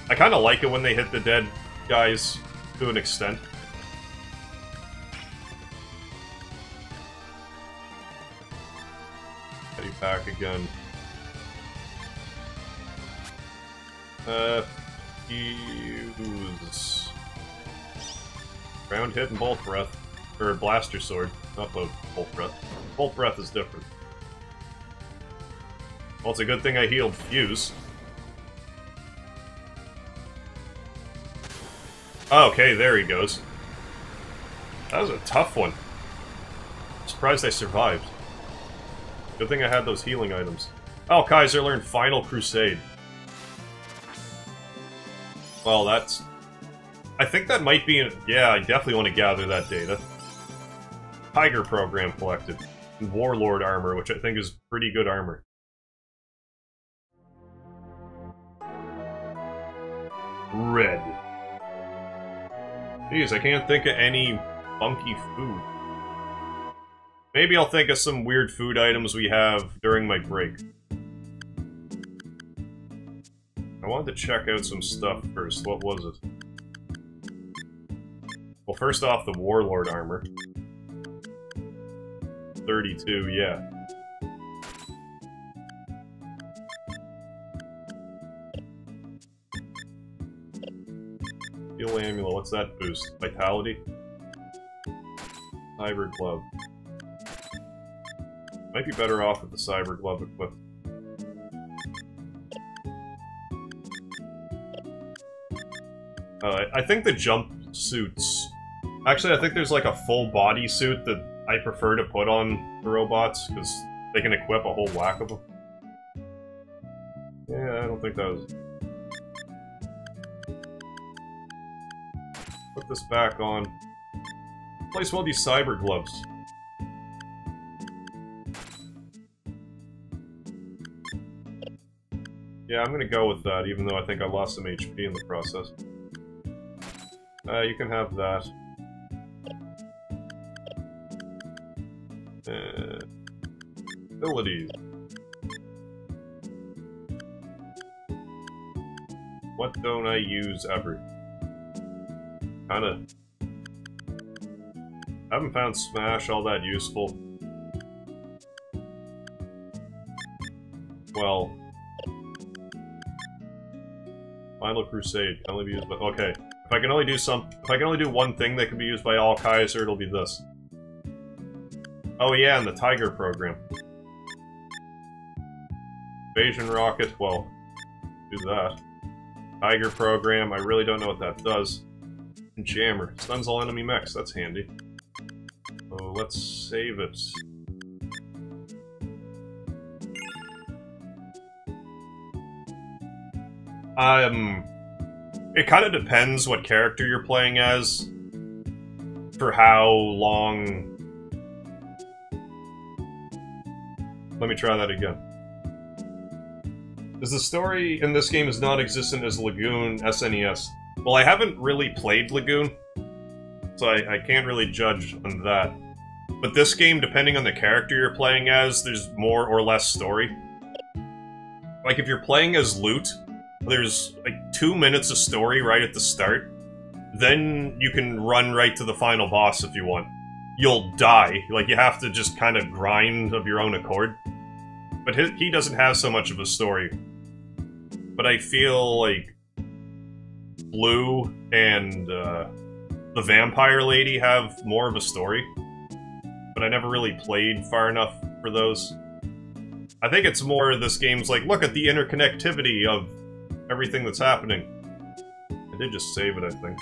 I kinda like it when they hit the dead guys to an extent. Heady back again. Fuse. Ground hit and Bolt Breath. Or Blaster Sword. Not Bolt Breath. Bolt Breath is different. Well, it's a good thing I healed Fuse. Okay, there he goes. That was a tough one. Surprised I survived. Good thing I had those healing items. Oh, Kaiser learned Final Crusade. Well, that's... I think that might be... Yeah, I definitely want to gather that data. Tiger program collected. And Warlord armor, which I think is pretty good armor. Red. Jeez, I can't think of any funky food. Maybe I'll think of some weird food items we have during my break. I wanted to check out some stuff first. What was it? Well, first off, the Warlord armor. 32, yeah. Steel Amulet, what's that boost? Vitality? Cyber Glove. Might be better off with the Cyber Glove equipped. I think the jumpsuits Actually, I think there's like a full body suit that I prefer to put on the robots, because they can equip a whole whack of them. Yeah, I don't think that was... Put this back on. Place one of these cyber gloves. Yeah, I'm gonna go with that, even though I think I lost some HP in the process. You can have that. Abilities. What don't I use ever? Kinda. I haven't found Smash all that useful. Well... Final Crusade can only be used by... Okay. If I can only do one thing that can be used by all Kaiser, it'll be this. Oh yeah, and the Tiger program. Invasion Rocket, well, do that. Tiger program, I really don't know what that does. And Jammer, stuns all enemy mechs, that's handy. So let's save it. It kind of depends what character you're playing as, for how long... Let me try that again. Is the story in this game is non-existent as Lagoon SNES? Well, I haven't really played Lagoon, so I can't really judge on that. But this game, depending on the character you're playing as, there's more or less story. Like, if you're playing as Loot, there's like 2 minutes of story right at the start. Then you can run right to the final boss if you want. You'll die. Like, you have to just kind of grind of your own accord. But he doesn't have so much of a story. But I feel like Blue and the Vampire Lady have more of a story. But I never really played far enough for those. I think it's more this game's like, look at the interconnectivity of everything that's happening. I did just save it, I think.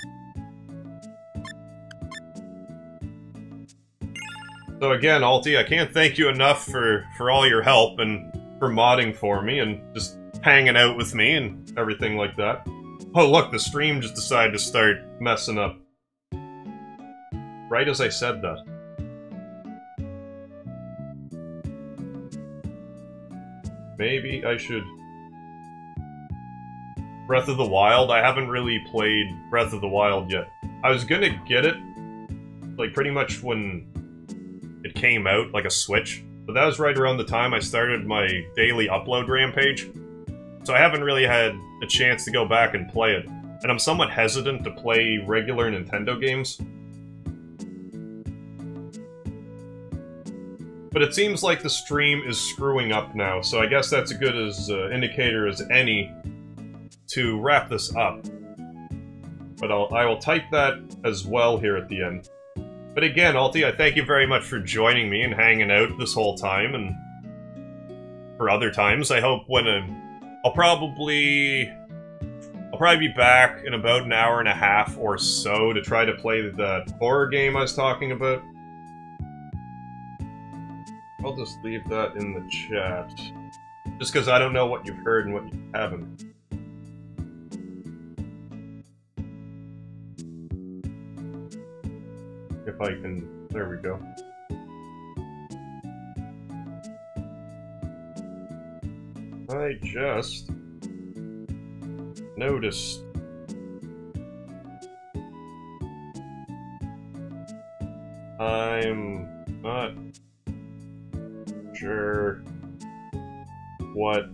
So again, Alti, I can't thank you enough for all your help and for modding for me and just hanging out with me and everything like that. Oh look, the stream just decided to start messing up. Right as I said that. Maybe I should... Breath of the Wild? I haven't really played Breath of the Wild yet. I was gonna get it, like, pretty much when it came out, like a Switch. But that was right around the time I started my daily upload rampage. So I haven't really had a chance to go back and play it. And I'm somewhat hesitant to play regular Nintendo games. But it seems like the stream is screwing up now, so I guess that's a good indicator as any to wrap this up. But I will type that as well here at the end. But again, Alti, I thank you very much for joining me and hanging out this whole time, and for other times. I hope when I'll probably be back in about an hour and a half or so to try to play the horror game I was talking about. I'll just leave that in the chat. Just because I don't know what you've heard and what you haven't. If I can... There we go. I just... noticed... I'm not sure what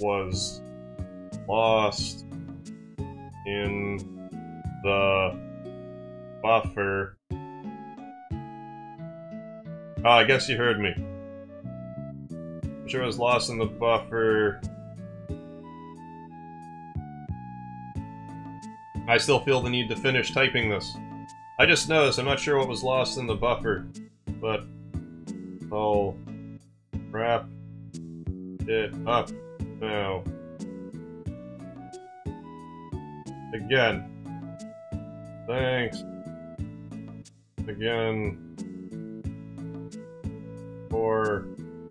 was lost in the buffer. Oh, I guess you heard me. I'm sure it was lost in the buffer. I still feel the need to finish typing this. I just noticed I'm not sure what was lost in the buffer, but I'll wrap it up now. Again, thanks again for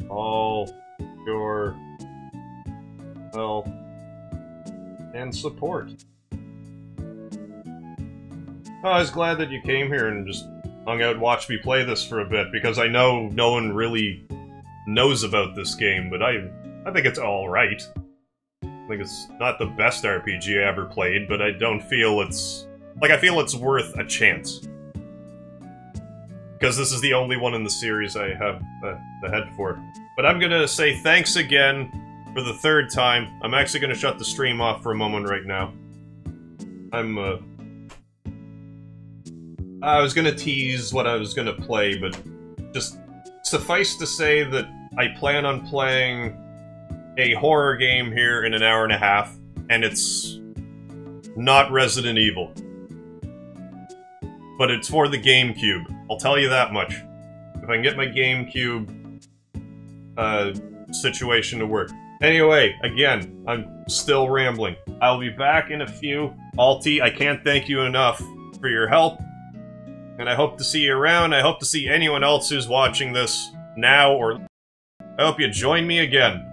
all your help and support. Oh, I was glad that you came here and just hung out and watched me play this for a bit, because I know no one really knows about this game, but I think it's alright. I think it's not the best RPG I ever played, but I don't feel it's... like, I feel it's worth a chance. Because this is the only one in the series I have the head for. But I'm gonna say thanks again for the third time. I'm actually gonna shut the stream off for a moment right now. I was gonna tease what I was gonna play, but just suffice to say that I plan on playing a horror game here in an hour and a half, and it's not Resident Evil. But it's for the GameCube. I'll tell you that much. If I can get my GameCube situation to work. Anyway, again, I'm still rambling. I'll be back in a few. Alti, I can't thank you enough for your help. And I hope to see you around. I hope to see anyone else who's watching this now, or I hope you join me again.